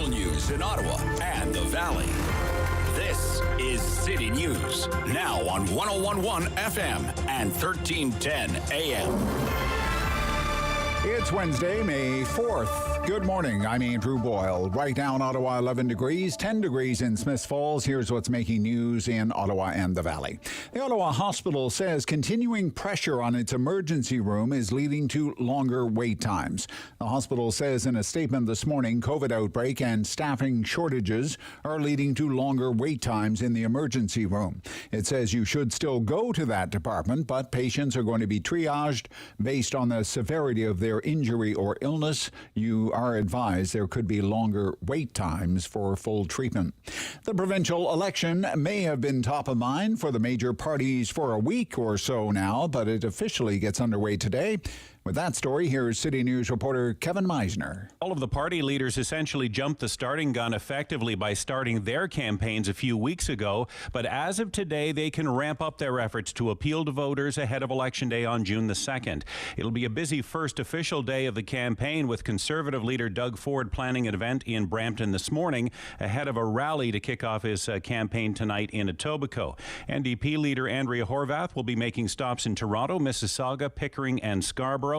local news in Ottawa and the Valley. This is City News, now on 101.1 FM and 1310 AM. It's Wednesday, May 4th. Good morning. I'm Andrew Boyle. Right now in Ottawa, 11 degrees, 10 degrees in Smiths Falls. Here's what's making news in Ottawa and the Valley. The Ottawa Hospital says continuing pressure on its emergency room is leading to longer wait times. The hospital says in a statement this morning, COVID outbreak and staffing shortages are leading to longer wait times in the emergency room. It says you should still go to that department, but patients are going to be triaged based on the severity of their injury or illness. You are advised there could be longer wait times for full treatment. The provincial election may have been top of mind for the major parties for a week or so now, but it officially gets underway today. With that story, here's City News reporter Kevin Meisner. All of the party leaders essentially jumped the starting gun effectively by starting their campaigns a few weeks ago. But as of today, they can ramp up their efforts to appeal to voters ahead of Election Day on June the 2nd. It'll be a busy first official day of the campaign, with Conservative leader Doug Ford planning an event in Brampton this morning ahead of a rally to kick off his campaign tonight in Etobicoke. NDP leader Andrea Horwath will be making stops in Toronto, Mississauga, Pickering and Scarborough.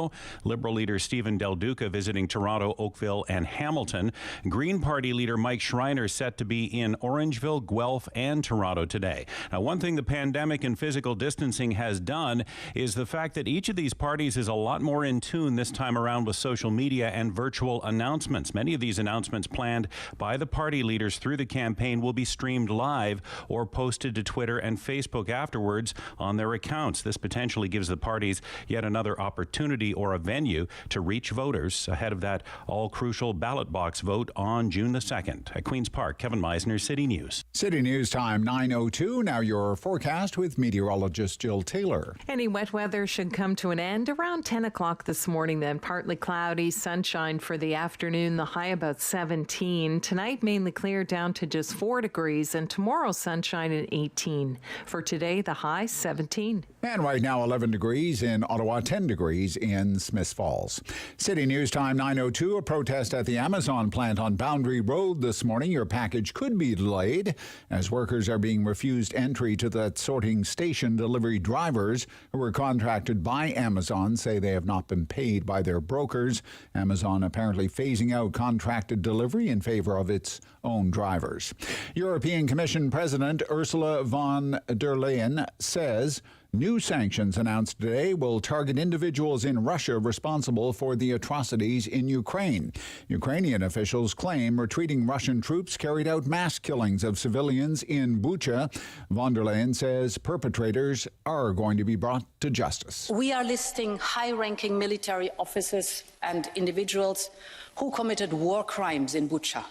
Liberal leader Stephen Del Duca visiting Toronto, Oakville and Hamilton. Green Party leader Mike Schreiner set to be in Orangeville, Guelph and Toronto today. Now, one thing the pandemic and physical distancing has done is the fact that each of these parties is a lot more in tune this time around with social media and virtual announcements. Many of these announcements planned by the party leaders through the campaign will be streamed live or posted to Twitter and Facebook afterwards on their accounts. This potentially gives the parties yet another opportunity or a venue to reach voters ahead of that all-crucial ballot box vote on June the 2nd. At Queen's Park, Kevin Meisner, City News. City News time 9:02. Now your forecast with meteorologist Jill Taylor. Any wet weather should come to an end around 10 o'clock this morning, then partly cloudy, sunshine for the afternoon, the high about 17. Tonight, mainly clear down to just 4 degrees, and tomorrow, sunshine at 18. For today, the high 17. And right now, 11 degrees in Ottawa, 10 degrees in Smiths Falls. City News time 9:02. A protest at the Amazon plant on Boundary Road this morning. Your package could be delayed as workers are being refused entry to that sorting station. Delivery drivers who were contracted by Amazon say they have not been paid by their brokers. Amazon apparently phasing out contracted delivery in favor of its own drivers. European Commission President Ursula von der Leyen says new sanctions announced today will target individuals in Russia responsible for the atrocities in Ukraine. Ukrainian officials claim retreating Russian troops carried out mass killings of civilians in Bucha. Von der Leyen says perpetrators are going to be brought to justice. We are listing high-ranking military officers and individuals who committed war crimes in Bucha,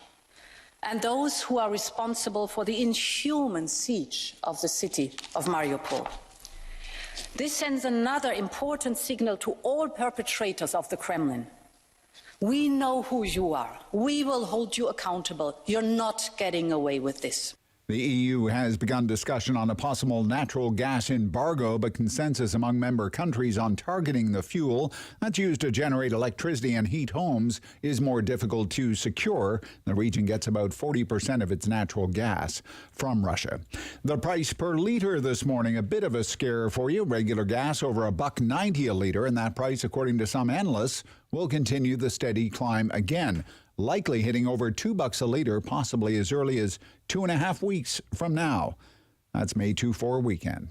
and those who are responsible for the inhuman siege of the city of Mariupol. This sends another important signal to all perpetrators of the Kremlin. We know who you are. We will hold you accountable. You're not getting away with this. The EU has begun discussion on a possible natural gas embargo, but consensus among member countries on targeting the fuel that's used to generate electricity and heat homes is more difficult to secure. The region gets about 40% of its natural gas from Russia. The price per litre this morning, a bit of a scare for you. Regular gas over $1.90 a litre, and that price, according to some analysts, will continue the steady climb again, likely hitting over $2 a litre, possibly as early as 2.5 weeks from now. That's May 2-4 weekend.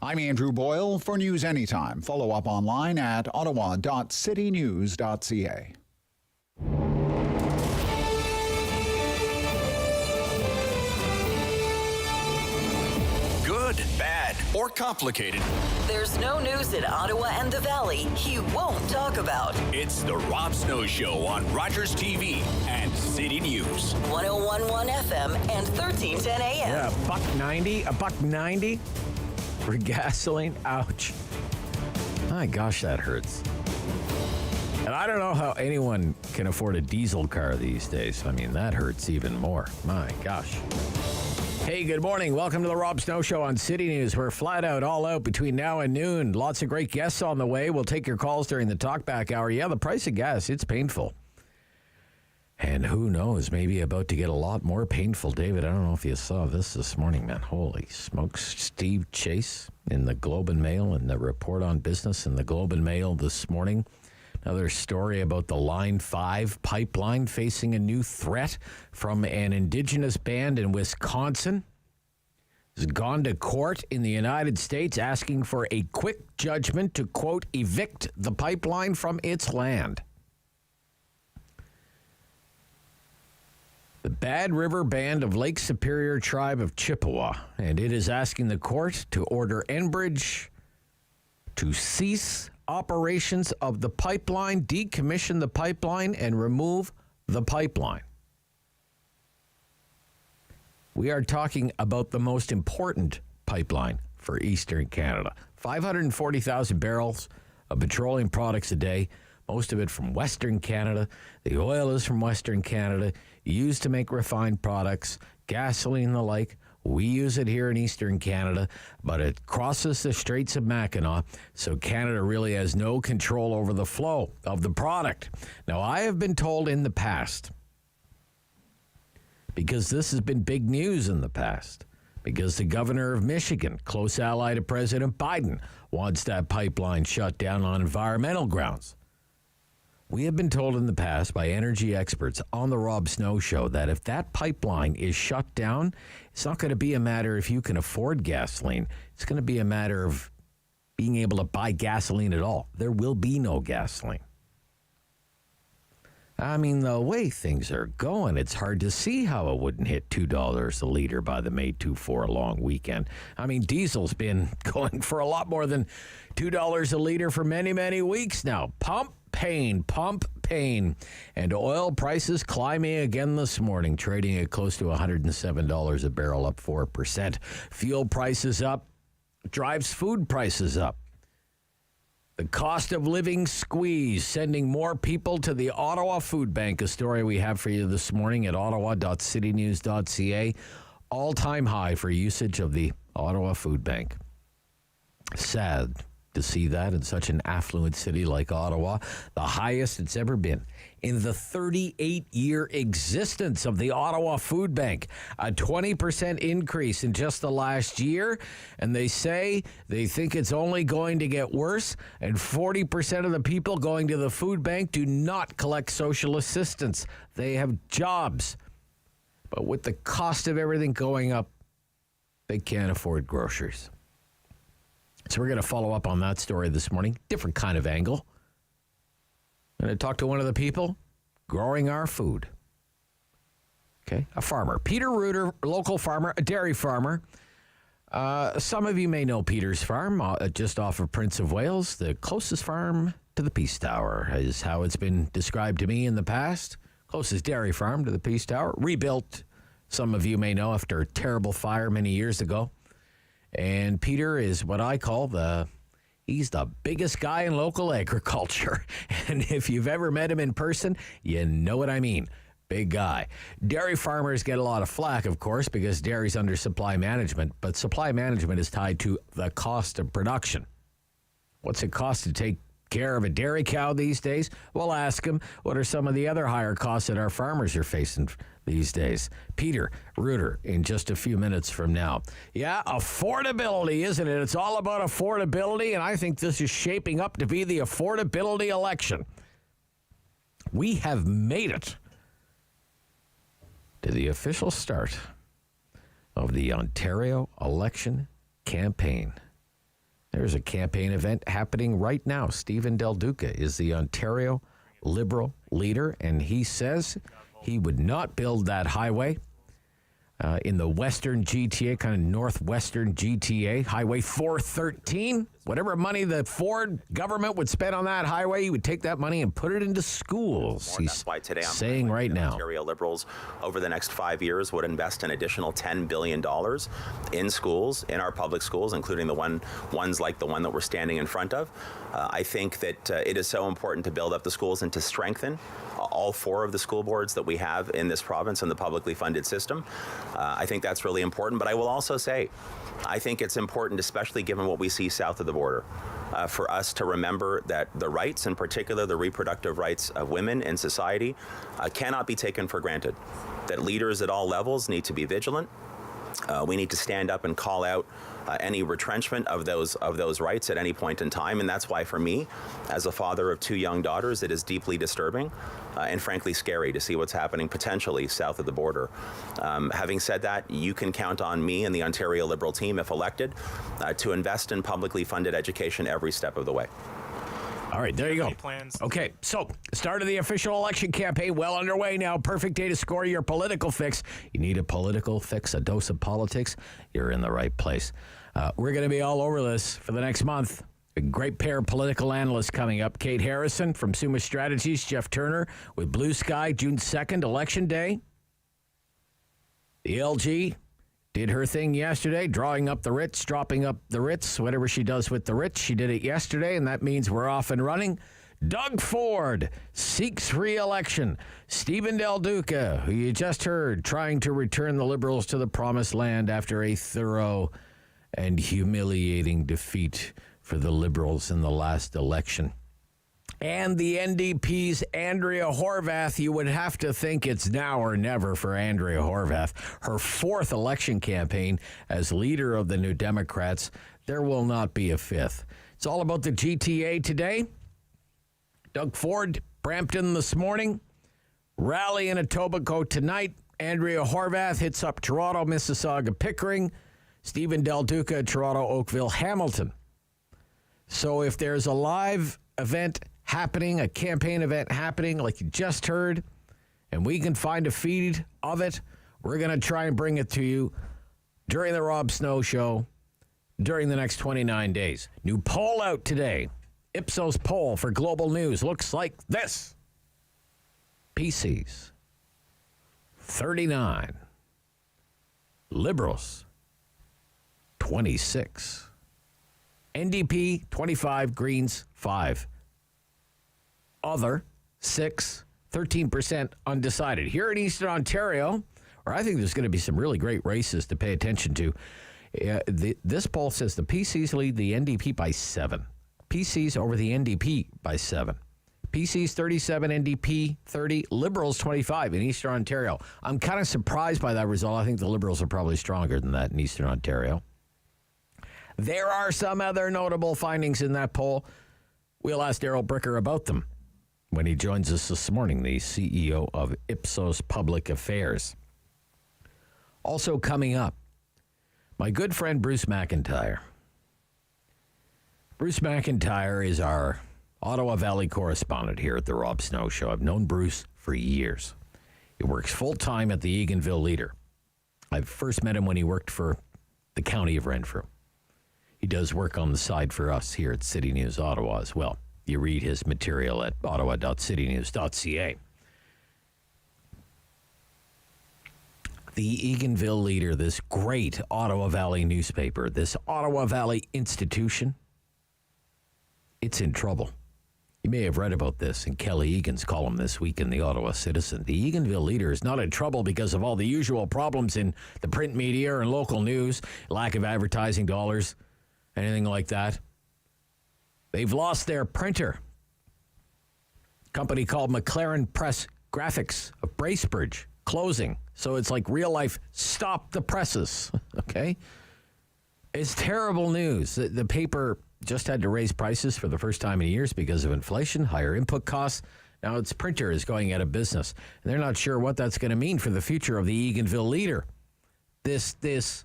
I'm Andrew Boyle for News Anytime. Follow up online at ottawa.citynews.ca. Good, bad, or complicated. There's no news in Ottawa and the Valley he won't talk about. It's the Rob Snow Show on Rogers TV and City News. 101.1 FM and 1310 AM. Yeah, $1.90 for gasoline. Ouch. My gosh, that hurts. And I don't know how anyone can afford a diesel car these days. I mean, that hurts even more. My gosh. Hey, good morning. Welcome to the Rob Snow Show on City News. We're flat out, all out between now and noon. Lots of great guests on the way. We'll take your calls during the talkback hour. Yeah, the price of gas, it's painful. And who knows, maybe about to get a lot more painful. David, I don't know if you saw this morning, man. Holy smokes. Steve Chase in the Globe and Mail and the report on business in the Globe and Mail this morning. Another story about the Line 5 pipeline facing a new threat from an indigenous band in Wisconsin. Has gone to court in the United States asking for a quick judgment to, quote, evict the pipeline from its land. The Bad River Band of Lake Superior Tribe of Chippewa, and it is asking the court to order Enbridge to cease operations of the pipeline, decommission the pipeline, and remove the pipeline. We are talking about the most important pipeline for Eastern Canada. 540,000 barrels of petroleum products a day, most of it from Western Canada. The oil is from Western Canada, used to make refined products, gasoline and the like. We use it here in Eastern Canada, but it crosses the Straits of Mackinac, so Canada really has no control over the flow of the product. Now, I have been told in the past, because this has been big news in the past, because the governor of Michigan, close ally to President Biden, wants that pipeline shut down on environmental grounds. We have been told in the past by energy experts on the Rob Snow Show that if that pipeline is shut down, it's not going to be a matter if you can afford gasoline. It's going to be a matter of being able to buy gasoline at all. There will be no gasoline. I mean, the way things are going, it's hard to see how it wouldn't hit $2 a liter by the May 2-4 long weekend. I mean, diesel's been going for a lot more than $2 a liter for many, many weeks now. Pump pain. And oil prices climbing again this morning, trading at close to $107 a barrel, up 4%. Fuel prices up, drives food prices up. The cost of living squeeze, sending more people to the Ottawa Food Bank, a story we have for you this morning at ottawa.citynews.ca. All-time high for usage of the Ottawa Food Bank. Sad to see that in such an affluent city like Ottawa, the highest it's ever been in the 38-year existence of the Ottawa Food Bank, a 20% increase in just the last year, and they say they think it's only going to get worse, and 40% of the people going to the food bank do not collect social assistance. They have jobs, but with the cost of everything going up, they can't afford groceries. So we're going to follow up on that story this morning. Different kind of angle. I'm going to talk to one of the people growing our food. Okay, a farmer. Peter Ruiter, local farmer, a dairy farmer. Some of you may know Peter's farm, just off of Prince of Wales. The closest farm to the Peace Tower is how it's been described to me in the past. Closest dairy farm to the Peace Tower. Rebuilt, some of you may know, after a terrible fire many years ago. And Peter is what I call he's the biggest guy in local agriculture. And if you've ever met him in person, you know what I mean. Big guy. Dairy farmers get a lot of flack, of course, because dairy's under supply management. But supply management is tied to the cost of production. What's it cost to take care of a dairy cow these days? We'll ask him, what are some of the other higher costs that our farmers are facing these days? Peter Ruiter in just a few minutes from now. Yeah, affordability, isn't it? It's all about affordability, and I think this is shaping up to be the affordability election. We have made it to the official start of the Ontario election campaign. There's a campaign event happening right now. Stephen Del Duca is the Ontario Liberal leader, and he says he would not build that highway in the western GTA, kind of northwestern GTA, Highway 413. Whatever money the Ford government would spend on that highway, he would take that money and put it into schools. He's saying right now. Ontario Liberals over the next 5 years would invest an additional $10 billion in schools, in our public schools, including the ones like the one that we're standing in front of. I think that it is so important to build up the schools and to strengthen all four of the school boards that we have in this province in the publicly funded system. I think that's really important. But I will also say, I think it's important, especially given what we see south of the border, for us to remember that the rights, in particular the reproductive rights of women in society, cannot be taken for granted. That leaders at all levels need to be vigilant. We need to stand up and call out any retrenchment of those rights at any point in time, and that's why, for me, as a father of 2 young daughters, it is deeply disturbing and frankly scary to see what's happening potentially south of the border. Having said that, you can count on me and the Ontario Liberal team, if elected, to invest in publicly funded education every step of the way. All right, there you go. Okay, so start of the official election campaign well underway now. Perfect day to score your political fix. You need a political fix, a dose of politics, you're in the right place. We're going to be all over this for the next month. A great pair of political analysts coming up. Kate Harrison from Summa Strategies, Jeff Turner with Bluesky, June 2nd, Election Day. The LG did her thing yesterday, drawing up the writs, dropping up the writs, whatever she does with the writs. She did it yesterday, and that means we're off and running. Doug Ford seeks re-election. Stephen Del Duca, who you just heard, trying to return the Liberals to the promised land after a thorough and humiliating defeat for the Liberals in the last election. And the NDP's Andrea Horwath. You would have to think it's now or never for Andrea Horwath. Her 4th election campaign as leader of the New Democrats. There will not be a 5th. It's all about the GTA today. Doug Ford, Brampton this morning. Rally in Etobicoke tonight. Andrea Horwath hits up Toronto, Mississauga, Pickering. Stephen Del Duca, Toronto, Oakville, Hamilton. So if there's a live event happening, a campaign event happening like you just heard, and we can find a feed of it, we're going to try and bring it to you during the Rob Snow Show during the next 29 days. New poll out today. Ipsos poll for Global News looks like this. PCs, 39. Liberals, 26. NDP, 25. Greens, 5. Other, 6, 13% undecided. Here in Eastern Ontario, where I think there's going to be some really great races to pay attention to, this poll says the PCs lead the NDP by 7. PCs over the NDP by 7. PCs 37, NDP 30, Liberals 25 in Eastern Ontario. I'm kind of surprised by that result. I think the Liberals are probably stronger than that in Eastern Ontario. There are some other notable findings in that poll. We'll ask Darrell Bricker about them when he joins us this morning, the CEO of Ipsos Public Affairs. Also coming up, my good friend Bruce McIntyre. Bruce McIntyre is our Ottawa Valley correspondent here at the Rob Snow Show. I've known Bruce for years. He works full-time at the Eganville Leader. I first met him when he worked for the County of Renfrew. He does work on the side for us here at City News Ottawa as well. You read his material at ottawa.citynews.ca. The Eganville Leader, this great Ottawa Valley newspaper, this Ottawa Valley institution, it's in trouble. You may have read about this in Kelly Egan's column this week in the Ottawa Citizen. The Eganville Leader is not in trouble because of all the usual problems in the print media and local news, lack of advertising dollars, anything like that. They've lost their printer. Company called McLaren Press Graphics of Bracebridge, closing. So it's like real life, stop the presses, okay? It's terrible news. The paper just had to raise prices for the first time in years because of inflation, higher input costs. Now its printer is going out of business. And they're not sure what that's going to mean for the future of the Eganville Leader. This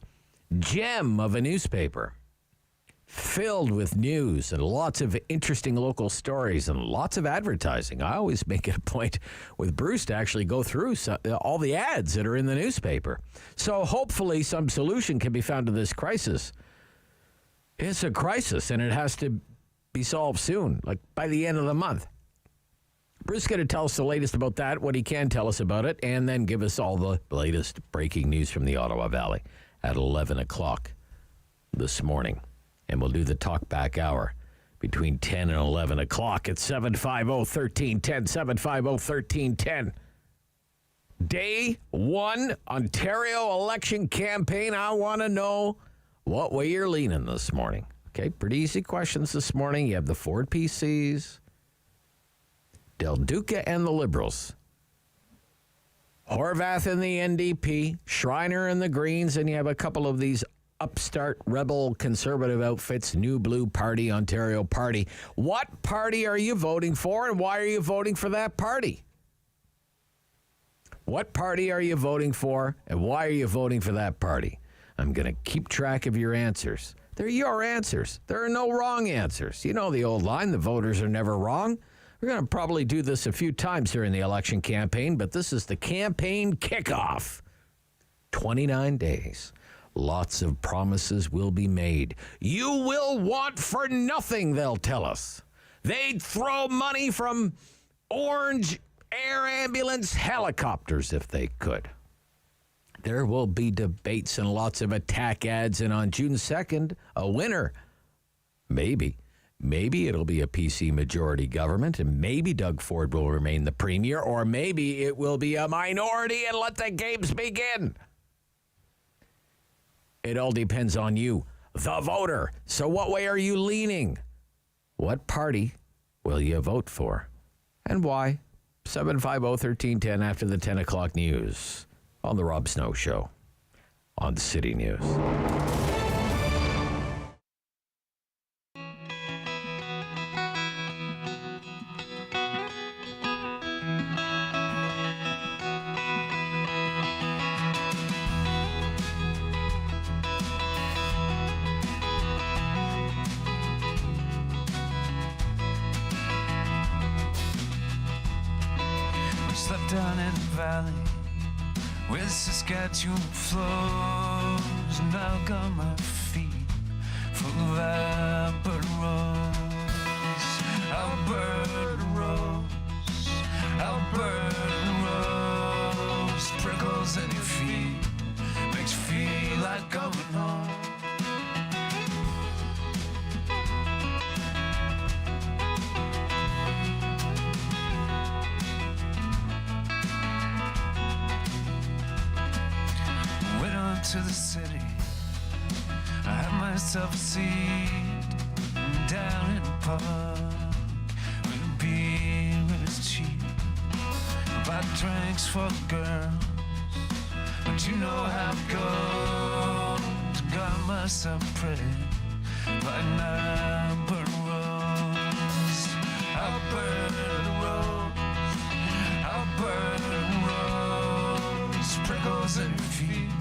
gem of a newspaper filled with news and lots of interesting local stories and lots of advertising. I always make it a point with Bruce to actually go through all the ads that are in the newspaper. So hopefully some solution can be found to this crisis. It's a crisis, and it has to be solved soon, like by the end of the month. Bruce is going to tell us the latest about that, what he can tell us about it, and then give us all the latest breaking news from the Ottawa Valley at 11 o'clock this morning. And we'll do the talkback hour between 10 and 11 o'clock at 750-1310, 750-1310. Day 1, Ontario election campaign. I want to know what way you're leaning this morning. Okay, pretty easy questions this morning. You have the Ford PCs, Del Duca and the Liberals, Horvath and the NDP, Schreiner and the Greens, and you have a couple of these upstart rebel conservative outfits, New Blue Party, Ontario Party. What party are you voting for, and why are you voting for that party? What party are you voting for, and why are you voting for that party? I'm going to keep track of your answers. They're your answers. There are no wrong answers. You know the old line, the voters are never wrong. We're going to probably do this a few times during the election campaign, but this is the campaign kickoff. 29 days. Lots of promises will be made. You will want for nothing, they'll tell us. They'd throw money from orange air ambulance helicopters if they could. There will be debates and lots of attack ads, and on June 2nd, a winner. Maybe it'll be a PC majority government, and maybe Doug Ford will remain the premier, or maybe it will be a minority and let the games begin. It all depends on you, the voter. So what way are you leaning? What party will you vote for? And why? 750-1310 after the 10 o'clock news on The Rob Snow Show on City News. Slept down in the valley where the Saskatchewan flows, and I got my feet full of Alberta rose, Alberta rose, Alberta rose. Prickles in your feet makes you feel like going home. To the city, I had myself a seat down in the park where the beer was cheap. I bought drinks for the girls, but you know how it goes. Got myself pretty by an Alberta rose, Alberta rose, Alberta rose. Prickles in your feet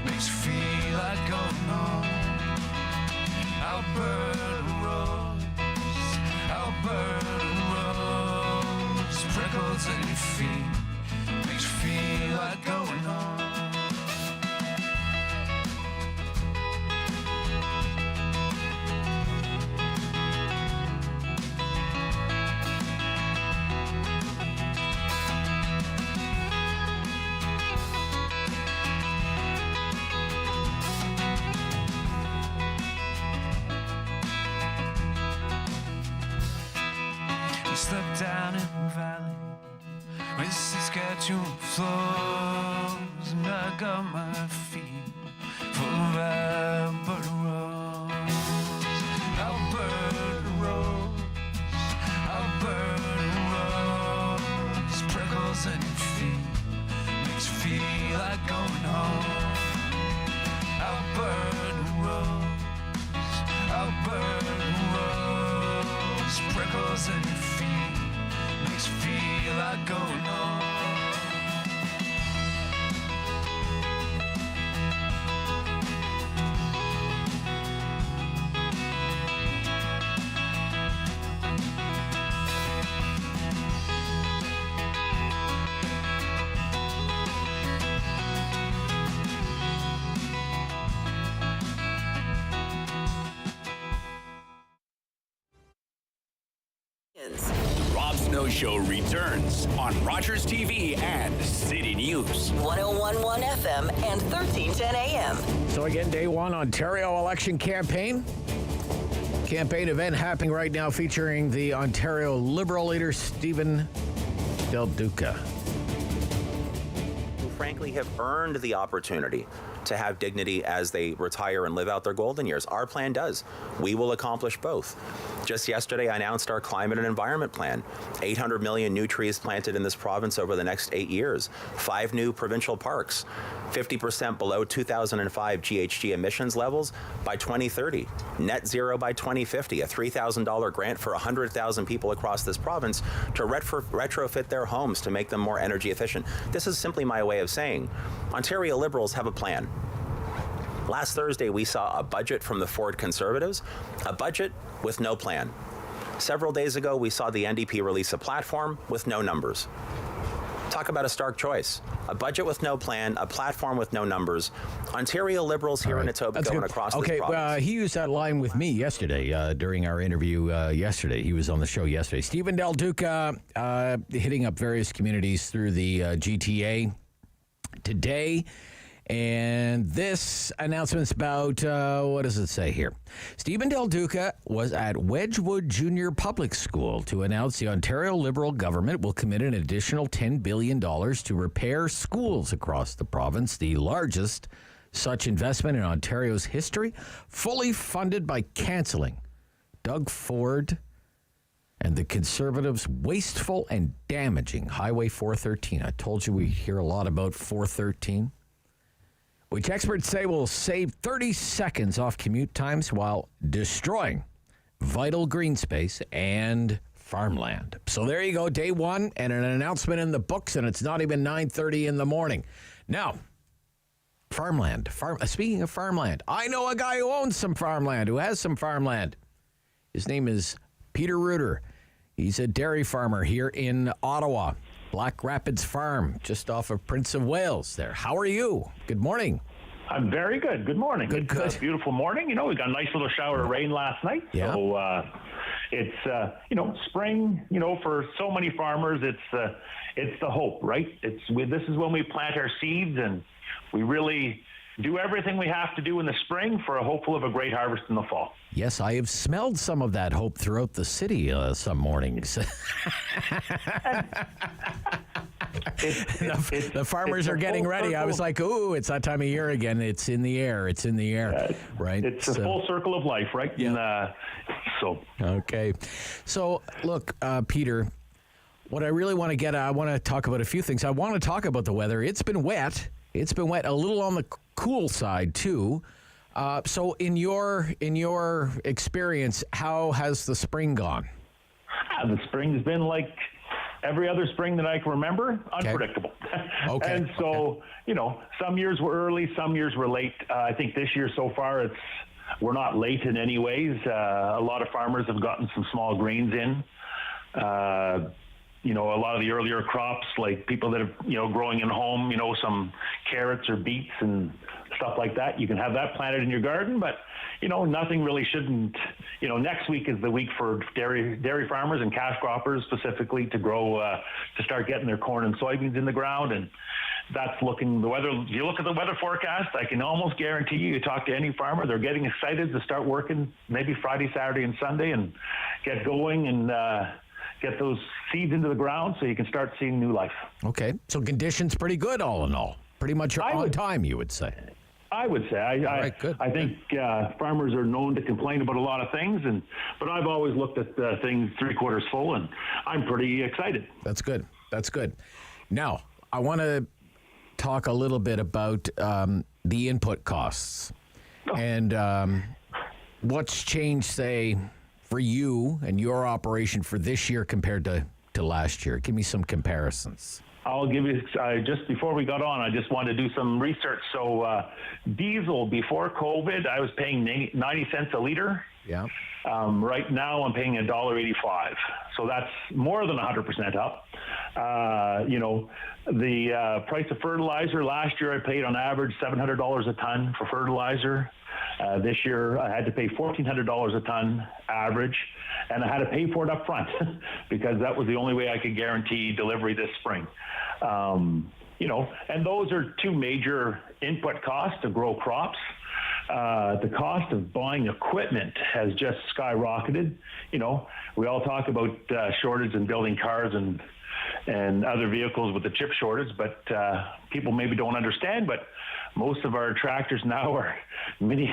makes you feel like going home. Alberta rose, Alberta rose. Prickles in your feet makes you feel like going home. Slept down in the valley where the Saskatchewan flows, and I got my feet full of Alberta rose, Alberta rose, Alberta rose. Prickles in your feet makes you feel like going home. Alberta rose, Alberta rose. Prickles in your feet makes you feel like going home. The Rob Snow Show returns on Rogers TV and City News. 101.1 FM and 1310 AM. So again, day one, Ontario election campaign. Campaign event happening right now featuring the Ontario Liberal leader, Stephen Del Duca. frankly have earned the opportunity to have dignity as they retire and live out their golden years. Our plan does. We will accomplish both. Just yesterday, I announced our climate and environment plan. 800 million new trees planted in this province over the next 8 years. 5 new provincial parks. 50% below 2005 GHG emissions levels by 2030. Net zero by 2050. A $3,000 grant for 100,000 people across this province to retrofit their homes to make them more energy efficient. This is simply my way of saying Ontario Liberals have a plan. Last Thursday, we saw a budget from the Ford Conservatives, a budget with no plan. Several days ago, we saw the NDP release a platform with no numbers. Talk about a stark choice. A budget with no plan, a platform with no numbers. Ontario Liberals here in Etobicoke and across this province. He used that line with me yesterday during our interview yesterday. He was on the show yesterday. Stephen Del Duca hitting up various communities through the GTA today. And this announcement's about, what does it say here? Stephen Del Duca was at Wedgwood Junior Public School to announce the Ontario Liberal government will commit an additional $10 billion to repair schools across the province, the largest such investment in Ontario's history, fully funded by cancelling Doug Ford and the Conservatives' wasteful and damaging Highway 413. I told you we hear a lot about 413. Which experts say will save 30 seconds off commute times while destroying vital green space and farmland. So there you go, day one, and an announcement in the books, and it's not even 9:30 in the morning. Now, farmland. Speaking of farmland, I know a guy who owns some farmland, who has some farmland. His name is Peter Ruiter. He's a dairy farmer here in Ottawa. Blackrapids Farm, just off of Prince of Wales there. How are you? Good morning. I'm very good. Good morning. Good. It's a beautiful morning. You know, we got a nice little shower of rain last night. Yeah. So it's, spring, for so many farmers, it's the hope, right? This is when we plant our seeds, and we really do everything we have to do in the spring for a hopeful of a great harvest in the fall. Yes, I have smelled some of that hope throughout the city some mornings. The farmers are getting ready. I was like, ooh, it's that time of year again. It's in the air. It's in the air, right? It's a full circle of life, right? Yeah. Okay. So, look, Peter, what I really want to get at, I want to talk about a few things. I want to talk about the weather. It's been wet. It's been wet, a little on the cool side, too. So in your experience, how has the spring gone? The spring's been like every other spring that I can remember, unpredictable. Okay. And so, some years were early, some years were late. I think this year so far, we're not late in any ways. A lot of farmers have gotten some small greens in. A lot of the earlier crops, like people that have, growing in home, some carrots or beets and stuff like that. You can have that planted in your garden, but, nothing really shouldn't, next week is the week for dairy farmers and cash croppers specifically to grow, to start getting their corn and soybeans in the ground. And that's looking, the weather, if you look at the weather forecast, I can almost guarantee you talk to any farmer, they're getting excited to start working maybe Friday, Saturday, and Sunday and get going and, get those seeds into the ground so you can start seeing new life. Okay. So conditions pretty good all in all. Pretty much on time, you would say. I would say. I think farmers are known to complain about a lot of things, but I've always looked at things 3/4 full, and I'm pretty excited. That's good. Now, I want to talk a little bit about the input costs and what's changed, say, for you and your operation for this year compared to last year. Give me some comparisons. I'll give you, just before we got on, I just wanted to do some research. So diesel before COVID, I was paying 90 cents a liter. Yeah. Right now I'm paying $1.85. So that's more than 100% up. The price of fertilizer, last year I paid on average $700 a ton for fertilizer. This year I had to pay $1,400 a ton average, and I had to pay for it up front because that was the only way I could guarantee delivery this spring. And those are two major input costs to grow crops. The cost of buying equipment has just skyrocketed. We all talk about shortage in building cars and and other vehicles with the chip shortage. But people maybe don't understand, but most of our tractors now are mini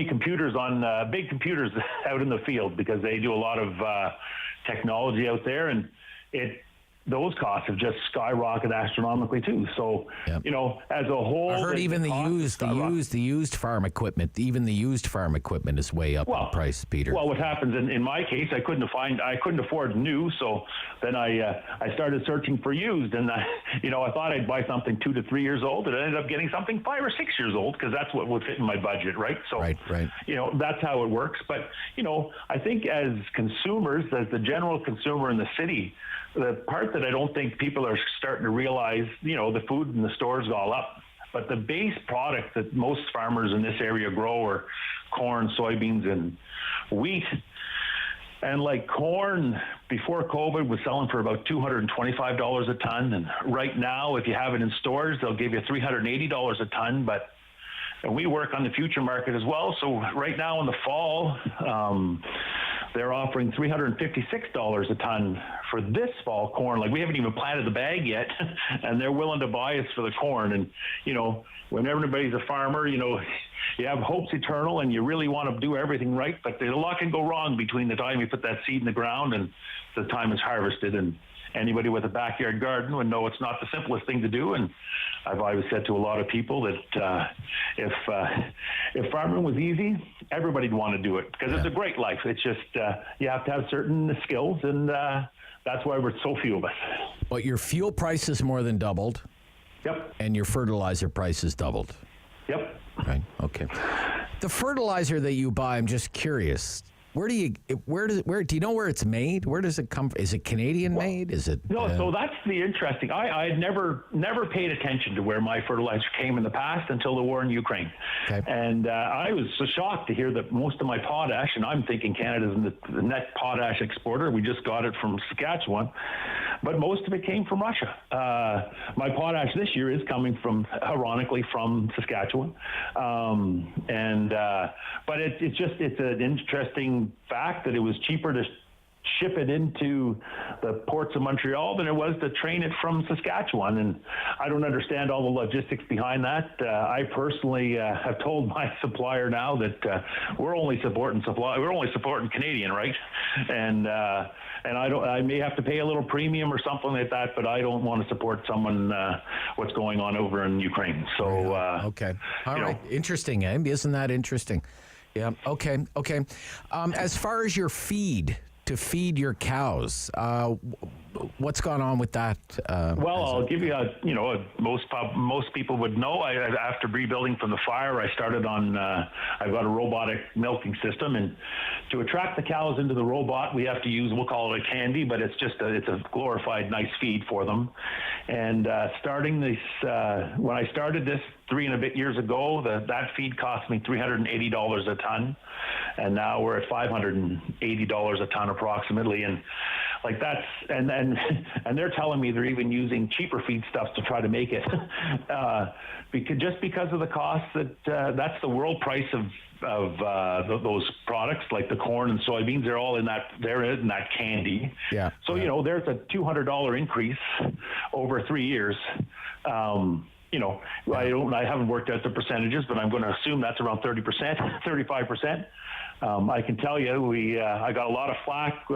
computers on big computers out in the field, because they do a lot of technology out there, and those costs have just skyrocketed astronomically too. So, you know, as a whole, I heard even the used farm equipment, is way up in price, Peter. Well, what happens in my case, I couldn't afford new, so then I started searching for used, and I thought I'd buy something 2 to 3 years old, and I ended up getting something 5 or 6 years old, because that's what would fit in my budget, right? So, right. You know, that's how it works. But you know, I think as consumers, as the general consumer in the city, the part that I don't think people are starting to realize, you know, the food in the stores is all up, but the base product that most farmers in this area grow are corn, soybeans, and wheat. And like corn, before COVID, was selling for about $225 a ton. And right now, if you have it in stores, they'll give you $380 a ton. And we work on the future market as well. So right now in the fall, they're offering $356 a ton for this fall corn. Like, we haven't even planted the bag yet, and they're willing to buy us for the corn. And, you know, when everybody's a farmer, you know, you have hopes eternal and you really want to do everything right, but a lot can go wrong between the time you put that seed in the ground and the time it's harvested. And anybody with a backyard garden would know it's not the simplest thing to do. And I've always said to a lot of people that if farming was easy, everybody'd want to do it, because it's a great life. It's just you have to have certain skills, and that's why we're so few of us. But your fuel price is more than doubled. Yep. And your fertilizer price is doubled. Yep. Right. Okay. The fertilizer that you buy, I'm just curious. Where do you know where it's made? Where does it come from? Is it Canadian made? Is it? No, so that's the interesting. I had never paid attention to where my fertilizer came in the past until the war in Ukraine. Okay. And I was so shocked to hear that most of my potash, and I'm thinking Canada's the net potash exporter. We just got it from Saskatchewan, but most of it came from Russia. My potash this year is coming from, ironically, from Saskatchewan. But it's an interesting fact that it was cheaper to ship it into the ports of Montreal than it was to train it from Saskatchewan. And I don't understand all the logistics behind that. I personally have told my supplier now that we're only supporting Canadian, right? And I may have to pay a little premium or something like that, but I don't want to support someone what's going on over in Ukraine. So okay, all right, interesting, eh? Isn't that interesting? Yeah. Okay. As far as your feed to feed your cows, what's gone on with that? I'll give you most people would know. After rebuilding from the fire, I started on. I've got a robotic milking system, and to attract the cows into the robot, we have to use, we'll call it a candy, but it's a glorified nice feed for them. And starting this, when I started this 3 and a bit years ago, that feed cost me $380 a ton, and now we're at $580 a ton approximately. And like that's and they're telling me they're even using cheaper feedstuffs to try to make it, because of the cost that's the world price of those products like the corn and soybeans. They're all in that candy. Yeah. So there's a $200 increase over 3 years. I haven't worked out the percentages, but I'm going to assume that's around 30%, 35%. I can tell you, I got a lot of flack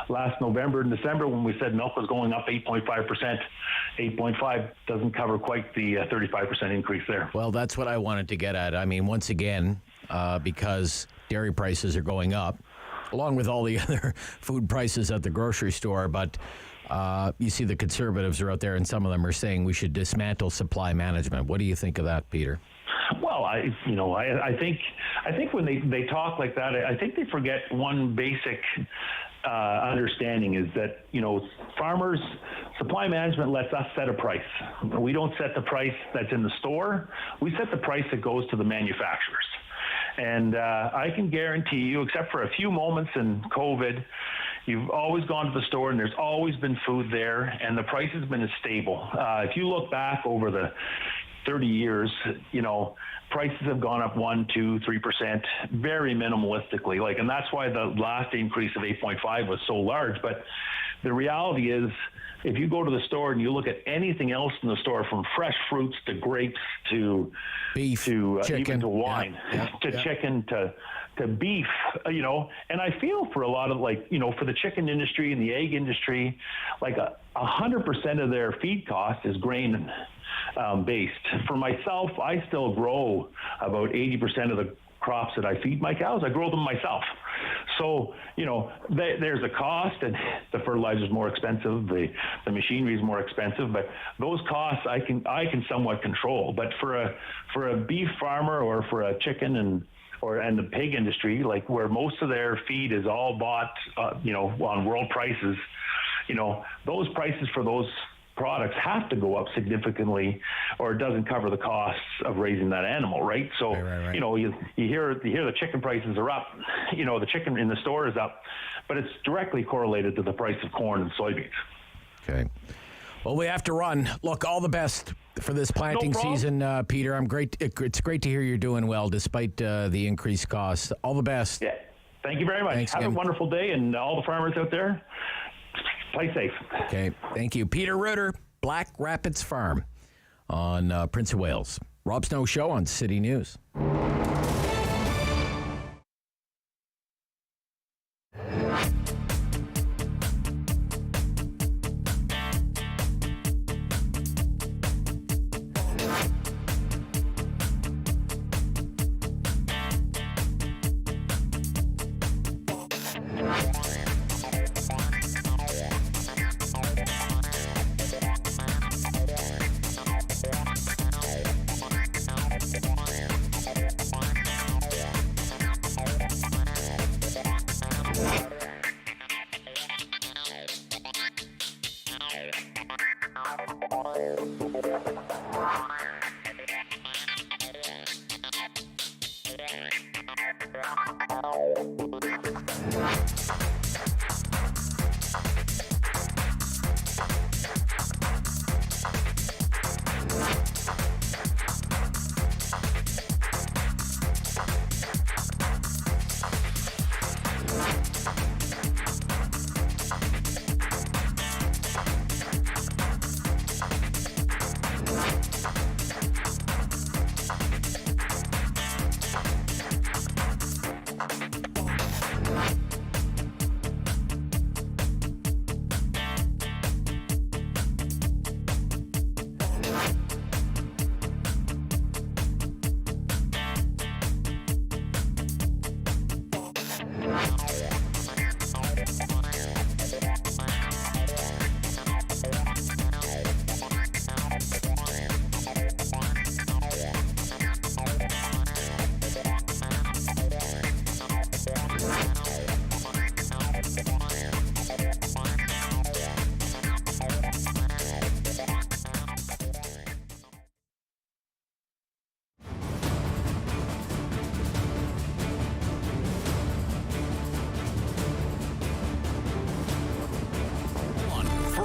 last November and December when we said milk was going up 8.5%. 8.5 doesn't cover quite the 35% increase there. Well, that's what I wanted to get at. I mean, once again, because dairy prices are going up, along with all the other food prices at the grocery store, but you see the Conservatives are out there, and some of them are saying we should dismantle supply management. What do you think of that, Peter? Well, I think when they talk like that, I think they forget one basic understanding is that, farmers, supply management lets us set a price. We don't set the price that's in the store. We set the price that goes to the manufacturers. And I can guarantee you, except for a few moments in COVID, you've always gone to the store and there's always been food there, and the price has been stable. If you look back over the 30 years, prices have gone up 1%, 2%, 3%, very minimalistically. And that's why the last increase of 8.5 was so large. But the reality is, if you go to the store and you look at anything else in the store, from fresh fruits to grapes to beef, to chicken, even to wine, chicken to beef, and I feel for a lot of, for the chicken industry and the egg industry, 100% of their feed cost is grain based. For myself, I still grow about 80% of the crops that I feed my cows. I grow them myself. So, there's a cost, and the fertilizer is more expensive, the machinery is more expensive, but those costs I can somewhat control. But for a beef farmer or for a chicken and the pig industry, where most of their feed is all bought, on world prices, those prices for those products have to go up significantly, or it doesn't cover the costs of raising that animal, right? So, right. You hear the chicken prices are up, the chicken in the store is up, but it's directly correlated to the price of corn and soybeans. Okay. Well, we have to run. Look, all the best for this planting season, Peter. It's great to hear you're doing well despite the increased costs. All the best. Yeah. Thank you very much. Thanks Have again. a wonderful day, and all the farmers out there, play safe. Okay. Thank you. Peter Ruiter, Blackrapids Farm on Prince of Wales. Rob Snow Show on City News.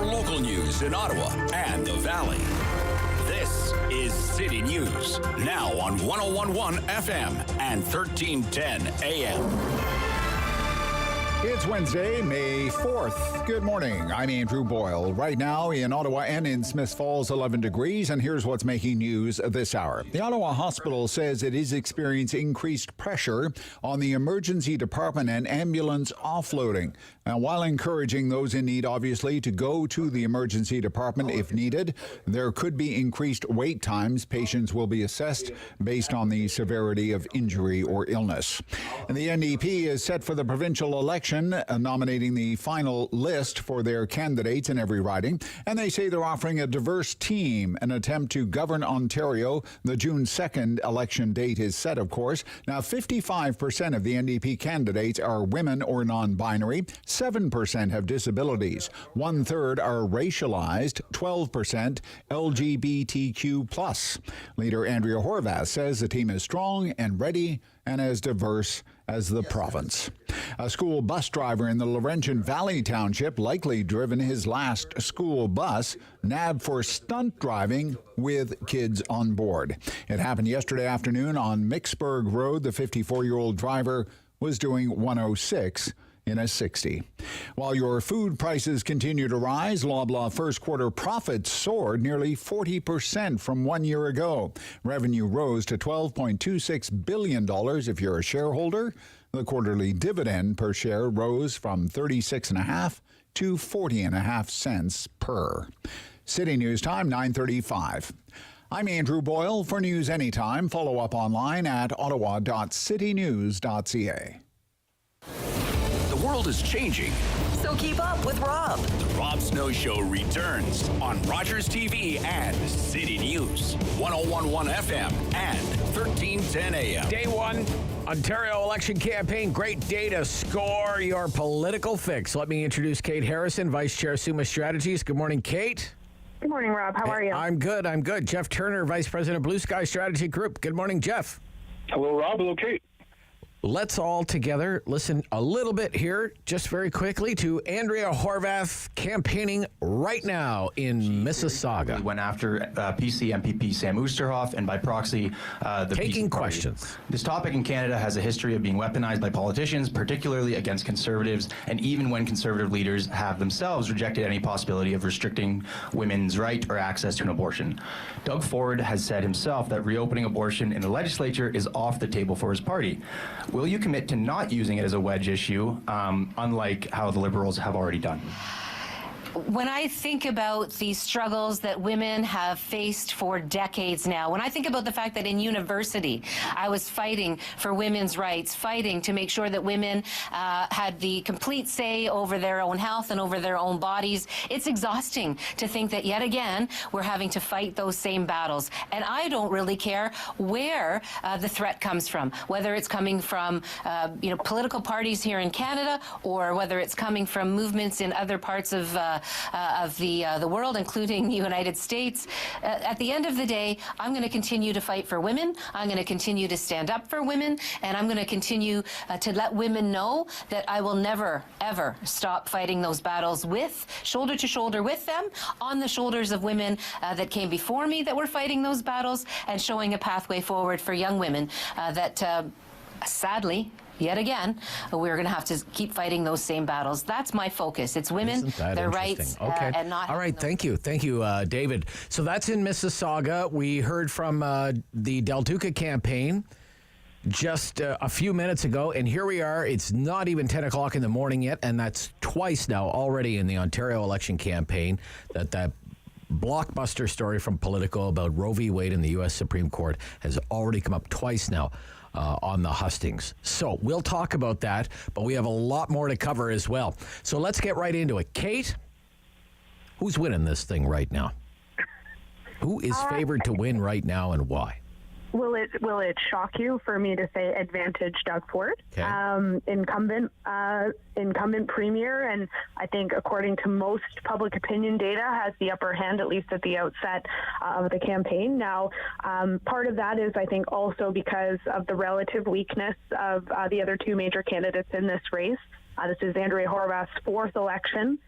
Local news in Ottawa and the Valley. This is City News, now on 101.1 FM and 1310 AM. It's Wednesday, May 4th. Good morning. I'm Andrew Boyle. Right now in Ottawa and in Smiths Falls, 11 degrees, and here's what's making news this hour. The Ottawa Hospital says it is experiencing increased pressure on the emergency department and ambulance offloading. Now, while encouraging those in need, obviously, to go to the emergency department if needed, there could be increased wait times. Patients will be assessed based on the severity of injury or illness. And the NDP is set for the provincial election, nominating the final list for their candidates in every riding. And they say they're offering a diverse team, an attempt to govern Ontario. The June 2nd election date is set, of course. Now, 55% of the NDP candidates are women or non-binary. 7% have disabilities. 1/3 are racialized. 12% LGBTQ+. Leader Andrea Horvath says the team is strong and ready and as diverse as the province. A school bus driver in the Laurentian Valley Township likely driven his last school bus, nabbed for stunt driving with kids on board. It happened yesterday afternoon on Micksburg Road. The 54-year-old driver was doing 106 in a 60. While your food prices continue to rise, Loblaw first quarter profits soared nearly 40% from 1 year ago. Revenue rose to $12.26 billion if you're a shareholder. The quarterly dividend per share rose from 36.5 to 40.5 cents per. City News Time, 9:35. I'm Andrew Boyle. For news anytime, follow up online at ottawa.citynews.ca. The world is changing. So keep up with Rob. The Rob Snow Show returns on Rogers TV and City News, 101.1 FM and 1310 AM. Day one, Ontario election campaign. Great day to score your political fix. Let me introduce Kate Harrison, Vice Chair, Summa Strategies. Good morning, Kate. Good morning, Rob. How are you? I'm good. Jeff Turner, Vice President, Bluesky Strategy Group. Good morning, Jeff. Hello, Rob. Hello, Kate. Let's all together listen a little bit here, just very quickly, to Andrea Horwath campaigning right now in Mississauga. We went after PC MPP Sam Oosterhoff and by proxy the Taking PC party. questions. This topic in Canada has a history of being weaponized by politicians, particularly against Conservatives, and even when Conservative leaders have themselves rejected any possibility of restricting women's right or access to an abortion. Doug Ford has said himself that reopening abortion in the legislature is off the table for his party. Will you commit to not using it as a wedge issue, unlike how the Liberals have already done? When I think about the struggles that women have faced for decades now, when I think about the fact that in university I was fighting for women's rights, fighting to make sure that women had the complete say over their own health and over their own bodies, it's exhausting to think that yet again we're having to fight those same battles. And I don't really care where the threat comes from, whether it's coming from political parties here in Canada or whether it's coming from movements in other parts of the world, including the United States. At the end of the day, I'm going to continue to fight for women. I'm going to continue to stand up for women, and I'm going to continue to let women know that I will never, ever stop fighting those battles shoulder to shoulder with them, on the shoulders of women that came before me that were fighting those battles, and showing a pathway forward for young women that sadly, yet again, we're going to have to keep fighting those same battles. That's my focus. It's women, their rights, and not... All right, thank you. Thank you, David. So that's in Mississauga. We heard from the Del Duca campaign just a few minutes ago, and here we are. It's not even 10 o'clock in the morning yet, and that's twice now already in the Ontario election campaign that blockbuster story from Politico about Roe v. Wade in the U.S. Supreme Court has already come up twice now. On the hustings. So we'll talk about that, but we have a lot more to cover as well. So let's get right into it. Kate, who's winning this thing right now? Who is favored to win right now and why? Will it shock you for me to say advantage Doug Ford, okay. Incumbent premier, and I think according to most public opinion data has the upper hand, at least at the outset of the campaign. Now, part of that is I think also because of the relative weakness of the other two major candidates in this race. This is Andrea Horwath's fourth election.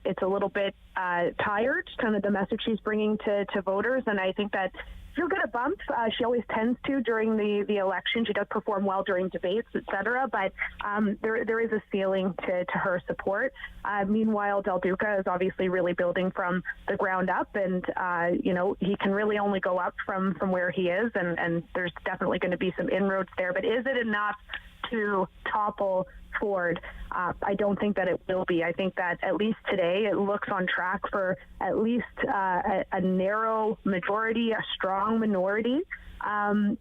It's a little bit tired, kind of the message she's bringing to voters, and I think that she'll get a bump. She always tends to during the election. She does perform well during debates, et cetera, but there is a ceiling to her support. Meanwhile, Del Duca is obviously really building from the ground up, and he can really only go up from where he is, and there's definitely going to be some inroads there. But is it enough to topple Ford? I don't think that it will be. I think that at least today it looks on track for at least a narrow majority, a strong minority. And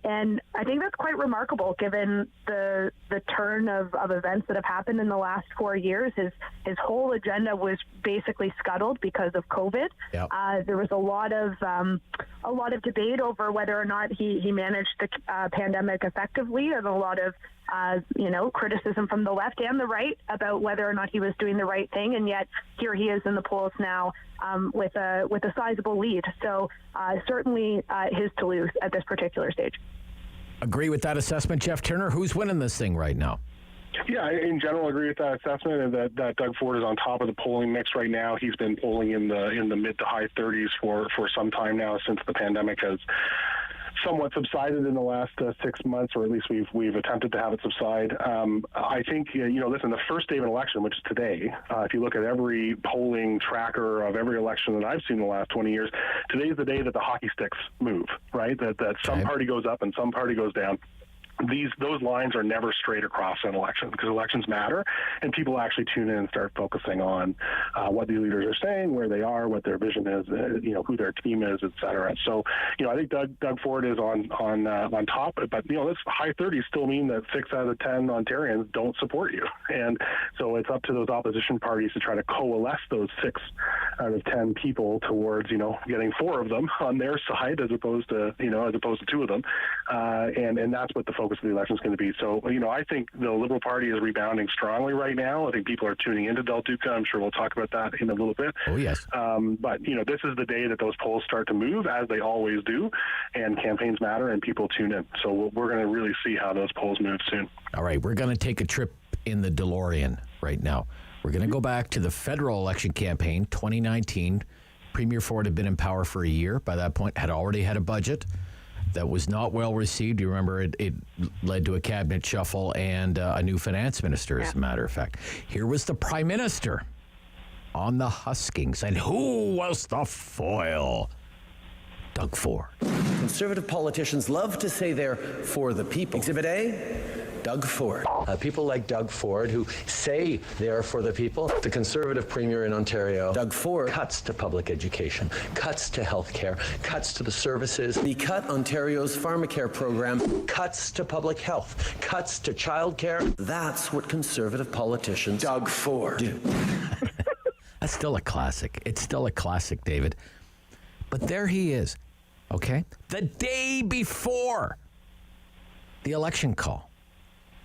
I think that's quite remarkable given the turn of events that have happened in the last 4 years. His whole agenda was basically scuttled because of COVID. Yep. There was a lot of debate over whether or not he managed the pandemic effectively, and a lot of criticism from the left and the right about whether or not he was doing the right thing, and yet here he is in the polls now with a sizable lead. So certainly his to lose at this particular stage. Agree with that assessment, Jeff Turner? Who's winning this thing right now? Yeah, I in general agree with that assessment, and that Doug Ford is on top of the polling mix right now. He's been polling in the mid to high 30s for some time now, since the pandemic has somewhat subsided in the last 6 months, or at least we've attempted to have it subside. I think, listen, the first day of an election, which is today, if you look at every polling tracker of every election that I've seen in the last 20 years, today is the day that the hockey sticks move, right? That some party goes up and some party goes down. Those lines are never straight across an election, because elections matter, and people actually tune in and start focusing on what the leaders are saying, where they are, what their vision is, who their team is, et cetera. So, I think Doug Ford is on top, but this high 30s still mean that 6 out of 10 Ontarians don't support you, and so it's up to those opposition parties to try to coalesce those 6 out of 10 people towards getting 4 of them on their side as opposed to 2 of them, and that's what the focus of the election is going to be. So, I think the Liberal Party is rebounding strongly right now. I think people are tuning into Del Duca. I'm sure we'll talk about that in a little bit. Oh, yes. But, this is the day that those polls start to move, as they always do, and campaigns matter and people tune in. So we're going to really see how those polls move soon. All right, we're going to take a trip in the DeLorean right now. We're going to go back to the federal election campaign, 2019. Premier Ford had been in power for a year. By that point, had already had a budget that was not well received. You remember it led to a cabinet shuffle and a new finance minister, as a matter of fact. Here was the prime minister on the huskings. And who was the foil? Doug Ford. Conservative politicians love to say they're for the people. Exhibit A, Doug Ford. People like Doug Ford who say they're for the people. The Conservative Premier in Ontario, Doug Ford, cuts to public education, cuts to health care, cuts to the services. He cut Ontario's pharmacare program, cuts to public health, cuts to childcare. That's what Conservative politicians, Doug Ford, do. That's still a classic. It's still a classic, David. But there he is, okay? The day before the election call,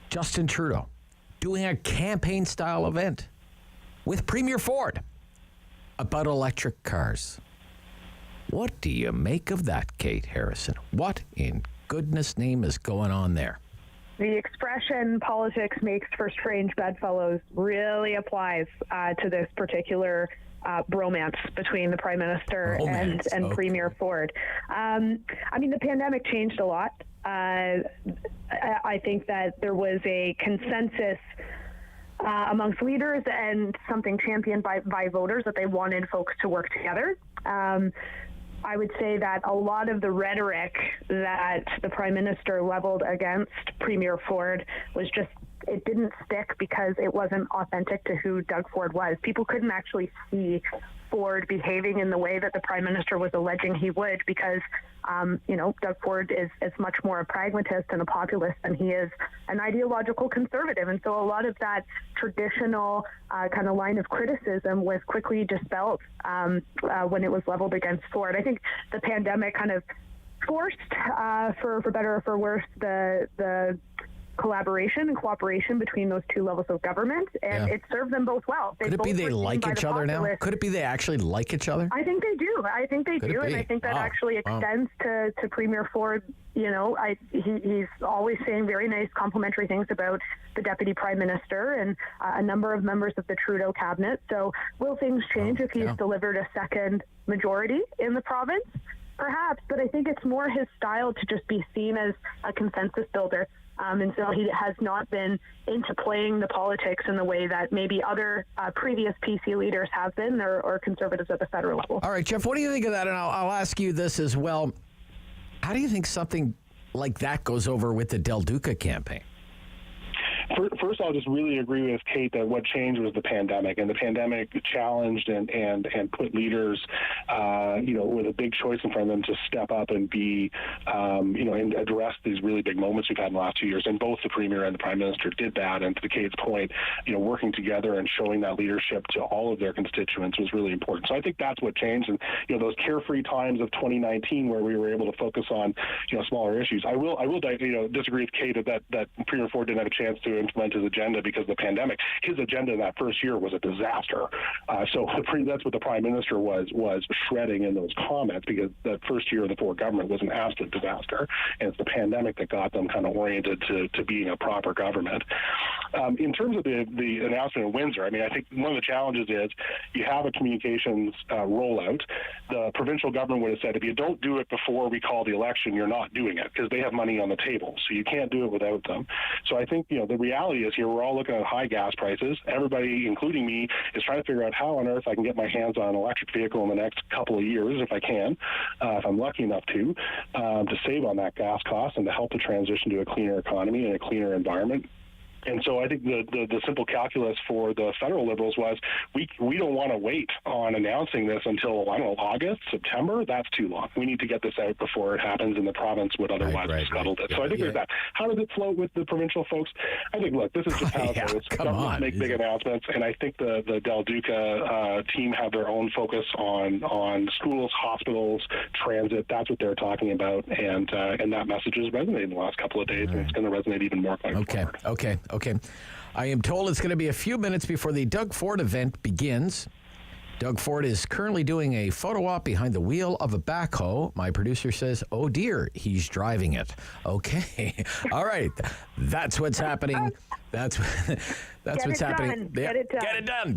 Justin Trudeau doing a campaign-style event with Premier Ford about electric cars. What do you make of that, Kate Harrison? What in goodness name is going on there? The expression politics makes for strange bedfellows really applies to this particular bromance between the Prime Minister and Premier Ford. The pandemic changed a lot. I think that there was a consensus amongst leaders and something championed by voters that they wanted folks to work together. I would say that a lot of the rhetoric that the Prime Minister leveled against Premier Ford was just, it didn't stick because it wasn't authentic to who Doug Ford was. People couldn't actually see Ford behaving in the way that the Prime Minister was alleging he would because, Doug Ford is much more a pragmatist and a populist than he is an ideological conservative. And so a lot of that traditional kind of line of criticism was quickly dispelled when it was leveled against Ford. I think the pandemic kind of forced, for better or for worse, the collaboration and cooperation between those two levels of government, and it served them both well. Could it be they like each other now? Could it be they actually like each other? I think they do. And I think that actually extends to Premier Ford. He's always saying very nice complimentary things about the Deputy Prime Minister and a number of members of the Trudeau cabinet. So will things change if he's delivered a second majority in the province? Perhaps, but I think it's more his style to just be seen as a consensus builder. And so he has not been into playing the politics in the way that maybe other previous PC leaders have been, or conservatives at the federal level. All right, Jeff, what do you think of that? And I'll ask you this as well. How do you think something like that goes over with the Del Duca campaign? First, I'll just really agree with Kate that what changed was the pandemic, and the pandemic challenged and put leaders, with a big choice in front of them to step up and be, and address these really big moments we've had in the last 2 years. And both the Premier and the Prime Minister did that. And to Kate's point, working together and showing that leadership to all of their constituents was really important. So I think that's what changed. And, those carefree times of 2019 where we were able to focus on, smaller issues. I will disagree with Kate that Premier Ford didn't have a chance to implement his agenda because of the pandemic. His agenda in that first year was a disaster. So that's what the Prime Minister was shredding in those comments, because that first year of the Ford government was an absolute disaster, and it's the pandemic that got them kind of oriented to being a proper government. In terms of the announcement in Windsor, I mean, I think one of the challenges is you have a communications rollout. The provincial government would have said, if you don't do it before we call the election, you're not doing it, because they have money on the table, so you can't do it without them. So I think, the reality is here, we're all looking at high gas prices. Everybody, including me, is trying to figure out how on earth I can get my hands on an electric vehicle in the next couple of years, if I can, if I'm lucky enough to save on that gas cost and to help the transition to a cleaner economy and a cleaner environment. And so I think the simple calculus for the federal Liberals was we don't want to wait on announcing this until, I don't know, August, September. That's too long. We need to get this out before it happens, and the province would otherwise have scuttled it. So I think there's that. How does it float with the provincial folks? I think, look, this is just how it goes. Governments make big announcements, and I think the Del Duca team have their own focus on schools, hospitals, transit. That's what they're talking about, and that message has resonated in the last couple of days, and it's going to resonate even more going forward. Okay. I am told it's going to be a few minutes before the Doug Ford event begins. Doug Ford is currently doing a photo op behind the wheel of a backhoe. My producer says, oh dear, he's driving it. Okay. All right. That's what's happening. That's what's happening. Get it done.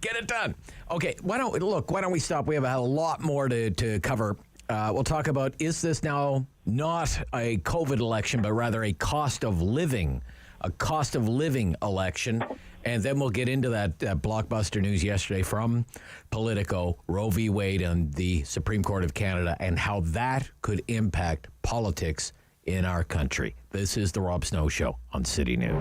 Get it done. Okay. Why don't we stop? We have a lot more to cover. We'll talk about, is this now not a COVID election, but rather a cost of living election. And then we'll get into that blockbuster news yesterday from Politico, Roe v. Wade and the Supreme Court of Canada, and how that could impact politics in our country. This is the Rob Snow Show on City News.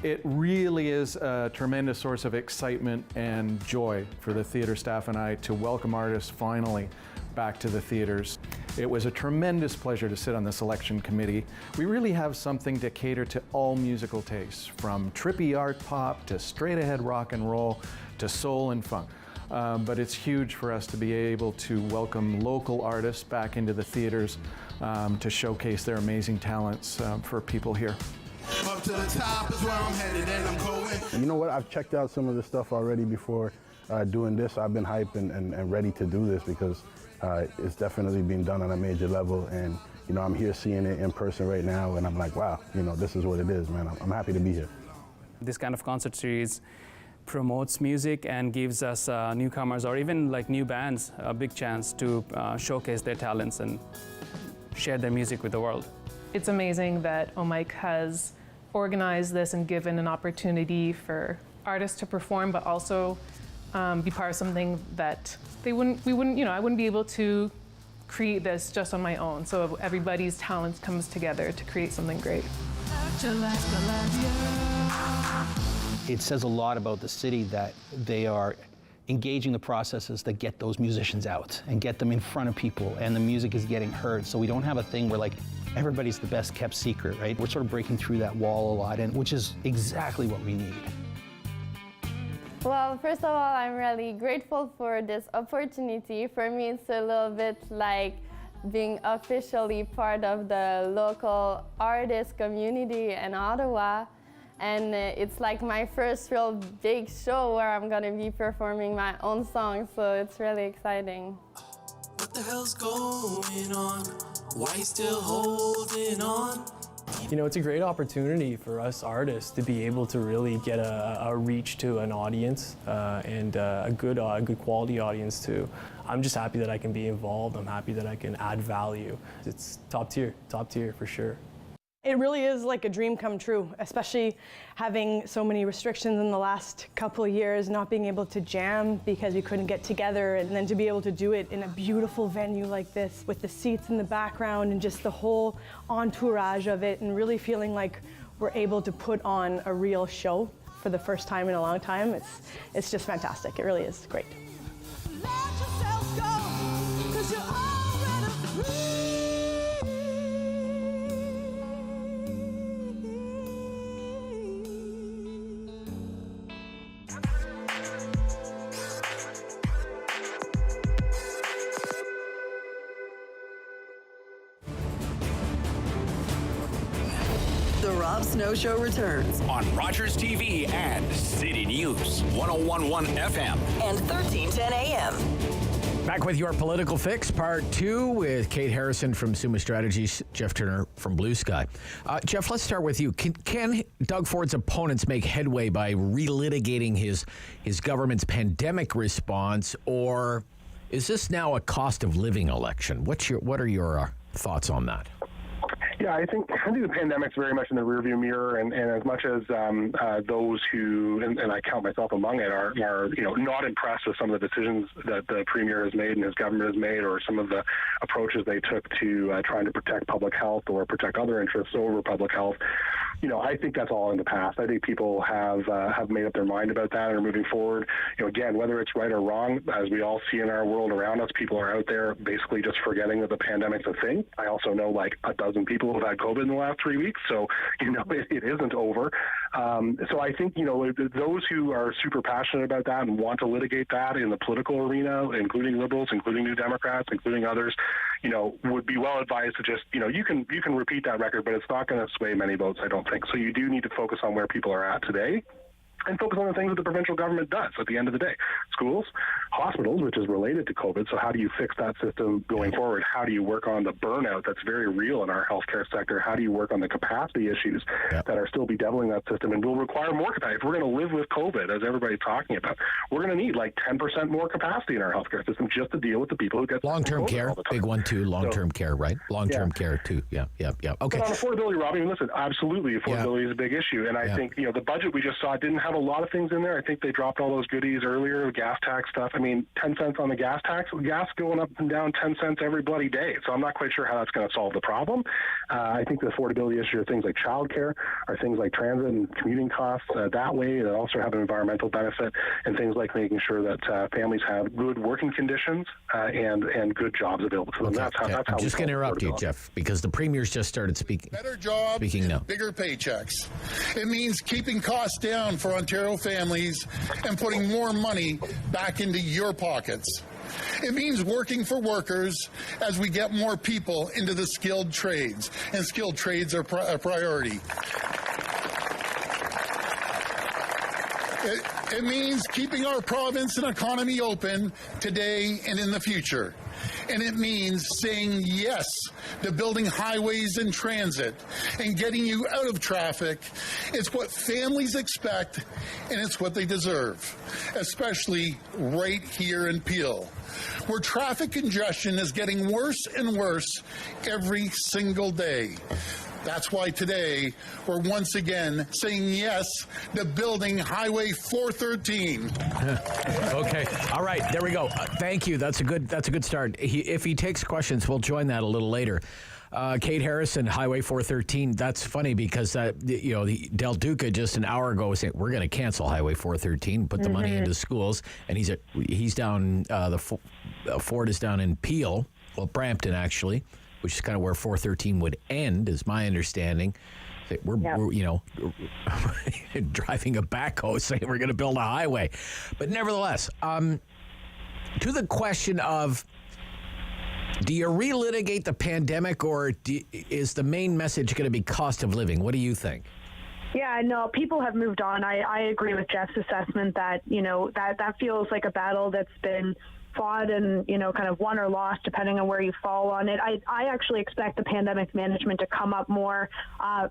It really is a tremendous source of excitement and joy for the theater staff and I to welcome artists finally back to the theaters. It was a tremendous pleasure to sit on the selection committee. We really have something to cater to all musical tastes, from trippy art pop to straight ahead rock and roll to soul and funk. But it's huge for us to be able to welcome local artists back into the theaters to showcase their amazing talents for people here. Up to the top is where I'm headed and I'm going. You know what? I've checked out some of the stuff already before doing this. I've been hyped and ready to do this because it's definitely being done on a major level. And, I'm here seeing it in person right now, and I'm like, wow, this is what it is, man. I'm happy to be here. This kind of concert series promotes music and gives us newcomers or even like new bands a big chance to showcase their talents and share their music with the world. It's amazing that OMIC has organized this and given an opportunity for artists to perform, but also be part of something that I wouldn't be able to create this just on my own. So everybody's talents comes together to create something great. It says a lot about the city that they are engaging the processes that get those musicians out and get them in front of people, and the music is getting heard. So we don't have a thing where everybody's the best kept secret, right? We're sort of breaking through that wall a lot, and which is exactly what we need. Well, first of all, I'm really grateful for this opportunity. For me, it's a little bit like being officially part of the local artist community in Ottawa. And it's like my first real big show where I'm gonna be performing my own songs, so it's really exciting. What the hell's going on? Why you still holding on? It's a great opportunity for us artists to be able to really get a reach to an audience and a good quality audience too. I'm just happy that I can be involved. I'm happy that I can add value. It's top tier for sure. It really is like a dream come true, especially having so many restrictions in the last couple of years, not being able to jam because we couldn't get together, and then to be able to do it in a beautiful venue like this with the seats in the background and just the whole entourage of it, and really feeling like we're able to put on a real show for the first time in a long time. It's just fantastic. It really is great. Rob Snow Show returns on Rogers TV and City News, 101.1 FM and 1310 AM. Back with your political fix, part 2, with Kate Harrison from Summa Strategies, Jeff Turner from Bluesky. Jeff, let's start with you. Can Doug Ford's opponents make headway by relitigating his government's pandemic response, or is this now a cost of living election? What are your thoughts on that? Yeah, I think the pandemic's very much in the rearview mirror, and as much as those who, and I count myself among it, are not impressed with some of the decisions that the Premier has made and his government has made, or some of the approaches they took to trying to protect public health or protect other interests over public health. I think that's all in the past. I think people have made up their mind about that and are moving forward. Again, whether it's right or wrong, as we all see in our world around us, people are out there basically just forgetting that the pandemic's a thing. I also know like a dozen people who have had COVID in the last 3 weeks, so it isn't over. So I think those who are super passionate about that and want to litigate that in the political arena, including liberals, including New Democrats, including others, would be well advised to just you can repeat that record, but it's not going to sway many votes, I don't think. So you do need to focus on where people are at today and focus on the things that the provincial government does at the end of the day. Schools, hospitals, which is related to COVID. So how do you fix that system going forward? How do you work on the burnout that's very real in our healthcare sector? How do you work on the capacity issues that are still bedeviling that system and will require more capacity? If we're going to live with COVID, as everybody's talking about, we're going to need like 10% more capacity in our healthcare system just to deal with the people who get long-term care. Big one too. Long-term care, right? Long-term care too. Yeah. Okay. But on affordability, Rob, listen, absolutely, affordability is a big issue, and I think the budget we just saw didn't have a lot of things in there. I think they dropped all those goodies earlier, gas tax stuff. 10 cents on the gas tax, gas going up and down 10 cents every bloody day. So I'm not quite sure how that's going to solve the problem. I think the affordability issue are things like childcare, are things like transit and commuting costs that way, that also have an environmental benefit, and things like making sure that families have good working conditions and good jobs available to them. Okay. That's how I'm just going to interrupt you, Jeff, because the Premier's just started speaking. Better jobs, speaking now. Bigger paychecks. It means keeping costs down for Ontario families and putting more money back into your pockets. It means working for workers as we get more people into the skilled trades, and skilled trades are a priority. It means keeping our province and economy open today and in the future. And it means saying yes to building highways and transit and getting you out of traffic. It's what families expect, and it's what they deserve, especially right here in Peel, where traffic congestion is getting worse and worse every single day. That's why today we're once again saying yes to building Highway 413. Okay. All right. There we go. Thank you. That's a good start. If he takes questions, we'll join that a little later. Kate Harrison, Highway 413. That's funny because Del Duca just an hour ago was saying we're going to cancel Highway 413, put the money into schools, and he's down. Ford is down in Peel, Brampton actually, which is kind of where 413 would end, is my understanding. We're driving a backhoe saying we're going to build a highway. But nevertheless, to the question of, do you relitigate the pandemic, or is the main message going to be cost of living? What do you think? Yeah, no, people have moved on. I agree with Jeff's assessment that, that feels like a battle that's been fought and, kind of won or lost depending on where you fall on it. I actually expect the pandemic management to come up more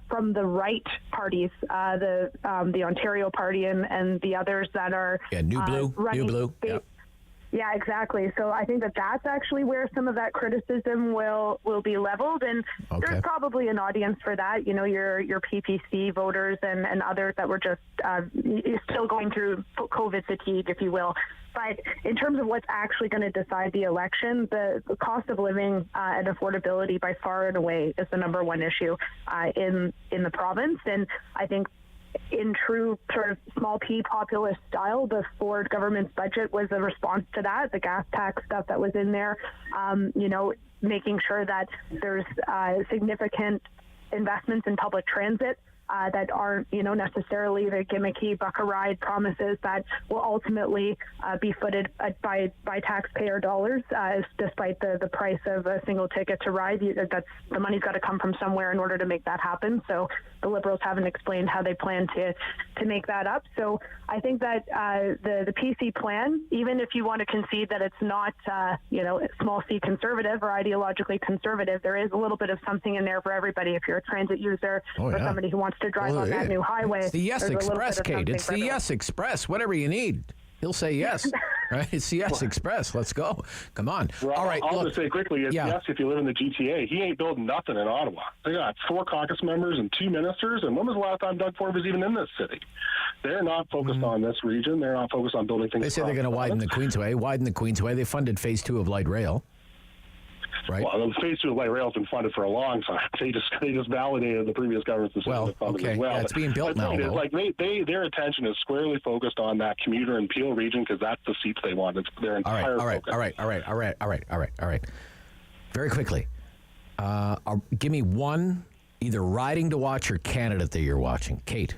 from the right parties, the Ontario Party and the others that are New Blue. Yeah, exactly. So I think that's actually where some of that criticism will be leveled, and there's probably an audience for that. Your PPC voters and others that were just still going through COVID fatigue, if you will. But in terms of what's actually going to decide the election, the cost of living and affordability by far and away is the number one issue in the province. And I think in true sort of small p populist style, the Ford government's budget was a response to that. The gas tax stuff that was in there, making sure that there's significant investments in public transit that aren't, necessarily the gimmicky buck a ride promises that will ultimately be footed by taxpayer dollars, despite the price of a single ticket to ride. The money's got to come from somewhere in order to make that happen. So the Liberals haven't explained how they plan to make that up. So I think that the PC plan, even if you want to concede that it's not, small c conservative or ideologically conservative, there is a little bit of something in there for everybody. If you're a transit user or somebody who wants to drive on that new highway. It's the Yes Express, Kate. It's the Yes Express. Whatever you need, he'll say yes. Right? It's the Yes Express. Let's go. Come on. Well, all right. I'll just say quickly, yes, if you live in the GTA, he ain't building nothing in Ottawa. They got 4 caucus members and 2 ministers, and when was the last time Doug Ford was even in this city? They're not focused on this region. They're not focused on building things. They say they're going to widen the Queensway. They funded Phase 2 of light rail. Right. Well, the Phase 2 of light rail has been funded for a long time. They just validated the previous government's decision to fund it as well. Yeah, it's being built now. Their attention is squarely focused on that commuter and Peel region because that's the seats they want. It's their entire focus. All right. Very quickly, give me one either riding to watch or candidate that you're watching. Kate.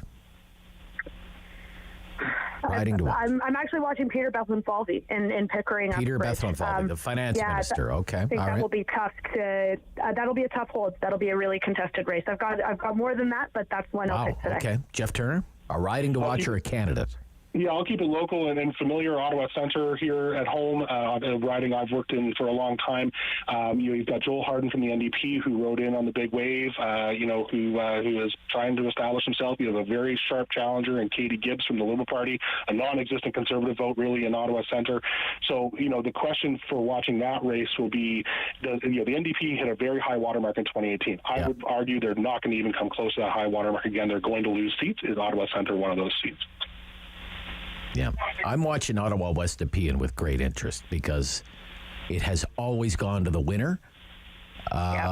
Riding to watch. I'm actually watching Peter Bethlenfalvy in Pickering. Peter Bethlenfalvy, the finance minister. Okay, I think that will be tough that'll be a tough hold. That'll be a really contested race. I've got more than that, but that's one I'll pick today. Okay, Jeff Turner, a riding to watch or a candidate? Yeah, I'll keep it local and familiar. Ottawa Centre here at home, a riding I've worked in for a long time. You've got Joel Harden from the NDP who rode in on the big wave, who is trying to establish himself. You have a very sharp challenger in Katie Gibbs from the Liberal Party, a non-existent Conservative vote really in Ottawa Centre. So, the question for watching that race will be, the NDP hit a very high watermark in 2018. I would argue they're not going to even come close to that high watermark again. They're going to lose seats. Is Ottawa Centre one of those seats? Yeah, I'm watching Ottawa West Nepean with great interest because it has always gone to the winner.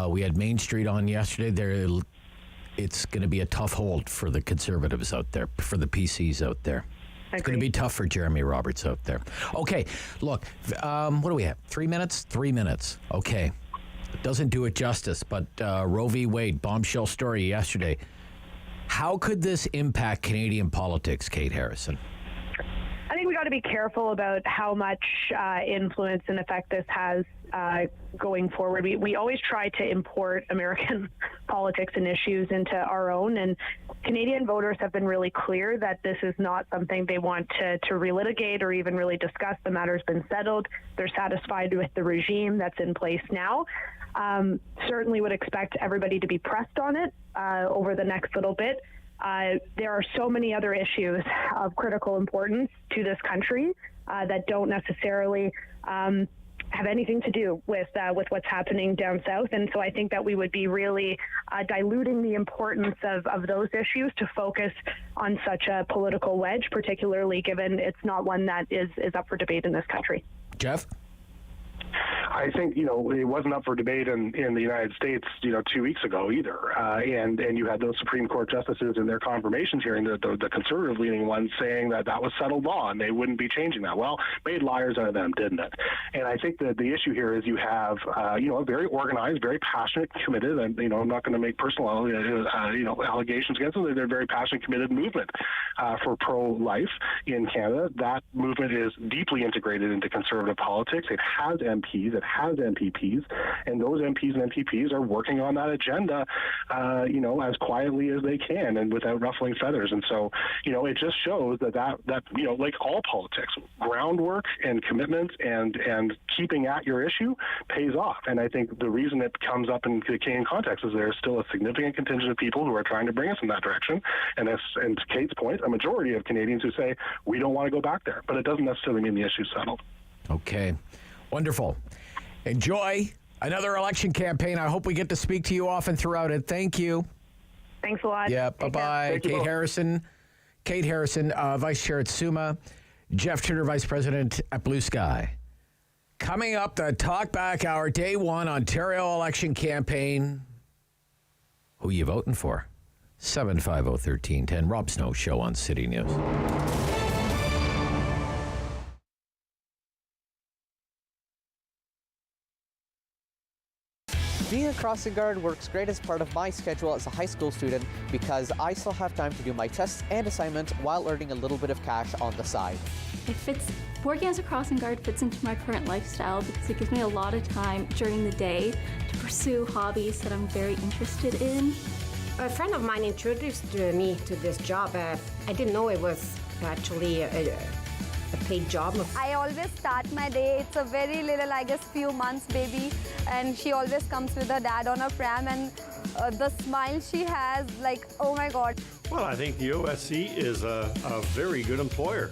We had Main Street on yesterday. It's going to be a tough hold for the Conservatives out there, for the PCs out there. It's going to be tough for Jeremy Roberts out there. Okay, look, what do we have? 3 minutes? 3 minutes. Okay. It doesn't do it justice, but Roe v. Wade, bombshell story yesterday. How could this impact Canadian politics, Kate Harrison? I think we got to be careful about how much influence and effect this has going forward. We always try to import American politics and issues into our own, and Canadian voters have been really clear that this is not something they want to relitigate or even really discuss. The matter's been settled. They're satisfied with the regime that's in place now. Certainly would expect everybody to be pressed on it over the next little bit. There are so many other issues of critical importance to this country that don't necessarily have anything to do with what's happening down south. And so I think that we would be really diluting the importance of those issues to focus on such a political wedge, particularly given it's not one that is up for debate in this country. Jeff? I think, it wasn't up for debate in the United States, 2 weeks ago either. And you had those Supreme Court justices in their confirmations hearing, the conservative-leaning ones, saying that was settled law and they wouldn't be changing that. Well, made liars out of them, didn't it? And I think that the issue here is you have, a very organized, very passionate, committed, and, I'm not going to make personal, allegations against them. They're a very passionate, committed movement for pro-life in Canada. That movement is deeply integrated into conservative politics. It has MPs, it has MPPs, and those MPs and MPPs are working on that agenda, as quietly as they can and without ruffling feathers. And so, it just shows that like all politics, groundwork and commitment and keeping at your issue pays off. And I think the reason it comes up in the Canadian context is there's still a significant contingent of people who are trying to bring us in that direction. And to Kate's point, a majority of Canadians who say, we don't want to go back there. But it doesn't necessarily mean the issue's settled. Okay. Wonderful. Enjoy another election campaign. I hope we get to speak to you often throughout it. Thank you. Thanks a lot. Yeah, bye-bye. Kate Harrison, Vice Chair at Summa. Jeff Turner, Vice President at Bluesky. Coming up, the Talkback Hour, Day 1, Ontario election campaign. Who you voting for? 750-1310. Rob Snow Show on City News. Being a crossing guard works great as part of my schedule as a high school student because I still have time to do my tests and assignments while earning a little bit of cash on the side. Working as a crossing guard fits into my current lifestyle because it gives me a lot of time during the day to pursue hobbies that I'm very interested in. A friend of mine introduced me to this job. I didn't know it was actually a paid job. I always start my day. It's a very little, I guess, few months baby, and she always comes with her dad on a pram, and the smile she has, like, oh my God. Well, I think the OSC is a very good employer.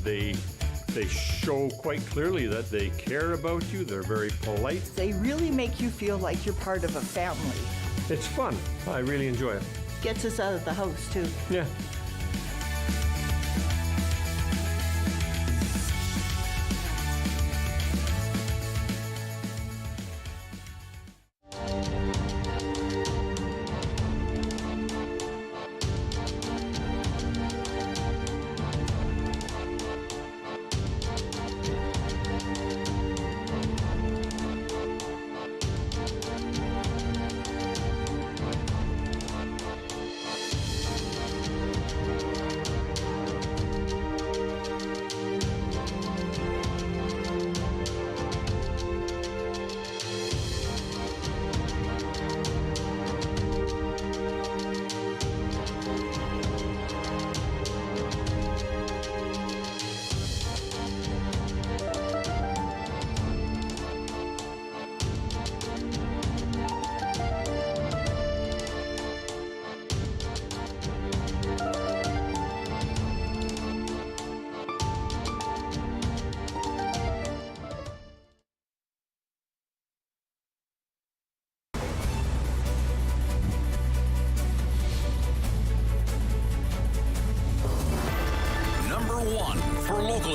They show quite clearly that they care about you. They're very polite. They really make you feel like you're part of a family. It's fun. I really enjoy it. Gets us out of the house, too. Yeah.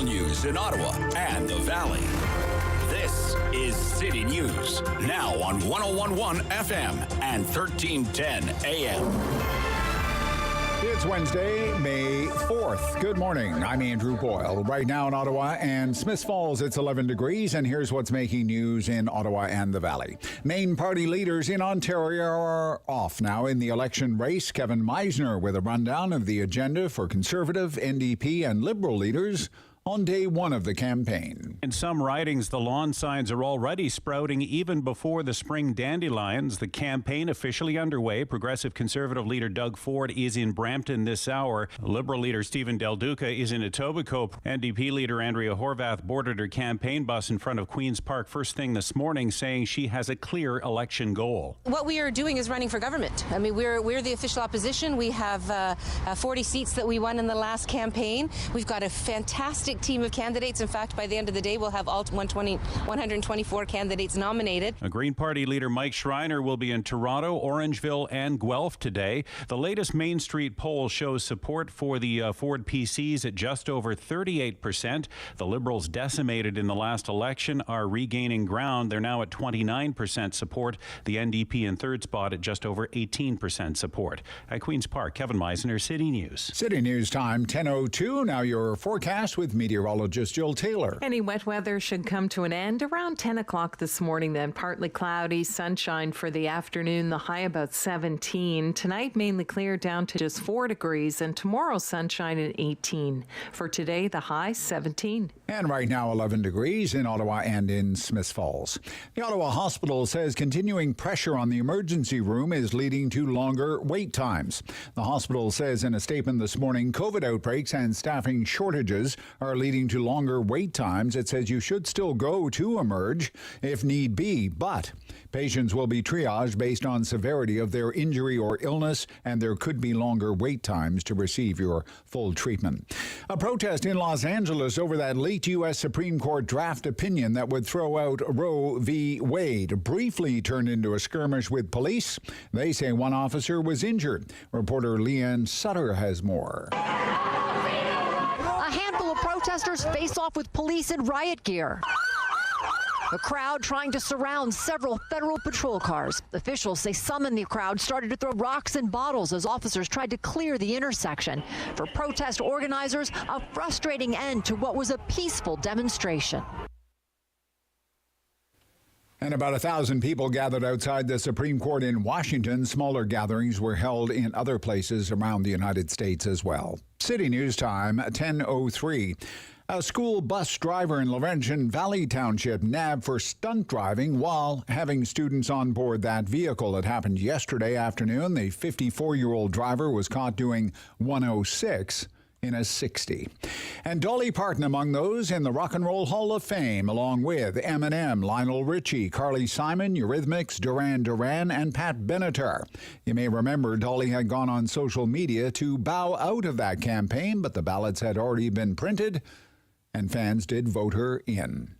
News in Ottawa and the Valley. This is City News, now on 101.1 FM and 1310 AM. It's Wednesday, May 4th. Good morning. I'm Andrew Boyle. Right now in Ottawa and Smiths Falls, it's 11 degrees, and here's what's making news in Ottawa and the Valley. Main party leaders in Ontario are off now in the election race. Kevin Meisner with a rundown of the agenda for Conservative, NDP, and Liberal leaders on day one of the campaign. In some ridings, the lawn signs are already sprouting even before the spring dandelions. The campaign officially underway. Progressive Conservative leader Doug Ford is in Brampton this hour. Liberal leader Stephen Del Duca is in Etobicoke. NDP leader Andrea Horwath boarded her campaign bus in front of Queen's Park first thing this morning, saying she has a clear election goal. What we are doing is running for government. I mean, we're the official opposition. We have 40 seats that we won in the last campaign. We've got a fantastic team of candidates. In fact, by the end of the day, we'll have all 124 candidates nominated. A Green Party leader Mike Schreiner will be in Toronto, Orangeville, and Guelph today. The latest Main Street poll shows support for the Ford PCs at just over 38%. The Liberals, decimated in the last election, are regaining ground. They're now at 29% support. The NDP in third spot at just over 18% support. At Queen's Park, Kevin Meisner, City News. City News time, 10:02. Now your forecast with meteorologist Jill Taylor. Any wet weather should come to an end around 10 o'clock this morning, then partly cloudy, sunshine for the afternoon, the high about 17. Tonight, mainly clear down to just 4 degrees, and tomorrow, sunshine at 18. For today, the high 17. And right now, 11 degrees in Ottawa and in Smiths Falls. The Ottawa Hospital says continuing pressure on the emergency room is leading to longer wait times. The hospital says in a statement this morning, COVID outbreaks and staffing shortages are leading to longer wait times. It says you should still go to emerge if need be, but patients will be triaged based on severity of their injury or illness, and there could be longer wait times to receive your full treatment. A protest in Los Angeles over that late U.S. Supreme Court draft opinion that would throw out Roe v. Wade briefly turned into a skirmish with police. They say one officer was injured. Reporter Leanne Sutter has more. Protesters face off with police in riot gear. The crowd trying to surround several federal patrol cars. Officials say some in the crowd started to throw rocks and bottles as officers tried to clear the intersection. For protest organizers, a frustrating end to what was a peaceful demonstration. And about 1,000 people gathered outside the Supreme Court in Washington. Smaller gatherings were held in other places around the United States as well. City News Time, 10:03. A school bus driver in Laurentian Valley Township nabbed for stunt driving while having students on board that vehicle. It happened yesterday afternoon. The 54-year-old driver was caught doing 106 in a 60. And Dolly Parton among those in the Rock and Roll Hall of Fame, along with Eminem, Lionel Richie, Carly Simon, Eurythmics, Duran Duran, and Pat Benatar. You may remember Dolly had gone on social media to bow out of that campaign, but the ballots had already been printed, and fans did vote her in.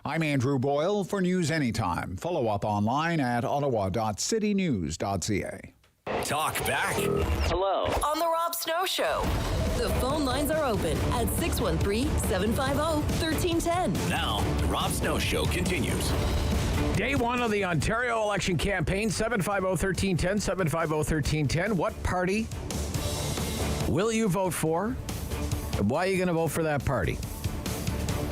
I'm Andrew Boyle for News Anytime. Follow up online at ottawa.citynews.ca. Talk back. Hello. On the Rob Snow Show. The phone lines are open at 613-750-1310. Now, the Rob Snow Show continues. Day one of the Ontario election campaign, 750-1310, 750-1310. What party will you vote for? And why are you going to vote for that party?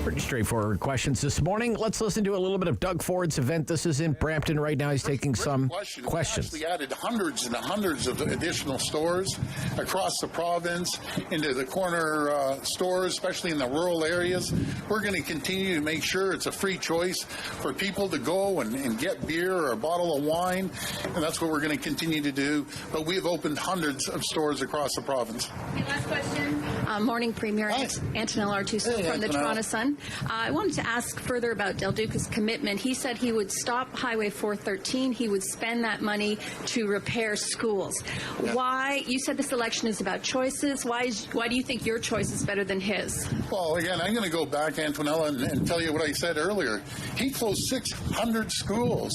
Pretty straightforward questions this morning. Let's listen to a little bit of Doug Ford's event. This is in Brampton right now. He's taking some questions. We added hundreds and hundreds of additional stores across the province into the corner stores, especially in the rural areas. We're going to continue to make sure it's a free choice for people to go and get beer or a bottle of wine, and that's what we're going to continue to do. But we have opened hundreds of stores across the province. Okay, last question. Morning, Premier. Antonella Artuso from the Toronto Sun. I wanted to ask further about Del Duca's commitment. He said he would stop Highway 413. He would spend that money to repair schools. Yeah. Why? You said this election is about choices. Why do you think your choice is better than his? Well, again, I'm going to go back, Antonella, and tell you what I said earlier. He closed 600 schools.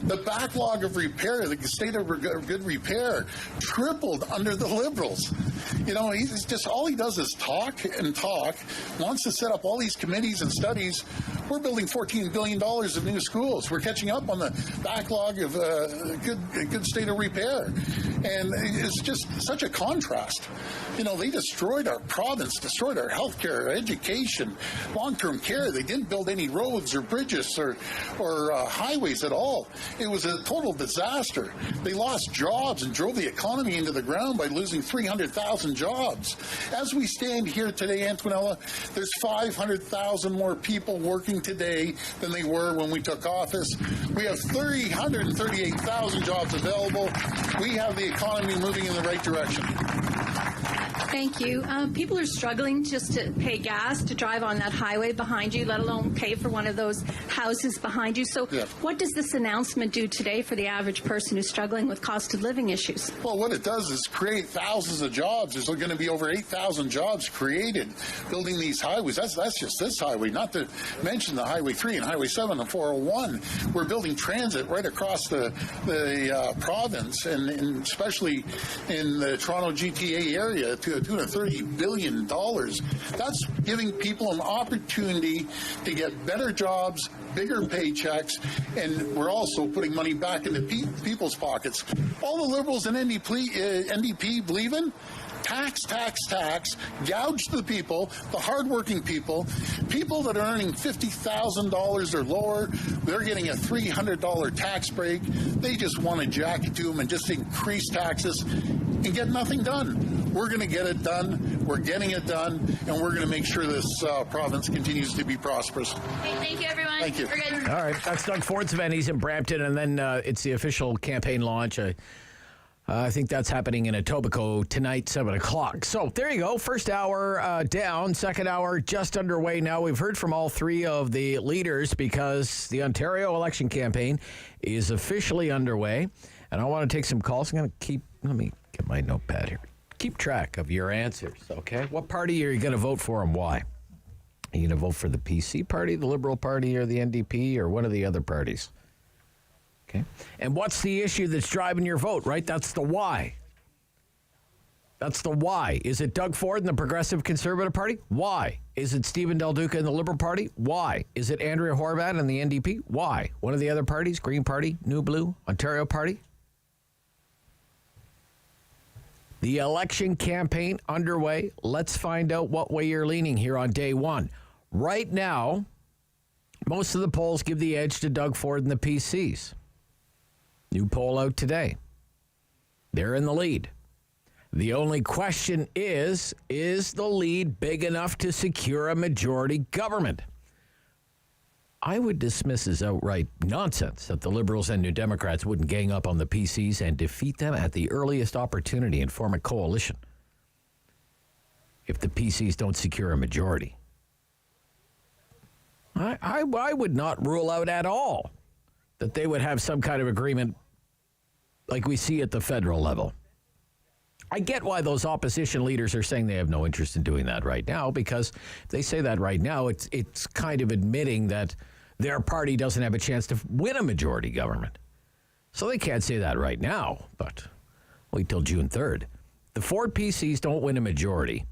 The backlog of repair, the state of good repair, tripled under the Liberals. You know, he's just, all he does is talk and talk, wants to set up all these committees and studies. We're building $14 billion of new schools. We're catching up on the backlog of good state of repair. And it's just such a contrast. You know, they destroyed our province, destroyed our healthcare, our education, long-term care. They didn't build any roads or bridges or highways at all. It was a total disaster. They lost jobs and drove the economy into the ground by losing 300,000 jobs. As we stand here today, Antonella, there's 500,000 more people working today than they were when we took office. We have 338,000 jobs available. We have the economy moving in the right direction. Thank you. People are struggling just to pay gas to drive on that highway behind you, let alone pay for one of those houses behind you. So what does this announcement do today for the average person who's struggling with cost of living issues? Well, what it does is create thousands of jobs. There's going to be over 8,000 jobs created building these highways. That's just this highway, not to mention the Highway 3 and Highway 7 and 401. We're building transit right across the province, and especially in the Toronto GTA area to the tune of $30 billion. That's giving people an opportunity to get better jobs, bigger paychecks, and we're also putting money back into people's pockets. All the Liberals and NDP believe in tax, tax, tax, gouge the people, the hardworking people that are earning $50,000 or lower. They're getting a $300 tax break. They just want to jack it to them and just increase taxes and get nothing done. We're going to get it done. We're getting it done, and we're going to make sure this province continues to be prosperous. Okay, thank you, everyone. Thank you. We're good. All right, that's Doug Ford's event. He's in Brampton, and then it's the official campaign launch. I think that's happening in Etobicoke tonight, 7 o'clock. So there you go. First hour down, second hour just underway now. We've heard from all three of the leaders because the Ontario election campaign is officially underway. And I want to take some calls. Let me get my notepad here. Keep track of your answers, okay? What party are you going to vote for and why? Are you going to vote for the PC party, the Liberal Party, or the NDP, or one of the other parties? Okay. And what's the issue that's driving your vote, right? That's the why. That's the why. Is it Doug Ford and the Progressive Conservative Party? Why? Is it Stephen Del Duca and the Liberal Party? Why? Is it Andrea Horwath and the NDP? Why? One of the other parties, Green Party, New Blue, Ontario Party? The election campaign underway. Let's find out what way you're leaning here on day one. Right now, Most of the polls give the edge to Doug Ford and the PCs. New poll out today. They're in the lead. The only question is the lead big enough to secure a majority government? I would dismiss as outright nonsense that the Liberals and New Democrats wouldn't gang up on the PCs and defeat them at the earliest opportunity and form a coalition if the PCs don't secure a majority. I would not rule out at all that they would have some kind of agreement like we see at the federal level. I get why those opposition leaders are saying they have no interest in doing that right now, because if they say that right now, it's kind of admitting that their party doesn't have a chance to win a majority government. So they can't say that right now, but wait till June 3rd. The Ford PCs don't win a majority,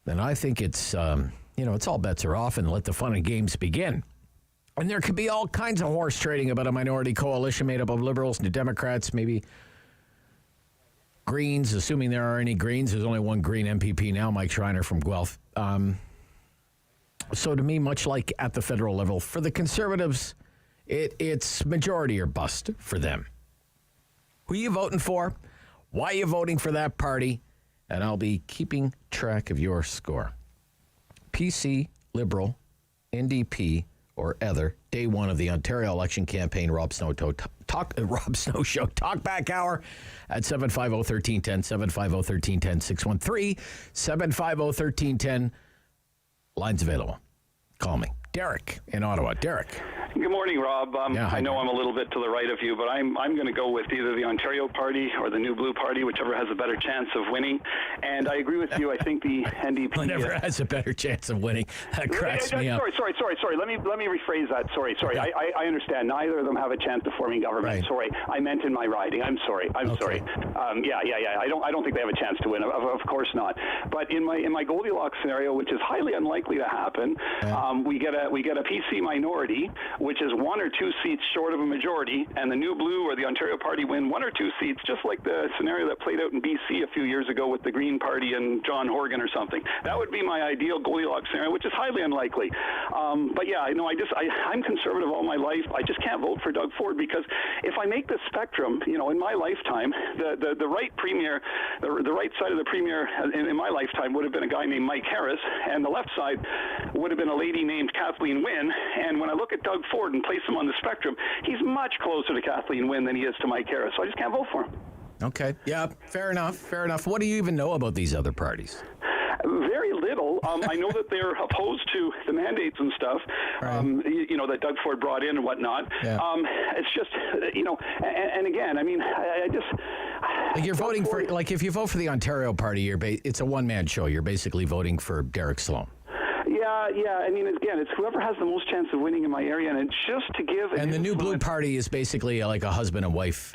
then I think it's all bets are off and let the fun and games begin. And there could be all kinds of horse trading about a minority coalition made up of Liberals, New Democrats, maybe Greens, assuming there are any Greens. There's only one Green MPP now, Mike Schreiner from Goeff. So to me, much like at the federal level, for the Conservatives, it's majority or bust for them. Who are you voting for? Why are you voting for that party? And I'll be keeping track of your score. PC, Liberal, NDP, or other. Day one of the Ontario election campaign. Rob Snow Show Talkback Hour at 750-1310, 750-1310, 613-750-1310. Lines available. Call me. Derek in Ottawa. Derek. Good morning, Rob. I know I'm a little bit to the right of you, but I'm going to go with either the Ontario Party or the New Blue Party, whichever has a better chance of winning. And I agree with you. I think the NDP... Whatever has a better chance of winning. That cracks me up. Sorry. Let me rephrase that. Sorry. Okay. I understand. Neither of them have a chance of forming government. Right. Sorry. I meant in my riding. I'm sorry. Sorry. Yeah. I don't think they have a chance to win. Of course not. But in my Goldilocks scenario, which is highly unlikely to happen, we get a PC minority, which is one or two seats short of a majority, and the New Blue or the Ontario Party win one or two seats, just like the scenario that played out in BC a few years ago with the Green Party and John Horgan or something. That would be my ideal Goldilocks scenario, which is highly unlikely. But yeah, I'm conservative all my life. I just can't vote for Doug Ford, because if I make the spectrum, in my lifetime, the right premier, the right side of the premier in my lifetime would have been a guy named Mike Harris, and the left side would have been a lady named Kathleen Wynne. And when I look at Doug Ford and place him on the spectrum, he's much closer to Kathleen Wynne than he is to Mike Harris. So I just can't vote for him. Okay. Yeah, fair enough. What do you even know about these other parties? Very little. I know that they're opposed to the mandates and stuff, right. That Doug Ford brought in and whatnot. Yeah. It's just, and again, I just... Like you're voting for, like if you vote for the Ontario Party, it's a one-man show. You're basically voting for Derek Sloan. Yeah. Again, it's whoever has the most chance of winning in my area, and it's just to give... And the New Blue Party is basically like a husband and wife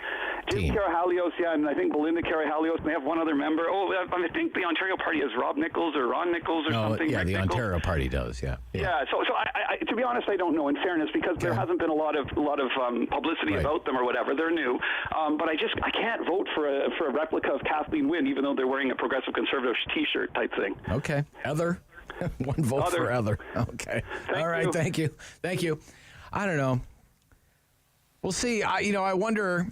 team. Jim Karahalios, and I think Belinda Karahalios, and they have one other member. I think the Ontario Party has Rob Nichols or Ron Nichols or something. Yeah, the Ontario Party does, yeah. So I, to be honest, I don't know, in fairness, because there hasn't been a lot of publicity about them or whatever. They're new. But I can't vote for a replica of Kathleen Wynne, even though they're wearing a progressive conservative T-shirt type thing. Okay. Other? One vote for other. Okay. All right. Thank you. I don't know. We'll see. I wonder.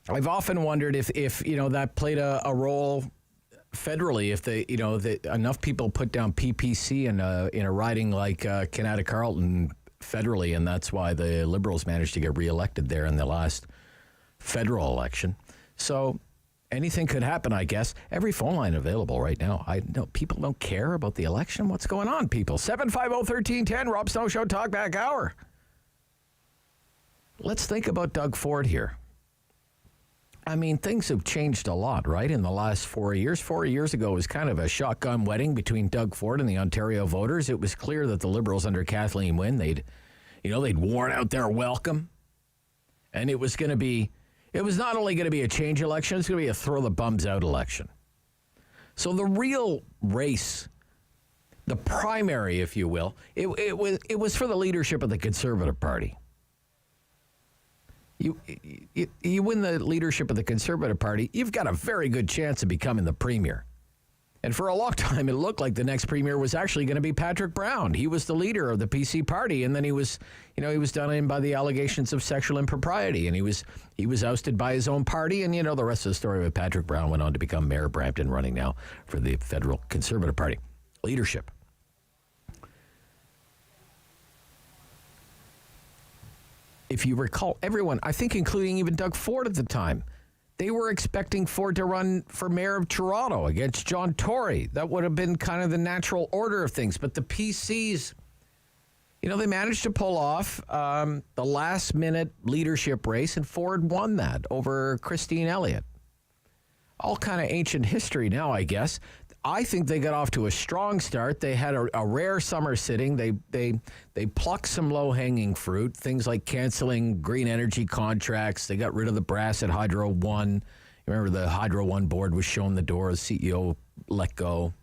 I've often wondered if that played a role federally. If they, enough people put down PPC in a riding like Canada Carleton federally, and that's why the Liberals managed to get reelected there in the last federal election. So. Anything could happen, I guess. Every phone line available right now. I know people don't care about the election. What's going on, people? 750-1310, Rob Snow Show Talkback Hour. Let's think about Doug Ford here. Things have changed a lot, right, in the last 4 years. 4 years ago was kind of a shotgun wedding between Doug Ford and the Ontario voters. It was clear that the Liberals under Kathleen Wynne, they'd worn out their welcome. And it was not only going to be a change election, it's going to be a throw the bums out election. So the real race, the primary, if you will, it was for the leadership of the Conservative Party. You win the leadership of the Conservative Party, you've got a very good chance of becoming the premier. And for a long time, it looked like the next premier was actually going to be Patrick Brown. He was the leader of the PC party, and then he was done in by the allegations of sexual impropriety, and he was ousted by his own party. And the rest of the story with Patrick Brown went on to become Mayor of Brampton, running now for the federal Conservative Party leadership. If you recall, everyone, I think including even Doug Ford at the time, they were expecting Ford to run for mayor of Toronto against John Tory. That would have been kind of the natural order of things. But the PCs, they managed to pull off the last-minute leadership race, and Ford won that over Christine Elliott. All kind of ancient history now, I guess. I think they got off to a strong start. They had a rare summer sitting. They plucked some low-hanging fruit, things like canceling green energy contracts. They got rid of the brass at Hydro One. Remember the Hydro One board was shown the door. The CEO let go.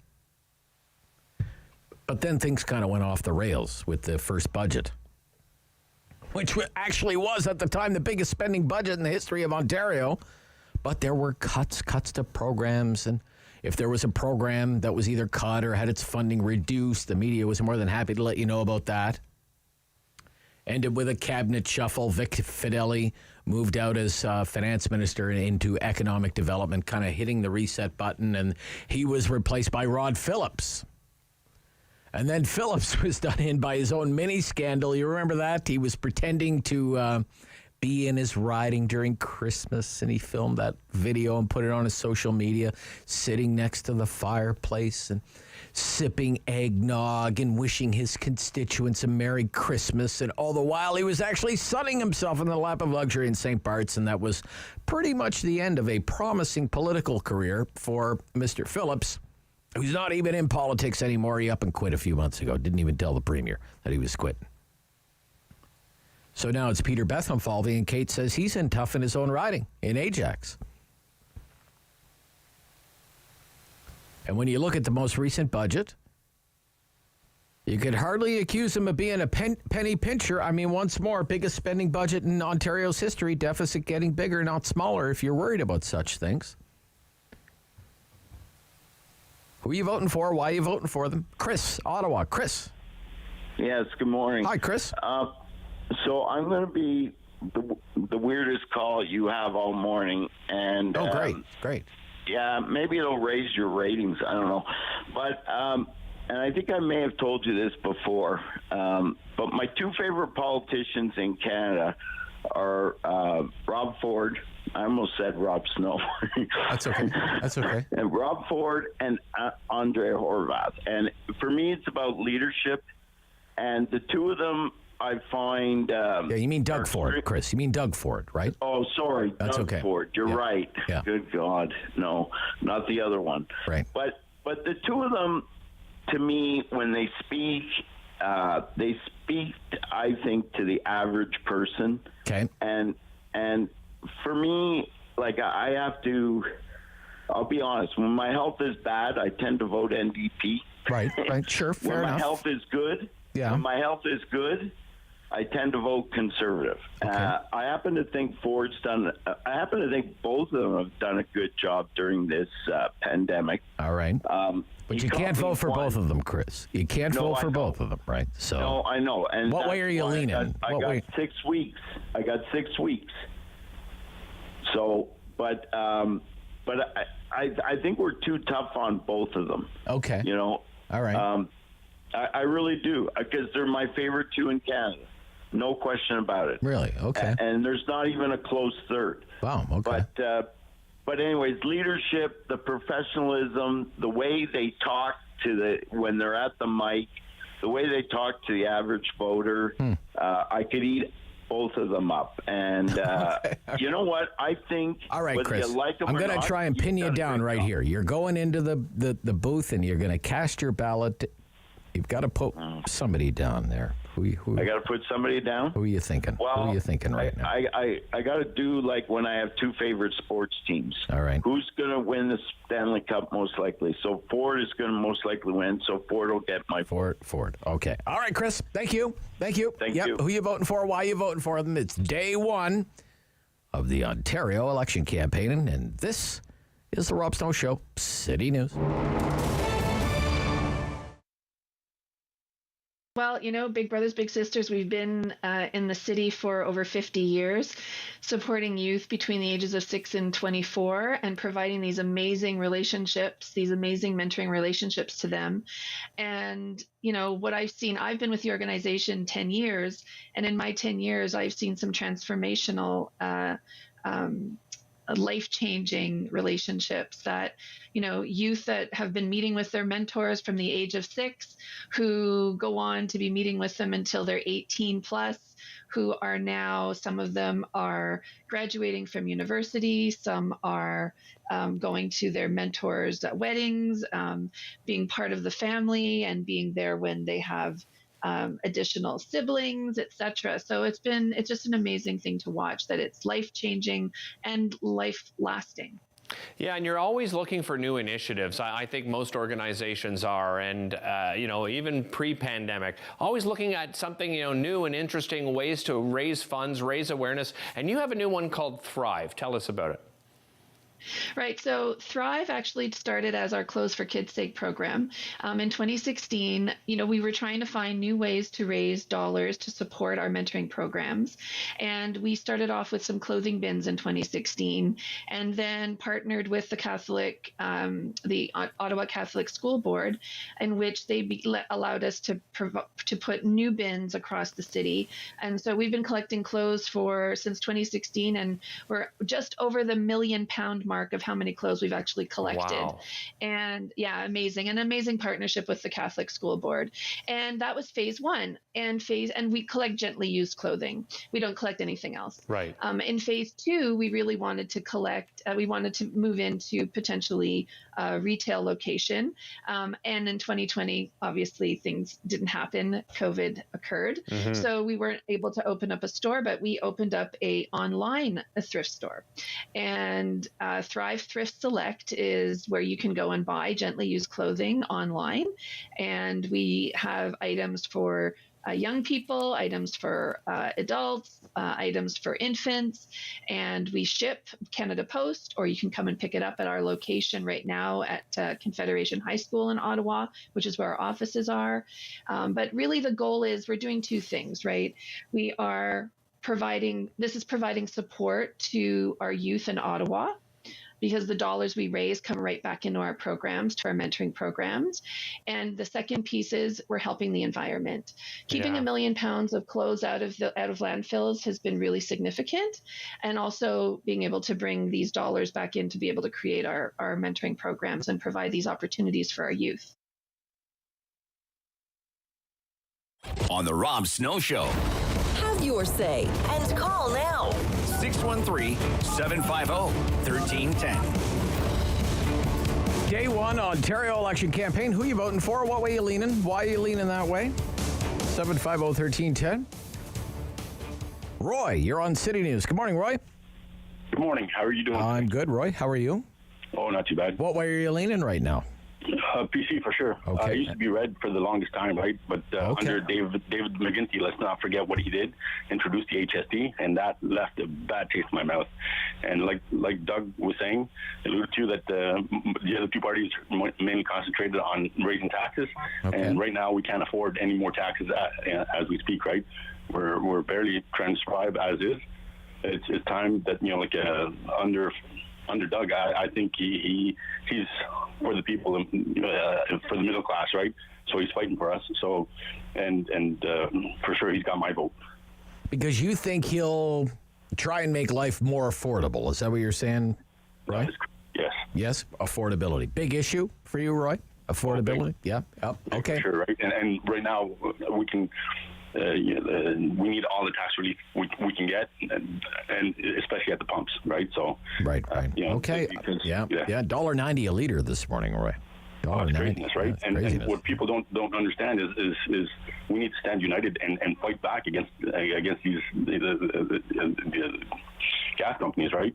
But then things kind of went off the rails with the first budget, which actually was at the time the biggest spending budget in the history of Ontario. But there were cuts to programs, and if there was a program that was either cut or had its funding reduced, the media was more than happy to let you know about that. Ended with a cabinet shuffle. Vic Fedeli moved out as finance minister into economic development, kind of hitting the reset button, and he was replaced by Rod Phillips. And then Phillips was done in by his own mini scandal. You remember that? He was pretending to be in his riding during Christmas, and he filmed that video and put it on his social media, sitting next to the fireplace and sipping eggnog and wishing his constituents a Merry Christmas. And all the while, he was actually sunning himself in the lap of luxury in St. Bart's, and that was pretty much the end of a promising political career for Mr. Phillips, who's not even in politics anymore. He up and quit a few months ago. Didn't even tell the premier that he was quitting. So now it's Peter Bethenfalvey, and Kate says he's in tough in his own riding in Ajax. And when you look at the most recent budget, you could hardly accuse him of being a penny pincher. I mean, once more, biggest spending budget in Ontario's history, deficit getting bigger, not smaller, if you're worried about such things. Who are you voting for? Why are you voting for them? Chris, Ottawa. Chris. Yes, good morning. Hi, Chris. So I'm going to be the weirdest call you have all morning. And great. Yeah, maybe it'll raise your ratings. I don't know. But, and I think I may have told you this before, but my two favorite politicians in Canada are Rob Ford. I almost said Rob Snow. That's okay. And Rob Ford and Andre Horvath. And for me, it's about leadership. And the two of them, I find... you mean Doug Ford, Chris. You mean Doug Ford, right? Oh, sorry. That's Doug okay. Ford. You're right. Yeah. Good God. No, not the other one. Right. But the two of them, to me, when they speak, I think, to the average person. Okay. And for me, like, I have to... I'll be honest. When my health is bad, I tend to vote NDP. Right. Sure, fair when enough. my health is good... Yeah. When my health is good, I tend to vote Conservative. Okay. I happen to think I happen to think both of them have done a good job during this pandemic. All right. But you can't vote for both of them, Chris. You can't vote for both of them, right? So. No, I know. And what way are you leaning? I got 6 weeks. I got 6 weeks. So, but I think we're too tough on both of them. Okay. All right. I really do, because they're my favorite two in Canada. No question about it. Really? Okay. And there's not even a close third. Wow, okay. But anyways, leadership, the professionalism, the way they talk when they're at the mic, the way they talk to the average voter, I could eat both of them up. And you know what? I think... All right, Chris, I'm going to try and pin you down right here. You're going into the booth, and you're going to cast your ballot. You've got to put somebody down there. Who I got to put somebody down? Who are you thinking? Well, who are you thinking right now? I got to do like when I have two favorite sports teams. All right. Who's going to win the Stanley Cup most likely? So Ford is going to most likely win, so Ford will get my Ford. Okay. All right, Chris. Thank you. Thank you. Who you voting for? Why you voting for them? It's day one of the Ontario election campaign, and this is the Rob Snow Show, City News. Well, Big Brothers, Big Sisters, we've been in the city for over 50 years, supporting youth between the ages of 6 and 24 and providing these amazing relationships, these amazing mentoring relationships to them. And, what I've seen, I've been with the organization 10 years, and in my 10 years, I've seen some transformational life-changing relationships that, youth that have been meeting with their mentors from the age of 6, who go on to be meeting with them until they're 18 plus, who are now, some of them are graduating from university, some are going to their mentors' weddings, being part of the family and being there when they have additional siblings, etc. So it's just an amazing thing to watch, that it's life-changing and life-lasting. Yeah, and you're always looking for new initiatives. I think most organizations are, and even pre-pandemic, always looking at something new and interesting, ways to raise funds, raise awareness. And you have a new one called Thrive. Tell us about it. Right. So Thrive actually started as our Clothes for Kids' Sake program. In 2016, we were trying to find new ways to raise dollars to support our mentoring programs. And we started off with some clothing bins in 2016, and then partnered with the Ottawa Catholic School Board, in which they allowed us to put new bins across the city. And so we've been collecting clothes since 2016, and we're just over the £1 million mark of how many clothes we've actually collected. Wow. And yeah, amazing. An amazing partnership with the Catholic School Board. And that was phase 1. And we collect gently used clothing. We don't collect anything else. Right. In phase 2, we really wanted to collect, we wanted to move into potentially a retail location. And in 2020, obviously things didn't happen. COVID occurred. Mm-hmm. So we weren't able to open up a store, but we opened up a thrift store. And Thrive Thrift Select is where you can go and buy gently used clothing online. And we have items for young people, items for adults, items for infants, and we ship Canada Post, or you can come and pick it up at our location right now at Confederation High School in Ottawa, which is where our offices are. But really the goal is we're doing two things, right? We are providing support to our youth in Ottawa, because the dollars we raise come right back into our programs, to our mentoring programs. And the second piece is we're helping the environment. Keeping £1 million of clothes out of landfills has been really significant. And also being able to bring these dollars back in to be able to create our mentoring programs and provide these opportunities for our youth. On the Rob Snow Show. Have your say and call now. 613-750-1310. Day one Ontario election campaign. Who you voting for? What way you leaning? Why are you leaning that way? 750-1310. Roy, you're on City News. Good morning, Roy. Good morning. How are you doing? I'm good, Roy. How are you? Oh, not too bad. What way are you leaning right now? PC for sure. Okay. I used to be red for the longest time, right? But under David McIntrye, let's not forget what he did. Introduced the HST, and that left a bad taste in my mouth. And like Doug was saying, alluded to, that the other two parties mainly concentrated on raising taxes. Okay. And right now we can't afford any more taxes as we speak, right? We're barely trying to survive as is. It's time that, under Doug, I think he's for the people, for the middle class, right? So he's fighting for us. So, and for sure, he's got my vote. Because you think he'll try and make life more affordable. Is that what you're saying, Roy? Yes. Yes, affordability. Big issue for you, Roy? Affordability? Yeah. Oh, okay. For sure, right? And right now, we can... we need all the tax relief we can get, and especially at the pumps, right? So, right. Okay. Because, $1.90 a liter this morning, Roy. $1.90, craziness, right? And what people don't understand is we need to stand united and fight back against these the gas companies, right?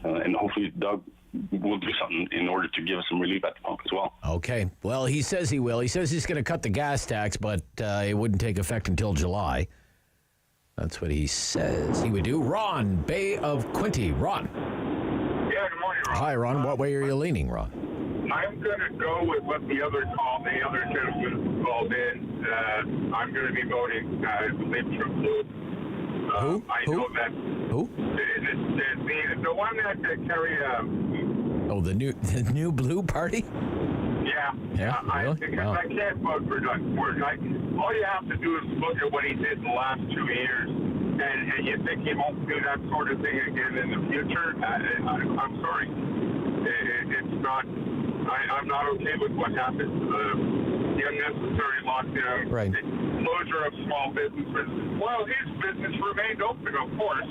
And hopefully Doug will do something in order to give us some relief at the pump as well. Okay. Well, he says he will. He says he's going to cut the gas tax, but it wouldn't take effect until July. That's what he says he would do. Ron, Bay of Quinte. Ron. Yeah, good morning, Ron. Hi, Ron. What way are you leaning, Ron? I'm going to go with what the other gentleman called in. I'm going to be voting, I believe, for Blue. Who? I know that. Who? The one that carry. Oh, the new Blue Party? Yeah. Really? Wow. I can't vote for Doug Ford. All you have to do is look at what he did in the last 2 years, and you think he won't do that sort of thing again in the future. I'm sorry. It's not. I'm not okay with what happened. The unnecessary lockdown, right. The closure of small businesses. Well, his business remained open, of course.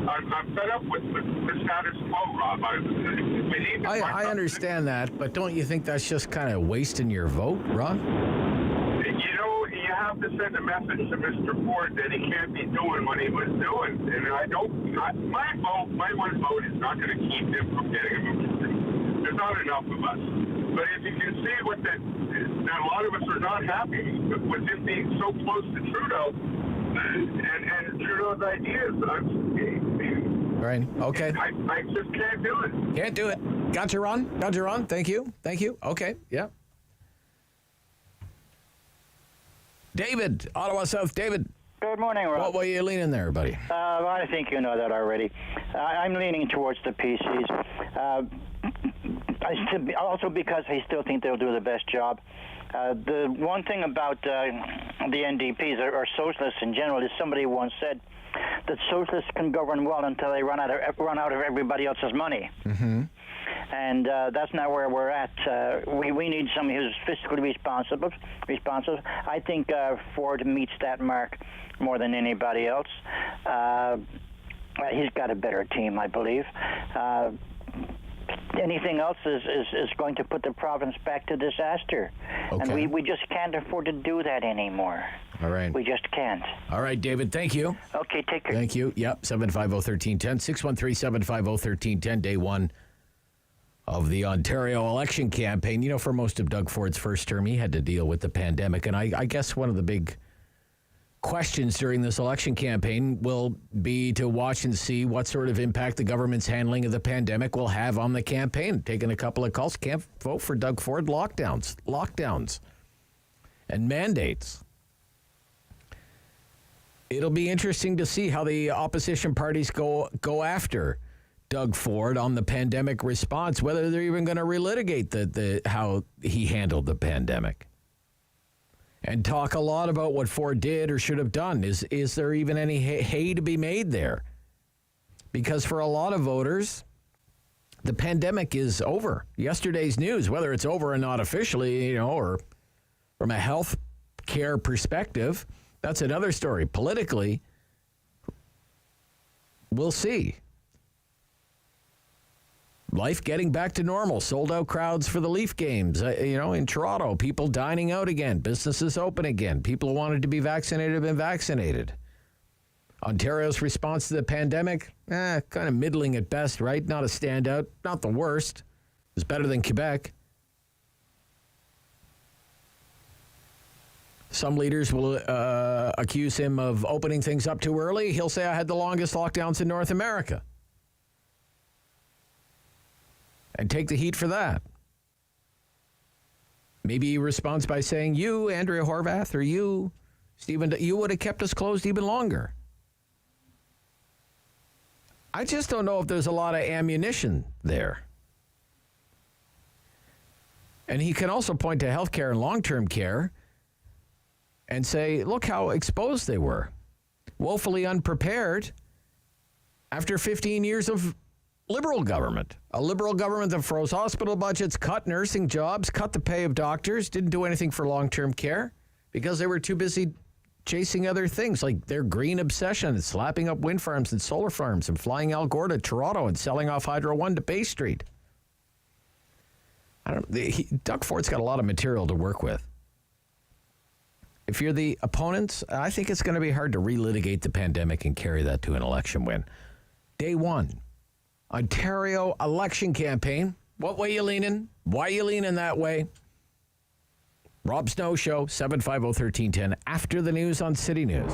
I'm fed up with the status quo, Rob. I understand that, but don't you think that's just kind of wasting your vote, Ron? You know, you have to send a message to Mr. Ford that he can't be doing what he was doing. And my one vote is not going to keep him from getting a move. There's not enough of us. But if you can see that a lot of us are not happy with him being so close to Trudeau and Trudeau's ideas. Right. Okay. I just can't do it. Can't do it. Gotcha, Ron. Thank you. Okay. Yeah. David, Ottawa South. David. Good morning, Rob. What way are you leaning there, buddy? I think you know that already. I'm leaning towards the PCs. Also because I still think they'll do the best job. The one thing about the NDPs or socialists in general is somebody once said that socialists can govern well until they run out of everybody else's money. Mm-hmm. And that's not where we're at. We need somebody who's fiscally responsive. I think Ford meets that mark more than anybody else. He's got a better team, I believe. Anything else is going to put the province back to disaster. Okay. And we just can't afford to do that anymore. All right. We just can't. All right, David, thank you. Okay, take care. Thank you. Yep, 750-1310, 613-750-1310, day one of the Ontario election campaign. You know, for most of Doug Ford's first term, he had to deal with the pandemic. And I guess one of the big questions during this election campaign will be to watch and see what sort of impact the government's handling of the pandemic will have on the campaign. Taking a couple of calls, can't vote for Doug Ford, lockdowns, and mandates. It'll be interesting to see how the opposition parties go after Doug Ford on the pandemic response, whether they're even going to relitigate the how he handled the pandemic. And talk a lot about what Ford did or should have done. Is there even any hay to be made there? Because for a lot of voters, the pandemic is over. Yesterday's news, whether it's over or not officially, or from a health care perspective, that's another story. Politically, we'll see. Life getting back to normal. Sold out crowds for the Leaf games. In Toronto, people dining out again. Businesses open again. People who wanted to be vaccinated have been vaccinated. Ontario's response to the pandemic, kind of middling at best, right? Not a standout. Not the worst. It's better than Quebec. Some leaders will accuse him of opening things up too early. He'll say, I had the longest lockdowns in North America. And take the heat for that. Maybe he responds by saying, you, Andrea Horvath, or you, Stephen, you would have kept us closed even longer. I just don't know if there's a lot of ammunition there. And he can also point to healthcare and long-term care and say, look how exposed they were. Woefully unprepared after 15 years of Liberal government. A Liberal government that froze hospital budgets, cut nursing jobs, cut the pay of doctors, didn't do anything for long-term care because they were too busy chasing other things like their green obsession and slapping up wind farms and solar farms and flying Al Gore to Toronto and selling off Hydro One to Bay Street. Doug Ford's got a lot of material to work with. If you're the opponents, I think it's going to be hard to relitigate the pandemic and carry that to an election win. Day one. Ontario election campaign. What way you leaning? Why you leaning that way? Rob Snow Show, 750-1310, after the news on City News.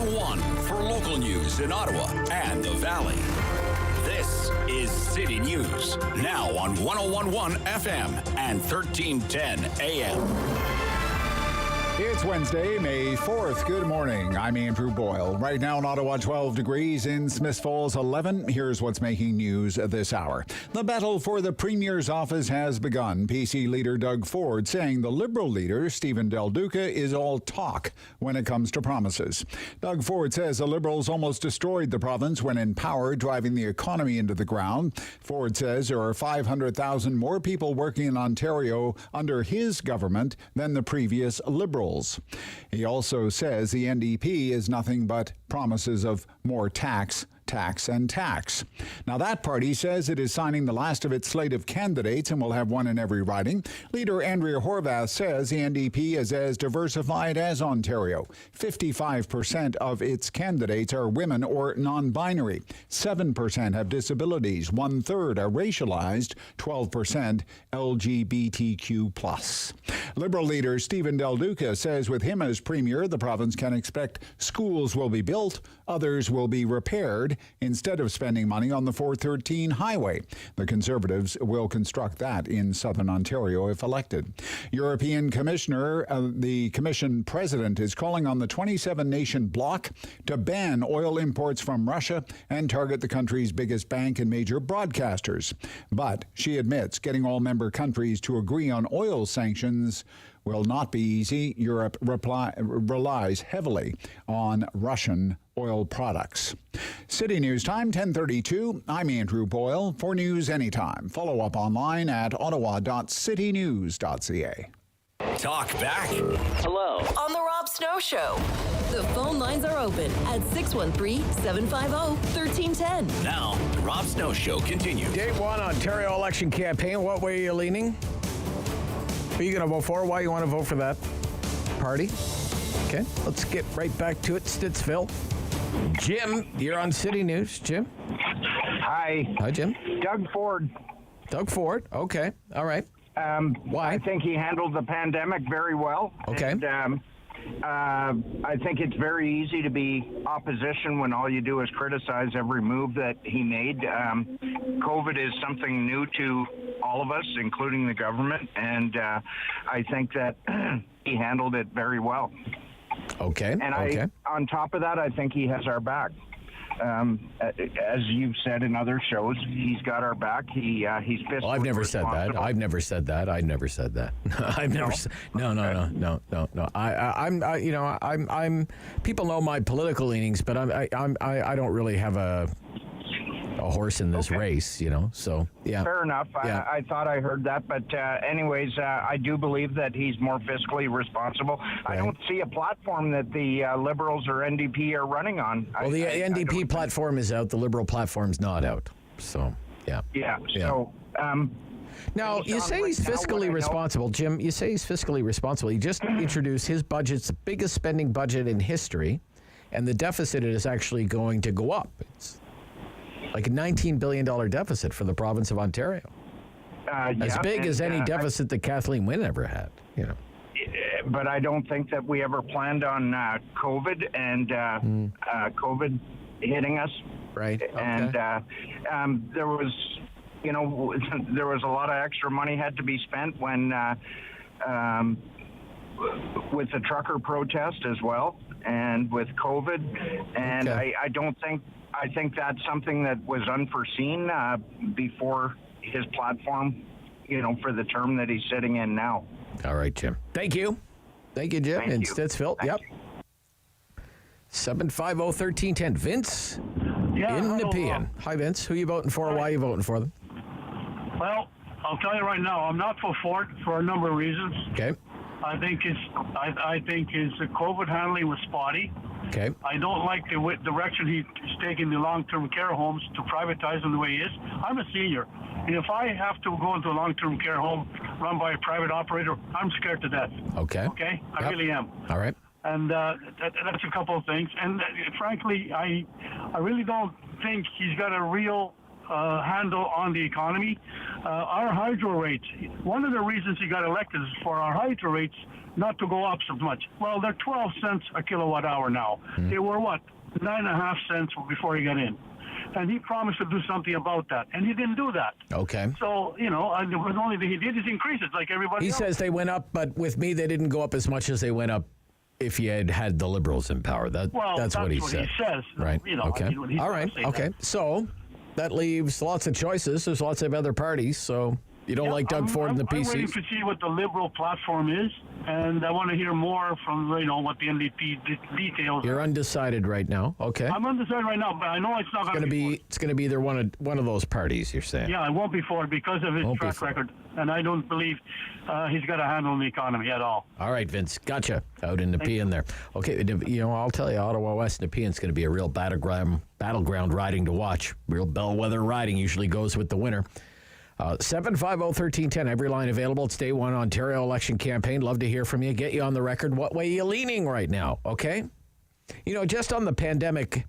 One for local news in Ottawa and the Valley. This is City News, now on 101.1 FM and 1310 AM. It's Wednesday, May 4th. Good morning. I'm Andrew Boyle. Right now in Ottawa, 12 degrees. In Smith Falls, 11. Here's what's making news this hour. The battle for the Premier's office has begun. PC leader Doug Ford saying the Liberal leader, Stephen Del Duca, is all talk when it comes to promises. Doug Ford says the Liberals almost destroyed the province when in power, driving the economy into the ground. Ford says there are 500,000 more people working in Ontario under his government than the previous Liberal. He also says the NDP is nothing but promises of more tax. Now, that party says it is signing the last of its slate of candidates and will have one in every riding. Leader Andrea Horwath says the NDP is as diversified as Ontario. 55% of its candidates are women or non-binary. 7% have disabilities. 1/3 are racialized. 12% LGBTQ+. Liberal leader Stephen Del Duca says with him as Premier, the province can expect schools will be built, others will be repaired, instead of spending money on the 413 highway. The Conservatives will construct that in southern Ontario if elected. European Commissioner, the Commission President, is calling on the 27-nation bloc to ban oil imports from Russia and target the country's biggest bank and major broadcasters. But she admits getting all member countries to agree on oil sanctions will not be easy. Europe relies heavily on Russian oil products. City News Time, 10:32. I'm Andrew Boyle. For news anytime, follow up online at ottawa.citynews.ca. Talk back. Hello. On the Rob Snow Show. The phone lines are open at 613-750-1310. Now, the Rob Snow Show continues. Day one Ontario election campaign. What way are you leaning? Who are you going to vote for? Why you want to vote for that party? Okay, let's get right back to it. Stittsville. Jim, you're on City News. Jim? Hi. Hi, Jim. Doug Ford. Doug Ford. Okay. All right. Why? I think he handled the pandemic very well. Okay. And, I think it's very easy to be opposition when all you do is criticize every move that he made. COVID is something new to all of us, including the government, and I think that he handled it very well. Okay. And on top of that, I think he has our back. As you've said in other shows, he's got our back. He's fiscally I've never said that. responsible. I've never said that. I've never said that. I've never said. No. I'm. People know my political leanings, but I don't really have a horse in this race, so yeah. Fair enough. Yeah. I thought I heard that, but anyways, I do believe that he's more fiscally responsible. Right. I don't see a platform that the Liberals or NDP are running on. Well, the NDP platform is out. The Liberal platform's not out. So, yeah. Yeah. So, now, you say he's fiscally responsible, Jim. You say he's fiscally responsible. He just introduced his budget's the biggest spending budget in history, and the deficit is actually going to go up. It's like a $19 billion deficit for the province of Ontario. As big as any deficit that Kathleen Wynne ever had, But I don't think that we ever planned on COVID and COVID hitting us. Right. Okay. And there was, there was a lot of extra money had to be spent when with the trucker protest as well, and with COVID. And I think that's something that was unforeseen before his platform, for the term that he's sitting in now. All right, Jim. Thank you. Thank you, Jim. In Stittsville. Yep. 750-1310. Vince in Nepean. Hi, Vince. Who are you voting for? Why are you voting for them? Well, I'll tell you right now, I'm not for Ford for a number of reasons. Okay. I think his COVID handling was spotty. Okay. I don't like the direction he's taking the long-term care homes to privatize them the way he is. I'm a senior, and if I have to go into a long-term care home run by a private operator, I'm scared to death. Okay. Okay? I really am. All right. And that's a couple of things. And frankly, I really don't think he's got a real handle on the economy. Our hydro rates, one of the reasons he got elected is for our hydro rates not to go up so much. Well, they're 12 cents a kilowatt hour now. They were, 9.5 cents before he got in. And he promised to do something about that, and he didn't do that. Okay. So, the only thing he did is increase it like everybody else. He says they went up, but with me, they didn't go up as much as they went up if you had the Liberals in power. That's what he said. He says. Right. Okay. All right. Okay. That. So that leaves lots of choices. There's lots of other parties. So you don't like Doug Ford and the PCs? I'm waiting to see what the Liberal platform is, and I want to hear more from, what the NDP details You're undecided right now. Okay. I'm undecided right now, but I know it's not going to be It's going to be either one of those parties, you're saying? Yeah, it won't be Ford because of his track record, and I don't believe he's got a handle on the economy at all. All right, Vince. Gotcha. Out in Nepean there. Okay, I'll tell you, Ottawa West Nepean's going to be a real battleground riding to watch. Real bellwether riding usually goes with the winner. 750-1310, every line available. It's day one Ontario election campaign. Love to hear from you. Get you on the record. What way are you leaning right now, okay? Just on the pandemic,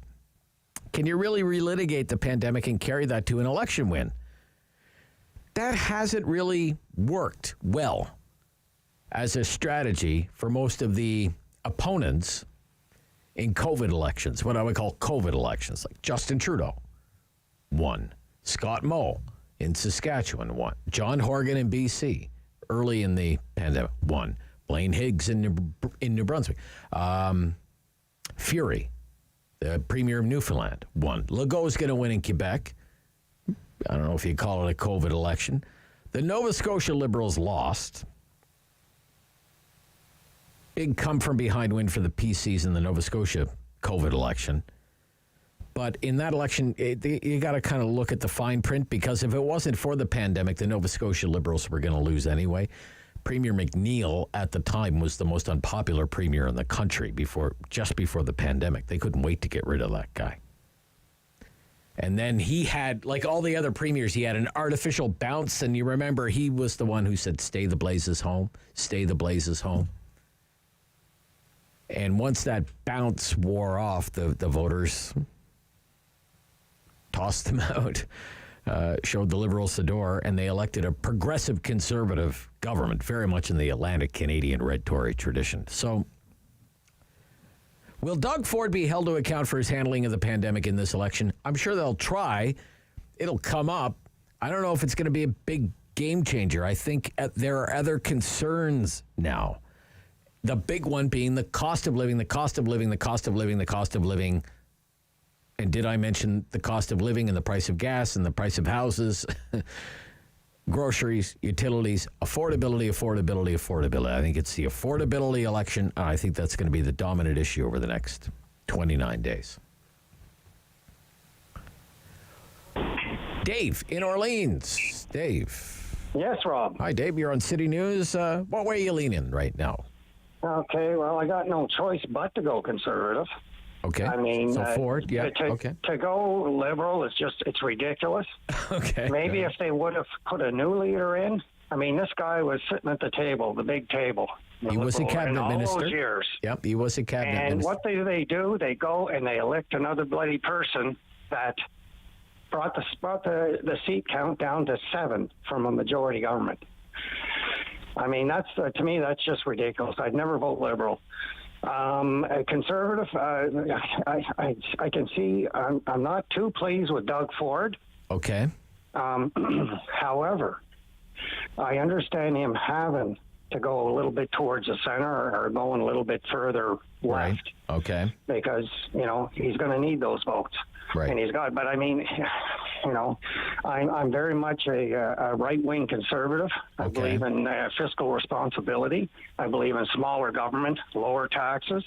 can you really relitigate the pandemic and carry that to an election win? That hasn't really worked well as a strategy for most of the opponents in COVID elections, what I would call COVID elections, like Justin Trudeau won, Scott Moe in Saskatchewan won, John Horgan in BC early in the pandemic won, Blaine Higgs in New Brunswick, Fury, the Premier of Newfoundland, won. Legault's going to win in Quebec. I don't know if you call it a COVID election. The Nova Scotia Liberals lost. Big come-from-behind win for the PCs in the Nova Scotia COVID election. But in that election, you got to kind of look at the fine print, because if it wasn't for the pandemic, the Nova Scotia Liberals were going to lose anyway. Premier McNeil at the time was the most unpopular premier in the country just before the pandemic. They couldn't wait to get rid of that guy. And then he had, like all the other premiers, he had an artificial bounce. And you remember, he was the one who said, stay the Blazes home, stay the Blazes home. And once that bounce wore off, the voters tossed them out, showed the Liberals the door, and they elected a progressive conservative government, very much in the Atlantic Canadian red Tory tradition. So will Doug Ford be held to account for his handling of the pandemic in this election? I'm sure they'll try. It'll come up. I don't know if it's going to be a big game changer. I think there are other concerns now. The big one being the cost of living, the cost of living, the cost of living, the cost of living. And did I mention the cost of living and the price of gas and the price of houses, groceries, utilities, affordability. I think it's the affordability election. I think that's going to be the dominant issue over the next 29 days. Dave in Orleans. Dave. Yes, Rob. Hi, Dave. You're on City News. What way are you leaning right now? Okay, well, I got no choice but to go conservative. Okay. I mean, so Ford, yeah. To go Liberal is it's ridiculous. Okay. Maybe if they would have put a new leader in. I mean, this guy was sitting at the table, the big table. He was a cabinet minister. All those years. Yep, he was a cabinet minister. And what do? They go and they elect another bloody person that brought the seat count down to 7 from a majority government. I mean, to me, that's just ridiculous. I'd never vote Liberal. A conservative, I can see. I'm not too pleased with Doug Ford. Okay. However, I understand him having to go a little bit towards the center or going a little bit further left. Right. Okay. Because he's going to need those votes. Right. And he's got. But I mean, I'm very much a right-wing conservative. I believe in fiscal responsibility. I believe in smaller government, lower taxes.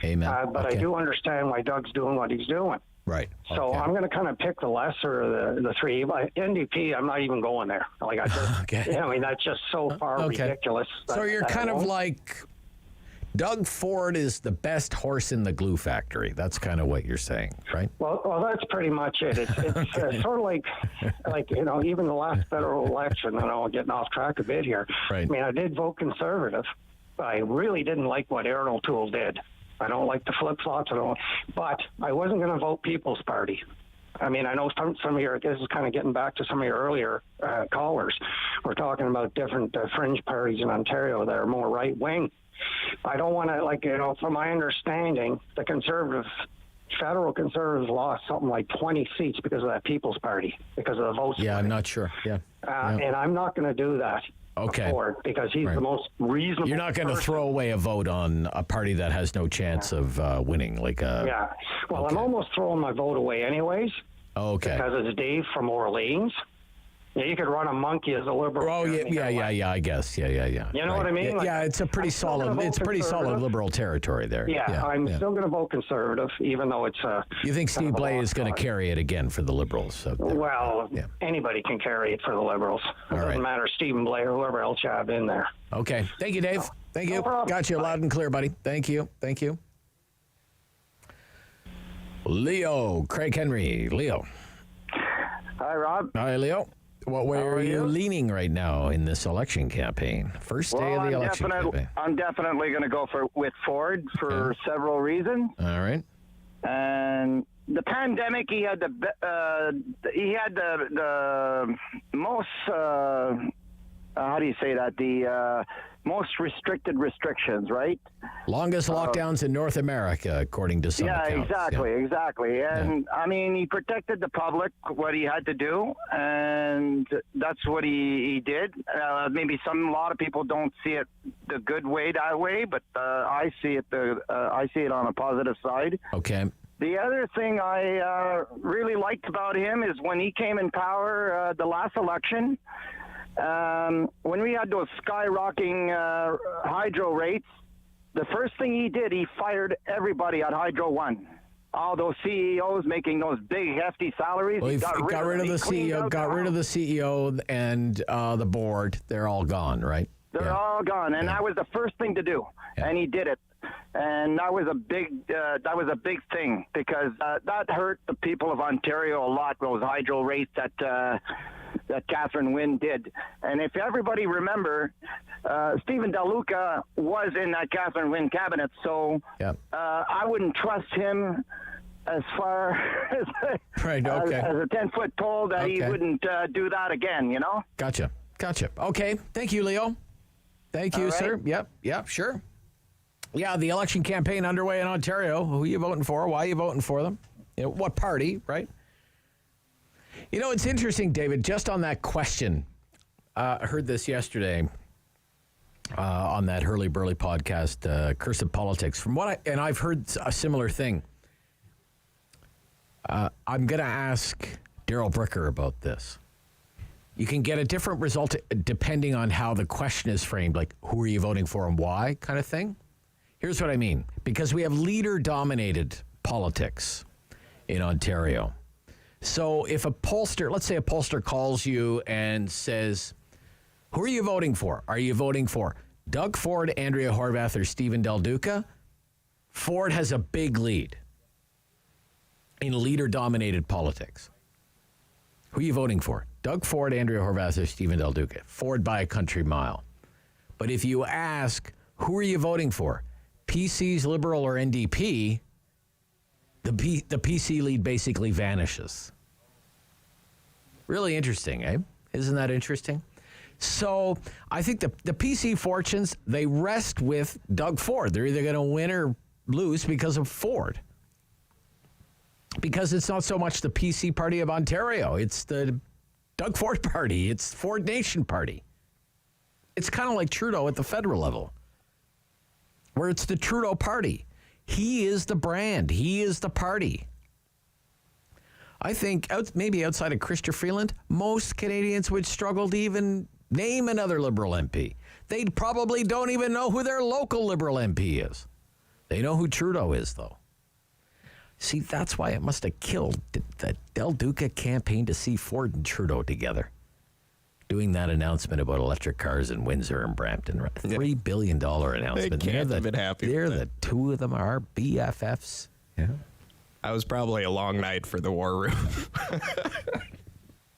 Amen. But I do understand why Doug's doing what he's doing. Right. So I'm going to kind of pick the lesser of the three. NDP, I'm not even going there. Like I just, I mean, that's just so far ridiculous. So you're kind of like, Doug Ford is the best horse in the glue factory. That's kind of what you're saying, right? Well, that's pretty much it. It's sort of like even the last federal election. I know I'm getting off track a bit here. Right. I mean, I did vote Conservative. I really didn't like what Aaron O'Toole did. I don't like the flip-flops at all. But I wasn't going to vote People's Party. I mean, I know some of your, this is kind of getting back to some of your earlier callers. We're talking about different fringe parties in Ontario that are more right-wing. I don't want to, from my understanding, the federal Conservatives lost something like 20 seats because of that People's Party, because of the votes. Yeah, I'm not sure. Yeah. And I'm not going to do that. Okay. Because he's the most reasonable. You're not going to throw away a vote on a party that has no chance of winning, Yeah. Well, I'm almost throwing my vote away anyways. Okay. Because it's Dave from Orleans. Yeah, you could run a monkey as a Liberal. Oh yeah. I guess. Yeah. You know what I mean? Yeah, it's a pretty solid. It's pretty solid Liberal territory there. Yeah, I'm still going to vote Conservative, even though it's a. You think Steve Blais is going to carry it again for the Liberals? So anybody can carry it for the Liberals. It doesn't matter, Stephen Blais or whoever else you have in there. Okay, thank you, Dave. Thank you. Got you loud and clear, buddy. Thank you. Leo, Craig Henry, Leo. Hi, Rob. Hi, Leo. What way are you leaning right now in this election campaign? First day of the election campaign. I'm definitely going to go with Ford for several reasons. All right. And the pandemic, he had the most how do you say that? The most restricted restrictions, right? Longest lockdowns in North America, according to some accounts. Exactly. And I mean, he protected the public, what he had to do, and that's what he did. Maybe a lot of people don't see it the good way that way, but I see it on a positive side. Okay. The other thing I really liked about him is when he came in power the last election. When we had those skyrocketing hydro rates, the first thing he did, he fired everybody at Hydro One. All those CEOs making those big, hefty salaries. Well, he got rid of the CEO. Got rid of the CEO and the board. They're all gone, right? They're all gone, and that was the first thing to do, and he did it. And that was a big thing because that hurt the people of Ontario a lot. Those hydro rates that Catherine Wynne did. And if everybody remember, Stephen Del Duca was in that Catherine Wynne cabinet, so I wouldn't trust him as far as, as a 10-foot pole that he wouldn't do that again, you know? Gotcha. Okay. Thank you, Leo. Thank you, sir. Yep, sure. Yeah, the election campaign underway in Ontario. Who are you voting for? Why are you voting for them? What party, right? It's interesting, David, just on that question. I heard this yesterday on that Hurley Burley podcast, Curse of Politics. And I've heard a similar thing. I'm going to ask Darrell Bricker about this. You can get a different result depending on how the question is framed, like who are you voting for and why kind of thing. Here's what I mean. Because we have leader-dominated politics in Ontario. So if let's say a pollster calls you and says, who are you voting for? Are you voting for Doug Ford, Andrea Horwath, or Stephen Del Duca? Ford has a big lead in leader-dominated politics. Who are you voting for? Doug Ford, Andrea Horwath, or Stephen Del Duca? Ford by a country mile. But if you ask, who are you voting for? PCs, Liberal, or NDP? The PC lead basically vanishes. Really interesting, eh? Isn't that interesting? So I think the PC fortunes, they rest with Doug Ford. They're either going to win or lose because of Ford. Because it's not so much the PC party of Ontario. It's the Doug Ford party. It's Ford Nation party. It's kind of like Trudeau at the federal level, where it's the Trudeau party. He is the brand. He is the party. I think maybe outside of Chrystia Freeland, most Canadians would struggle to even name another Liberal MP. They probably don't even know who their local Liberal MP is. They know who Trudeau is, though. See, that's why it must have killed the Del Duca campaign to see Ford and Trudeau together. Doing that announcement about electric cars in Windsor and Brampton. $3 billion announcement. They can't have been happy with the two of them are BFFs. Yeah. That was probably a long night for the war room.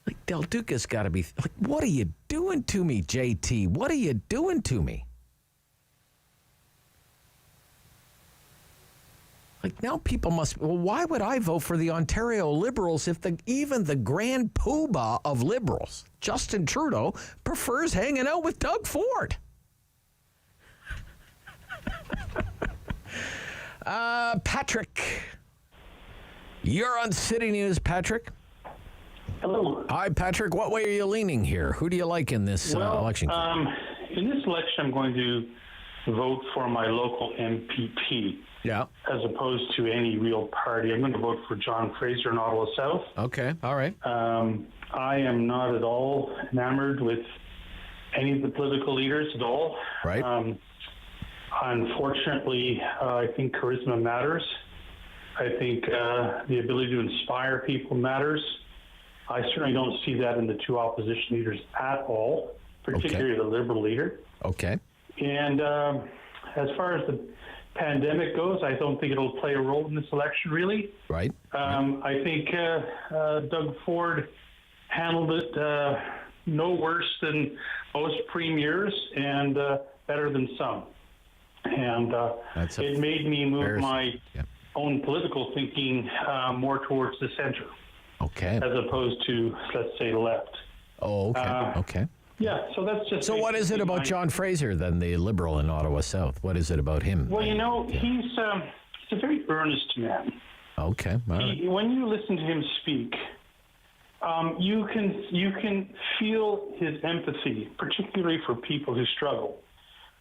Like, Del Duca's got to be like, what are you doing to me, JT? What are you doing to me? Like, now people must, well, why would I vote for the Ontario Liberals if even the grand poobah of Liberals, Justin Trudeau, prefers hanging out with Doug Ford? Patrick, you're on City News, Patrick. Hello. Hi, Patrick. What way are you leaning here? Who do you like in this election? In this election, I'm going to vote for my local MPP. Yeah. As opposed to any real party. I'm going to vote for John Fraser in Ottawa South. Okay. All right. I am not at all enamored with any of the political leaders at all. Right. Unfortunately, I think charisma matters. I think the ability to inspire people matters. I certainly don't see that in the two opposition leaders at all, particularly the Liberal leader. Okay. And as far as the pandemic goes, I don't think it'll play a role in this election, really. Right. I think Doug Ford handled it no worse than most premiers and better than some. And it made me move my own political thinking more towards the center. Okay. As opposed to, let's say, left. Oh, okay. Okay. Yeah, so that's just... So what is it about John Fraser, then, the Liberal in Ottawa South? What is it about him? Well, you know, he's a very earnest man. Okay. All right. When you listen to him speak, you can feel his empathy, particularly for people who struggle,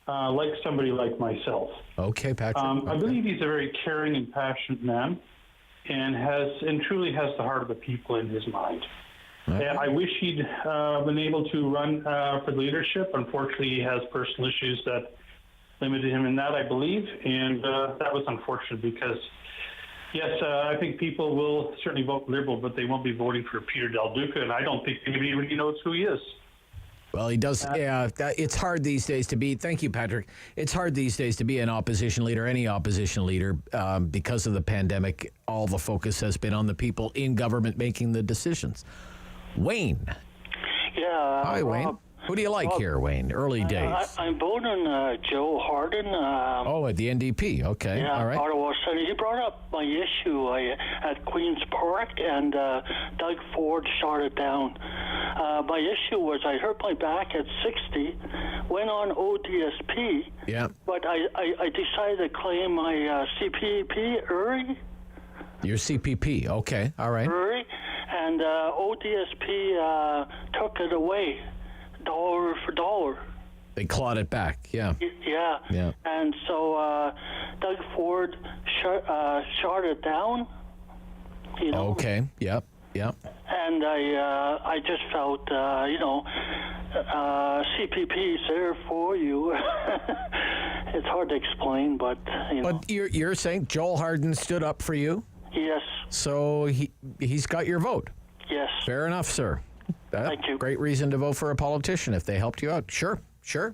like somebody like myself. Okay, Patrick. I believe he's a very caring and passionate man, and truly has the heart of the people in his mind. Right. I wish he'd been able to run for leadership. Unfortunately, he has personal issues that limited him in that, I believe, and that was unfortunate because, yes, I think people will certainly vote Liberal, but they won't be voting for Peter Del Duca, and I don't think anybody really knows who he is. Well, he does. It's hard these days to be. Thank you, Patrick. It's hard these days to be an opposition leader, any opposition leader, because of the pandemic. All the focus has been on the people in government making the decisions. Wayne. Yeah. Hi, Wayne. Rob, Who do you like here, Wayne? Early days. I'm voting Joe Hardin. At the NDP. Okay. Yeah, all right. Ottawa Center. He brought up my issue at Queen's Park, and Doug Ford shot it down. My issue was I hurt my back at 60, went on ODSP, but I decided to claim my CPP early. Your CPP. Okay. All right. Early, and ODSP took it away, dollar for dollar. They clawed it back. Yeah. Yeah. And so Doug Ford shot it down. You know. Okay. Yep. And I just felt, CPP is there for you. It's hard to explain, but you know. But you're saying Joel Hardin stood up for you? Yes. So he's got your vote? Yes. Fair enough, sir. Thank you. Great reason to vote for a politician if they helped you out. Sure.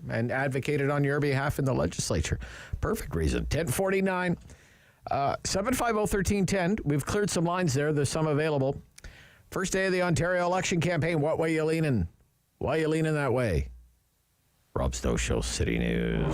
And advocated on your behalf in the legislature. Perfect reason. 1049. 750-1310. We've cleared some lines there. There's some available. First day of the Ontario election campaign. What way you leaning? Why you leaning that way? Rob Stowe Show, City News.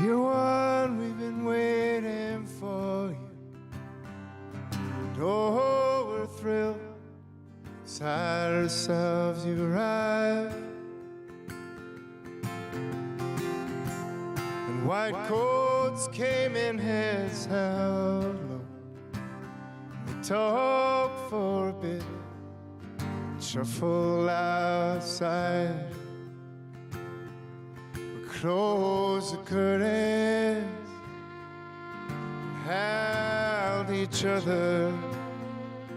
Dear one, we've been waiting for you. And oh, we're thrilled. Beside ourselves, you arrived. And white coats came in heads held low. And they talked for a bit, shuffle outside. closed the curtains, held each other,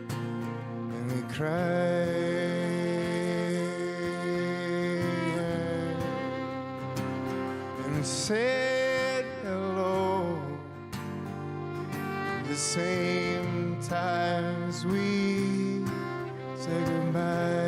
and we cried. And said hello the same time as we said goodbye.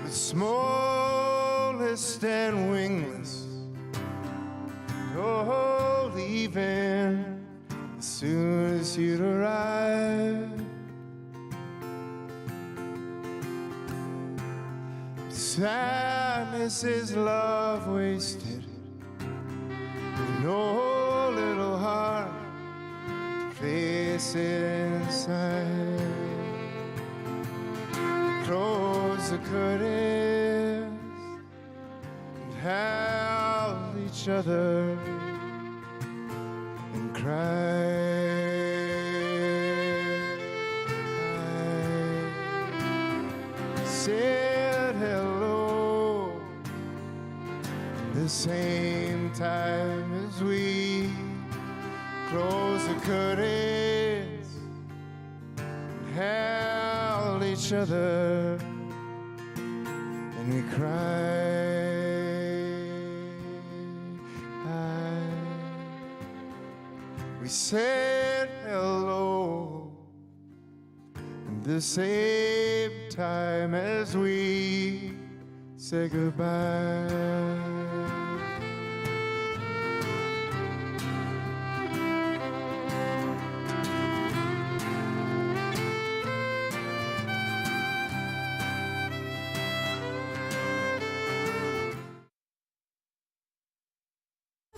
Smallest and wingless, oh, leaving as soon as you'd arrive. Sadness is love wasted, no little heart to place it inside. Close the curtains and held each other and cried. I said hello the same time as we closed the curtains and held each other and we cried. We said hello at the same time as we said goodbye.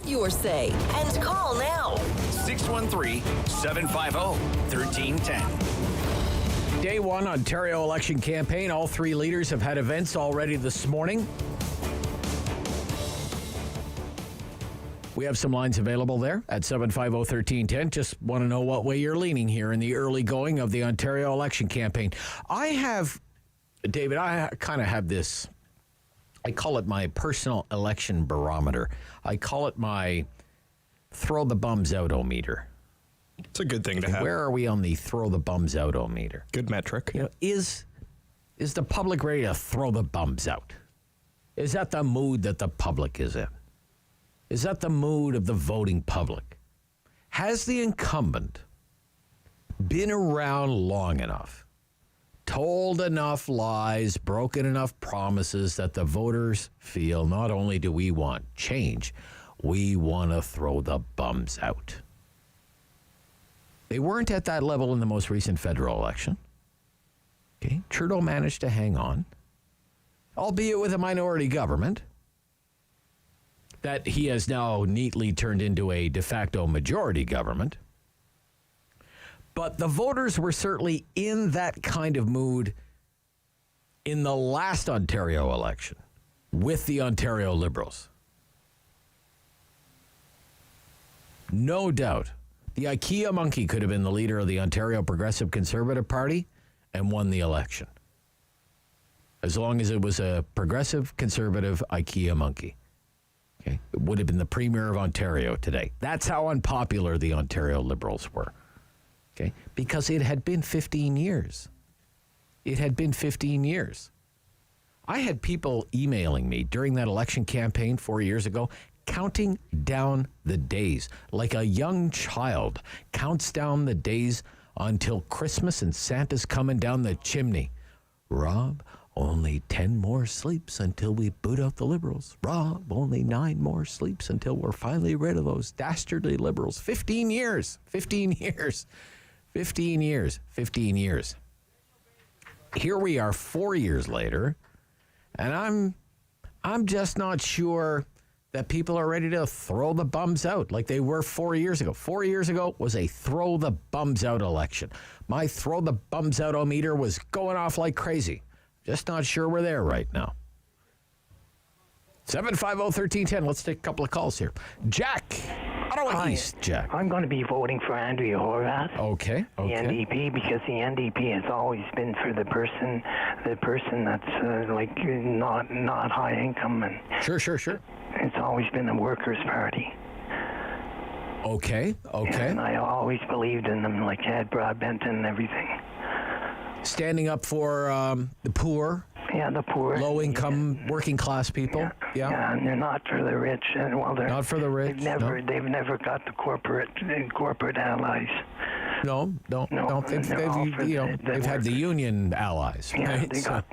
Your say and call now. 613-750-1310. Day one Ontario election campaign. All three leaders have had events already this morning. We have some lines available there at 750-1310. Just want to know what way you're leaning here in the early going of the Ontario election campaign. David, I kind of have this, I call it my personal election barometer. I call it my throw the bums out-o-meter. It's a good thing to have. Where are we on the throw the bums out-o-meter? Good metric. You know, is the public ready to throw the bums out? Is that the mood that the public is in? Is that the mood of the voting public? Has the incumbent been around long enough, told enough lies, broken enough promises that the voters feel not only do we want change, we want to throw the bums out? They weren't at that level in the most recent federal election. Okay, Trudeau managed to hang on, albeit with a minority government that he has now neatly turned into a de facto majority government. But the voters were certainly in that kind of mood in the last Ontario election with the Ontario Liberals. No doubt. The IKEA monkey could have been the leader of the Ontario Progressive Conservative Party and won the election. As long as it was a progressive conservative IKEA monkey. Okay? It would have been the premier of Ontario today. That's how unpopular the Ontario Liberals were. Okay? Because it had been 15 years. It had been 15 years. I had people emailing me during that election campaign 4 years ago, counting down the days, like a young child counts down the days until Christmas and Santa's coming down the chimney. Rob, only 10 more sleeps until we boot out the Liberals. Rob, only 9 more sleeps until we're finally rid of those dastardly Liberals. 15 years. 15 years. 15 years. 15 years. Here we are 4 years later, and I'm just not sure that people are ready to throw the bums out like they were 4 years ago. 4 years ago was a throw the bums out election. My throw the bums out-o-meter was going off like crazy. Just not sure we're there right now. 750-1310. Let's take a couple of calls here. Jack, Ottawa East. Jack. I'm going to be voting for Andrea Horwath. Okay. The NDP, because the NDP has always been for the person that's not high income, and sure. It's always been a workers' party. Okay. And I always believed in them, like Ed Broadbent and everything. Standing up for the poor. Yeah, the poor. Low-income, working-class people. Yeah, and they're not for the rich. And they're not for the rich. They've never got the corporate allies. No. They've had the union allies. Yeah, right? they got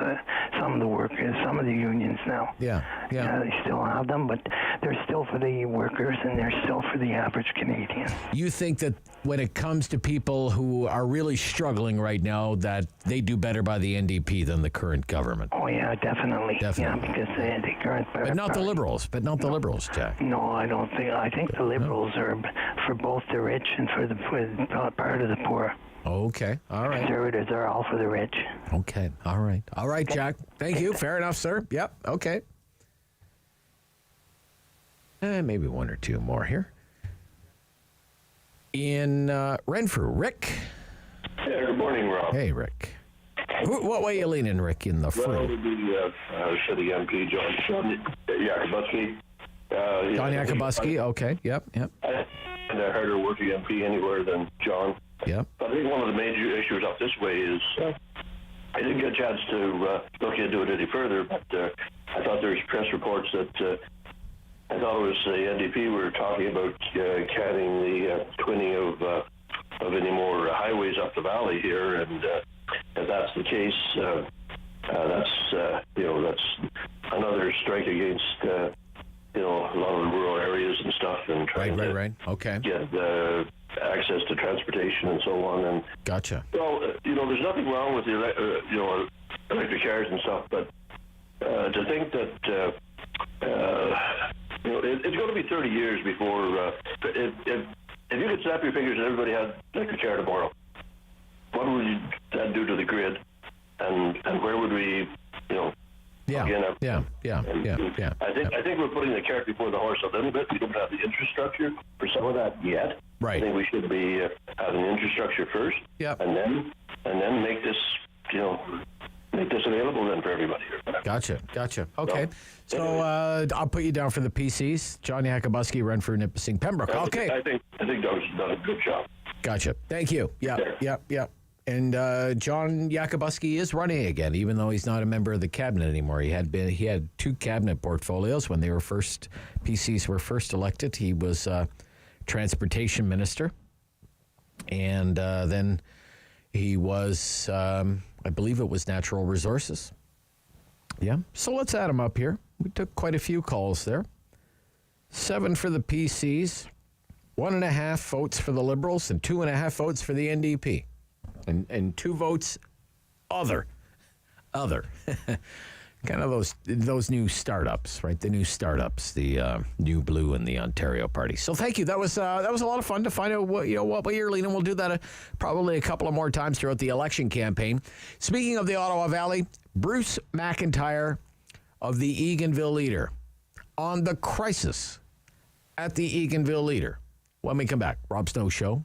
some of the workers, some of the unions now. Yeah. They still have them, but they're still for the workers, and they're still for the average Canadian. You think that when it comes to people who are really struggling right now, that they do better by the NDP than the current government? Oh yeah, definitely. Yeah, because the current. But not the Liberals. Jack. No, I don't think. I think the Liberals are for both the rich and for part of the poor. Okay, all right. Conservatives are all for the rich. Okay, all right, Jack. Thank you. Fair enough, sir. Yep. Okay. Maybe one or two more here. In Renfrew, Rick. Yeah, good morning, Rob. Hey, Rick. What way are you leaning, Rick, in the front? Well, it would be City MP John Yakubowski. John Yakubowski, okay, yep. And a harder working MP anywhere than John. Yep. But I think one of the major issues up this way is I didn't get a chance to look into it any further, but I thought there was press reports that I thought it was the NDP were talking about canning the twinning of any more highways up the valley here, and if that's the case, that's another strike against a lot of the rural areas and stuff, and trying to get access to transportation and so on. And gotcha. Well, there's nothing wrong with the electric cars and stuff, but to think that it's going to be 30 years before if you could snap your fingers and everybody had electric car tomorrow, what would that do to the grid, and where would we, Yeah. I think we're putting the cart before the horse a little bit. We don't have the infrastructure for some of that yet. Right. I think we should be having infrastructure first. Yep. And then make this available then for everybody. Gotcha. Okay. So I'll put you down for the PCs. John Yakubowski, Renfrew, Nipissing, Pembroke. Okay. I think Doug's done a good job. Gotcha. Thank you. Yep. And John Yakubowski is running again, even though he's not a member of the cabinet anymore. He had two cabinet portfolios when PCs were first elected. He was transportation minister, and then he was, I believe it was natural resources. Yeah. So let's add them up here. We took quite a few calls there. 7 for the PCs, 1.5 votes for the Liberals, and 2.5 votes for the NDP. And 2 votes other. Kind of those new startups, right? The new startups, the New Blue and the Ontario Party. So thank you. That was a lot of fun to find out what way you're leaning. We'll do that probably a couple of more times throughout the election campaign. Speaking of the Ottawa Valley, Bruce McIntyre of the Eganville Leader on the crisis at the Eganville Leader. When we come back, Rob Snow Show,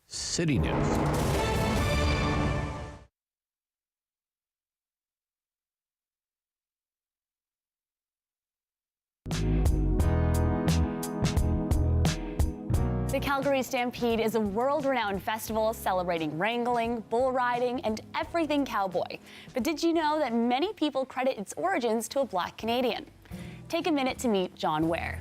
City News. The Calgary Stampede is a world-renowned festival celebrating wrangling, bull riding, and everything cowboy. But did you know that many people credit its origins to a Black Canadian? Take a minute to meet John Ware.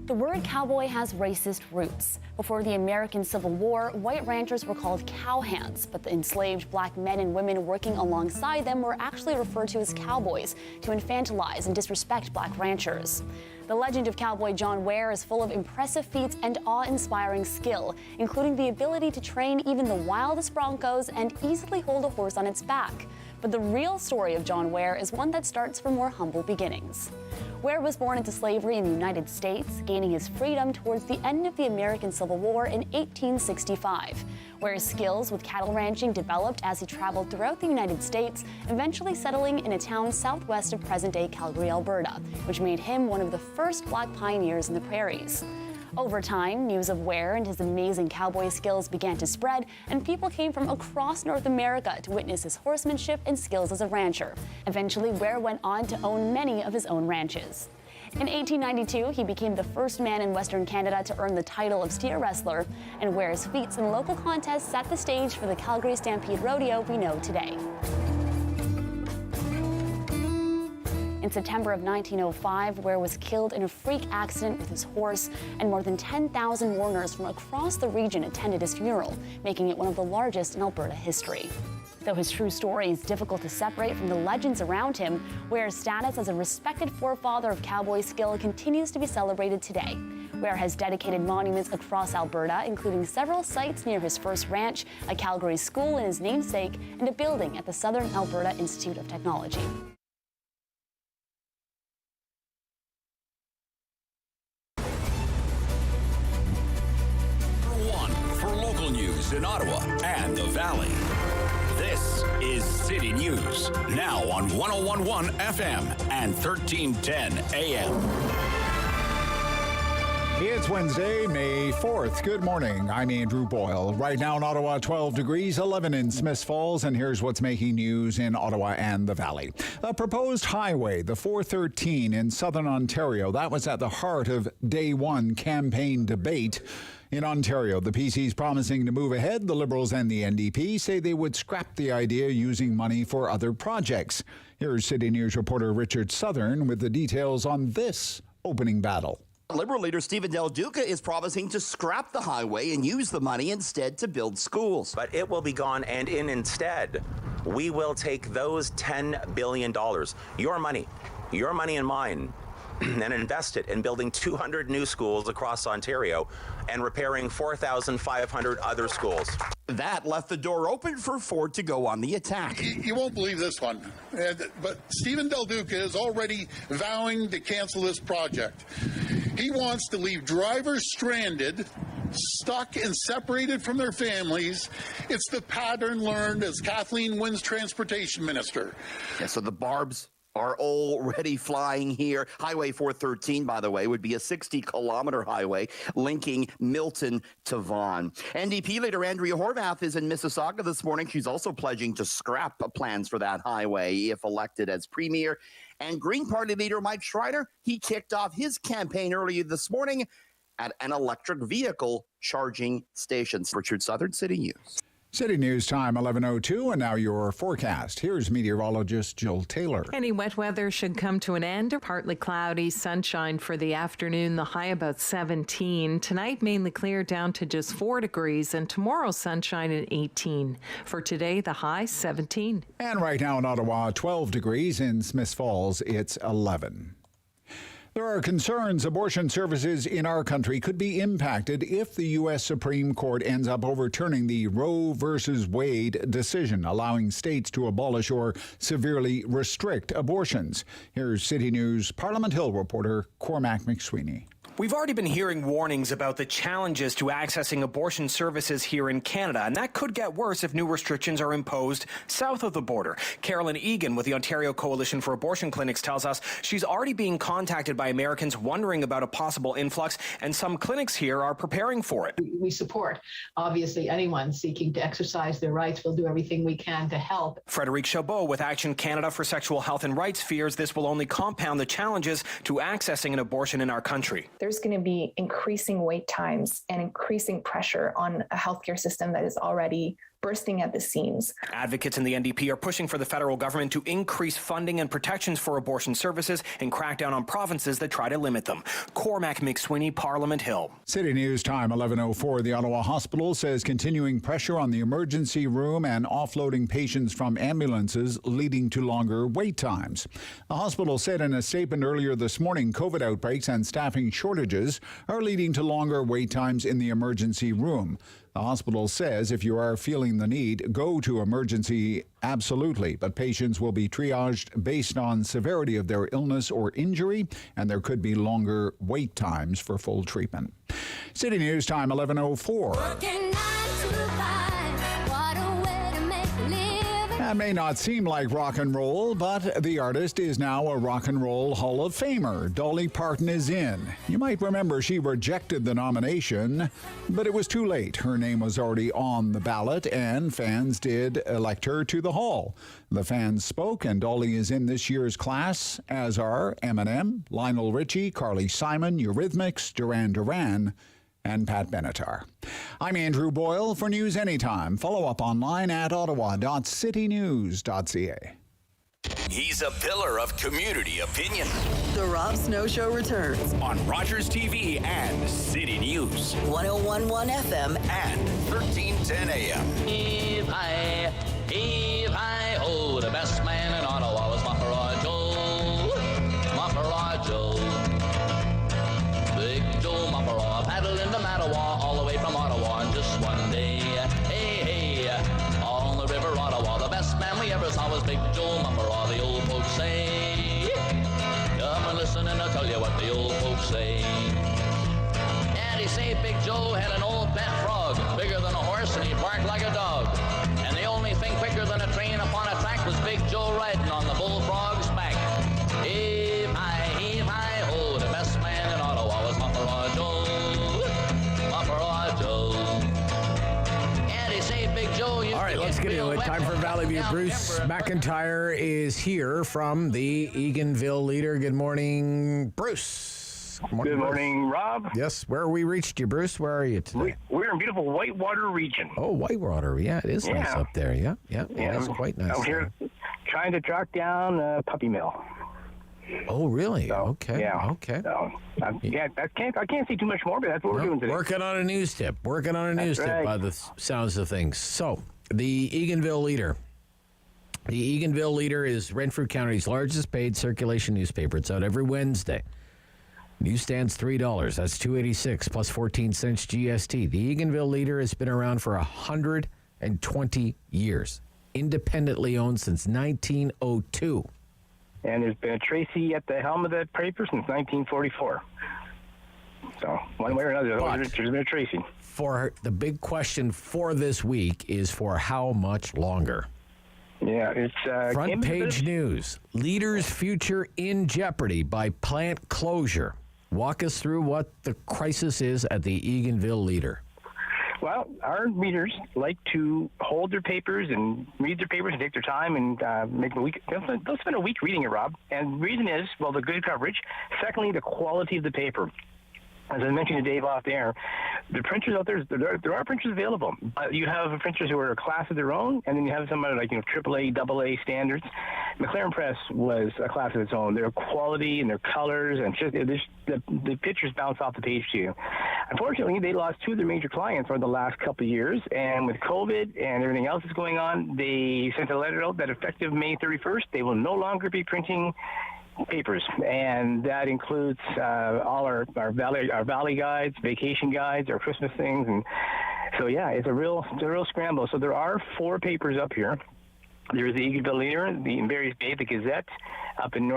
The word cowboy has racist roots. Before the American Civil War, white ranchers were called cowhands, but the enslaved Black men and women working alongside them were actually referred to as cowboys to infantilize and disrespect Black ranchers. The legend of cowboy John Ware is full of impressive feats and awe-inspiring skill, including the ability to train even the wildest broncos and easily hold a horse on its back. But the real story of John Ware is one that starts from more humble beginnings. Ware was born into slavery in the United States, gaining his freedom towards the end of the American Civil War in 1865. Ware's skills with cattle ranching developed as he traveled throughout the United States, eventually settling in a town southwest of present-day Calgary, Alberta, which made him one of the first Black pioneers in the prairies. Over time, news of Ware and his amazing cowboy skills began to spread, and people came from across North America to witness his horsemanship and skills as a rancher. Eventually, Ware went on to own many of his own ranches. In 1892, he became the first man in Western Canada to earn the title of steer wrestler, and Ware's feats in local contests set the stage for the Calgary Stampede Rodeo we know today. In September of 1905, Ware was killed in a freak accident with his horse, and more than 10,000 mourners from across the region attended his funeral, making it one of the largest in Alberta history. Though his true story is difficult to separate from the legends around him, Ware's status as a respected forefather of cowboy skill continues to be celebrated today. Ware has dedicated monuments across Alberta, including several sites near his first ranch, a Calgary school in his namesake, and a building at the Southern Alberta Institute of Technology. News in Ottawa and the Valley. This is City News, now on 101.1 FM and 1310 AM. It's Wednesday, May 4th. Good morning. I'm Andrew Boyle. Right now in Ottawa, 12 degrees, 11 in Smiths Falls, and here's what's making news in Ottawa and the Valley. A proposed highway, the 413 in southern Ontario, that was at the heart of day one campaign debate. In Ontario, the PC's promising to move ahead. The Liberals and the NDP say they would scrap the idea using money for other projects. Here's City News reporter Richard Southern with the details on this opening battle. Liberal leader Stephen Del Duca is promising to scrap the highway and use the money instead to build schools. But it will be gone, and instead, we will take those $10 billion, your money and mine, and invest it in building 200 new schools across Ontario and repairing 4,500 other schools. That left the door open for Ford to go on the attack. You won't believe this one, but Stephen Del Duca is already vowing to cancel this project. He wants to leave drivers stranded, stuck and separated from their families. It's the pattern learned as Kathleen Wynne's transportation minister. Yeah, so the barbs are already flying here. Highway 413, by the way, would be a 60-kilometer highway linking Milton to Vaughan. NDP leader Andrea Horwath is in Mississauga this morning. She's also pledging to scrap plans for that highway if elected as premier. And Green Party leader Mike Schreiner, he kicked off his campaign earlier this morning at an electric vehicle charging station. Richard Southern, City News. City News time 11:02, and now your forecast. Here's meteorologist Jill Taylor. Any wet weather should come to an end. Partly cloudy, sunshine for the afternoon, the high about 17. Tonight, mainly clear down to just 4 degrees, and tomorrow, sunshine at 18. For today, the high 17. And right now in Ottawa, 12 degrees. In Smiths Falls, it's 11. There are concerns abortion services in our country could be impacted if the U.S. Supreme Court ends up overturning the Roe versus Wade decision, allowing states to abolish or severely restrict abortions. Here's City News Parliament Hill reporter Cormac McSweeney. We've already been hearing warnings about the challenges to accessing abortion services here in Canada, and that could get worse if new restrictions are imposed south of the border. Carolyn Egan with the Ontario Coalition for Abortion Clinics tells us she's already being contacted by Americans wondering about a possible influx, and some clinics here are preparing for it. We support, obviously, anyone seeking to exercise their rights. We'll do everything we can to help. Frederic Chabot with Action Canada for Sexual Health and Rights fears this will only compound the challenges to accessing an abortion in our country. There's going to be increasing wait times and increasing pressure on a healthcare system that is already bursting at the seams. Advocates in the NDP are pushing for the federal government to increase funding and protections for abortion services and crack down on provinces that try to limit them. Cormac McSweeney, Parliament Hill. City News time 11:04. The Ottawa Hospital says continuing pressure on the emergency room and offloading patients from ambulances leading to longer wait times. The hospital said in a statement earlier this morning COVID outbreaks and staffing shortages are leading to longer wait times in the emergency room. The hospital says if you are feeling the need, go to emergency absolutely, but patients will be triaged based on severity of their illness or injury, and there could be longer wait times for full treatment. City News Time 11:04. That may not seem like rock and roll, but the artist is now a Rock and Roll Hall of Famer. Dolly Parton is in. You might remember she rejected the nomination, but it was too late. Her name was already on the ballot, and fans did elect her to the hall. The fans spoke, and Dolly is in this year's class, as are Eminem, Lionel Richie, Carly Simon, Eurythmics, Duran Duran, and Pat Benatar. I'm Andrew Boyle for News Anytime. Follow up online at ottawa.citynews.ca. He's a pillar of community opinion. The Rob Snow Show returns on Rogers TV and City News. 101.1 FM and 1310 AM. Hey-hi-ho, the best man in Ottawa was Mapara Joe. Mapara Joe. Big Joe Mapara paddled into Mattawa all the way from Ottawa in just one day. Hey, on the river Ottawa, the best man we ever saw was Big Joe Mapara, the old folks say. Come and listen and I'll tell you what the old folks say. And he say Big Joe had an old pet frog, bigger than a horse, and he barked like a dog. And the only thing quicker than a train upon a track was Big Joe riding on the bullfrog's back. Hey-hi-ho, the best man in Ottawa was Mapara Joe. Mapara Joe. And he say Big Joe used All right, let's get into it. Time for Valley View. Bruce McIntyre is here from the Eganville Leader. Good morning, Bruce. Good morning, Rob. Yes, where we reached you, Bruce? Where are you today? We're in beautiful Whitewater region. Oh, Whitewater. Yeah, it is nice up there. Yeah, it's quite nice. I'm here trying to track down a puppy mill. Oh, really? So, okay. Yeah. Okay. So, I can't see too much more, but that's what we're doing today. Working on a news tip. By the sounds of things. So, the Eganville Leader. The Eganville Leader is Renfrew County's largest paid circulation newspaper. It's out every Wednesday. Newsstand's $3. That's $2.86 plus 14 cents GST. The Eganville Leader has been around for 120 years. Independently owned since 1902. And there's been a Tracy at the helm of the paper since 1944. So, one way or another, there's been a Tracy. For the big question for this week is for how much longer? Yeah, it's front page news. Leader's future in jeopardy by plant closure. Walk us through what the crisis is at the Eganville Leader. Well, our readers like to hold their papers and read their papers and take their time and make a week. They'll spend a week reading it, Rob. And the reason is, well, the good coverage. Secondly, the quality of the paper. As I mentioned to Dave off the air, the printers out there are printers available. You have printers who are a class of their own, and then you have some like AAA, AA standards. McLaren Press was a class of its own. Their quality and their colors and just the pictures bounce off the page to you. Unfortunately, they lost two of their major clients over the last couple of years, and with COVID and everything else that's going on, they sent a letter out that effective May 31st, they will no longer be printing papers, and that includes all our valley guides, vacation guides, our Christmas things, and so it's a real scramble. So there are 4 papers up here. There's the Eganville Leader, the Barry's Bay, the Gazette, up in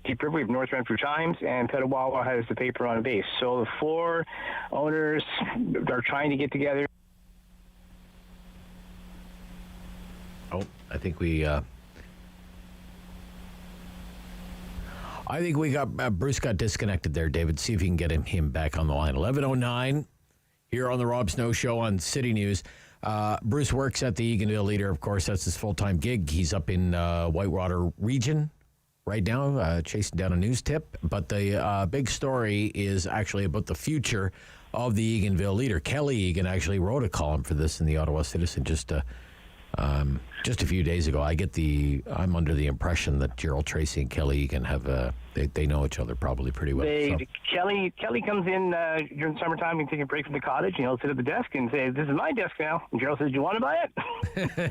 Deep River, we have North Renfrew Times, and Petawawa has the paper on base. So the 4 owners are trying to get together. Oh, I think we got Bruce got disconnected there, David. See if you can get him back on the line. 11:09 here on the Rob Snow Show on City News. Bruce works at the Eganville Leader, of course. That's his full-time gig. He's up in Whitewater region right now, chasing down a news tip. But the big story is actually about the future of the Eganville Leader. Kelly Egan actually wrote a column for this in the Ottawa Citizen just a few days ago. I'm under the impression that Gerald Tracy and Kelly Egan have they know each other probably pretty well. Kelly comes in during the summertime and take a break from the cottage, and he'll sit at the desk and say, "This is my desk now." And Gerald says, "Do you want to buy it?"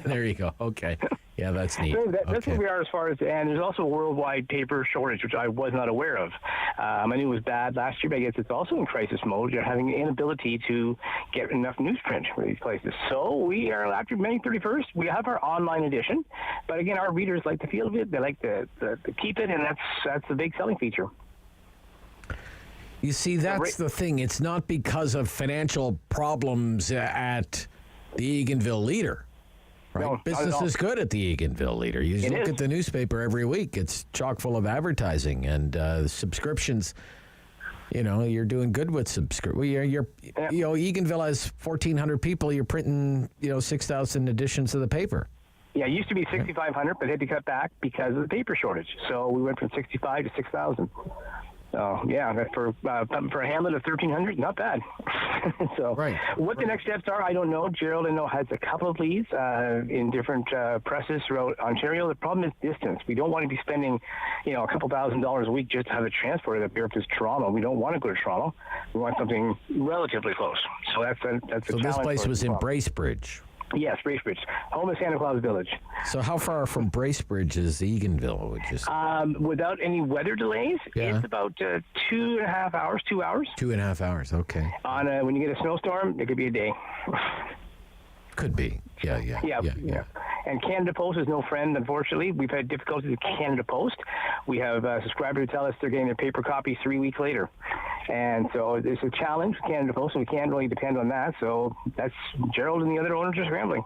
There you go. Okay. Yeah, that's neat. So that's Okay. where we are as far as, and there's also a worldwide paper shortage, which I was not aware of. I knew it was bad last year, but I guess it's also in crisis mode. You're having an inability to get enough newsprint for these places. So we are, after May 31st, we have our online edition. But again, our readers like the feel of it. They like to keep it, and that's a big selling feature. You see, that's the thing. It's not because of financial problems at the Eganville Leader, right? No, Business is good at the Eganville Leader. You just look at the newspaper every week. It's chock full of advertising and subscriptions. You know, you're doing good with subscription. You know, Eganville has 1,400 people. You're printing, 6,000 editions of the paper. Yeah, it used to be 6,500, but they had to cut back because of the paper shortage. So we went from 65 to 6,000. So, yeah, for a hamlet of 1,300, not bad. So what the next steps are, I don't know. Darrell, I know, has a couple of leads in different presses throughout Ontario. The problem is distance. We don't want to be spending, a couple $1,000s a week just to have it transported up here to Toronto. We don't want to go to Toronto. We want something relatively close. So that's a challenge. So this place was in Bracebridge. Yes, Bracebridge, home of Santa Claus Village. So how far from Bracebridge is Eganville, would you say? Without any weather delays, it's about 2.5 hours, 2 hours. 2.5 hours, okay. When you get a snowstorm, it could be a day. Could be, yeah. And Canada Post is no friend, unfortunately. We've had difficulties with Canada Post. We have subscribers who tell us they're getting their paper copies 3 weeks later. And so it's a challenge for Canada Post, and we can't really depend on that. So that's Gerald and the other owners are scrambling.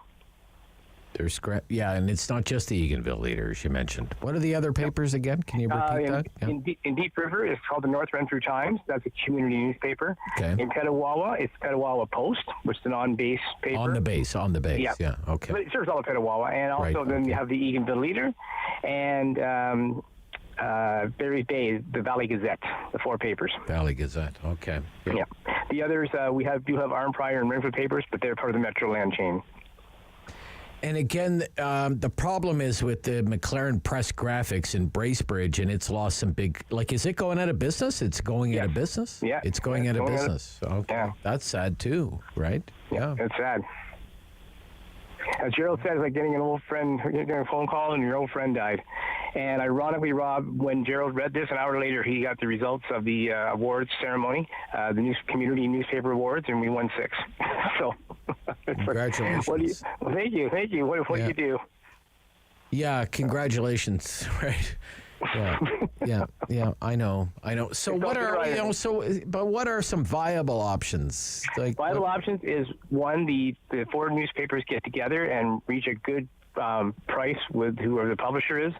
And it's not just the Eganville Leader, as you mentioned. What are the other papers again? Can you repeat that? In Deep River, it's called the North Renfrew Times. That's a community newspaper. Okay. In Petawawa, it's Petawawa Post, which is an on-base paper. On the base, yeah. Okay. But it serves all of Petawawa. And also then you have the Eganville Leader and Berry Bay, the Valley Gazette, the 4 papers. Valley Gazette, okay. Yeah. The others, we do have Arm Prior and Renfrew papers, but they're part of the Metroland chain. And again, the problem is with the McLaren Press Graphics in Bracebridge, and it's lost some big. Is it going out of business? It's going out of business. Yeah, it's going out of business. Okay, yeah. That's sad too, right? Yeah, it's sad. As Gerald said, it's like getting an old friend, getting a phone call, and your old friend died. And ironically, Rob, when Gerald read this, an hour later, he got the results of the awards ceremony, the community newspaper awards, and we won 6. So, congratulations! Thank you. What do you do? Yeah, congratulations! Right. Yeah. I know. So what are some viable options? Viable options is one, the 4 newspapers get together and reach a good price with whoever the publisher is,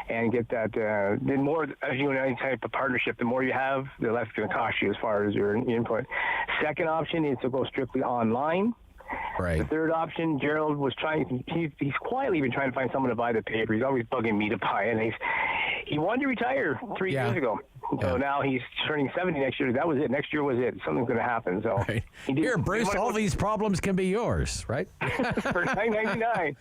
and get that. The more, as you know, any type of partnership, the more you have, the less it's going to cost you as far as your input. Second option is to go strictly online. Right. The third option, Gerald was he's quietly been trying to find someone to buy the paper. He's always bugging me to buy it. And he wanted to retire 3 years ago. So now he's turning 70 next year. That was it. Next year was it. Something's going to happen. So Here, Bruce, all these problems can be yours, right? For $9.99.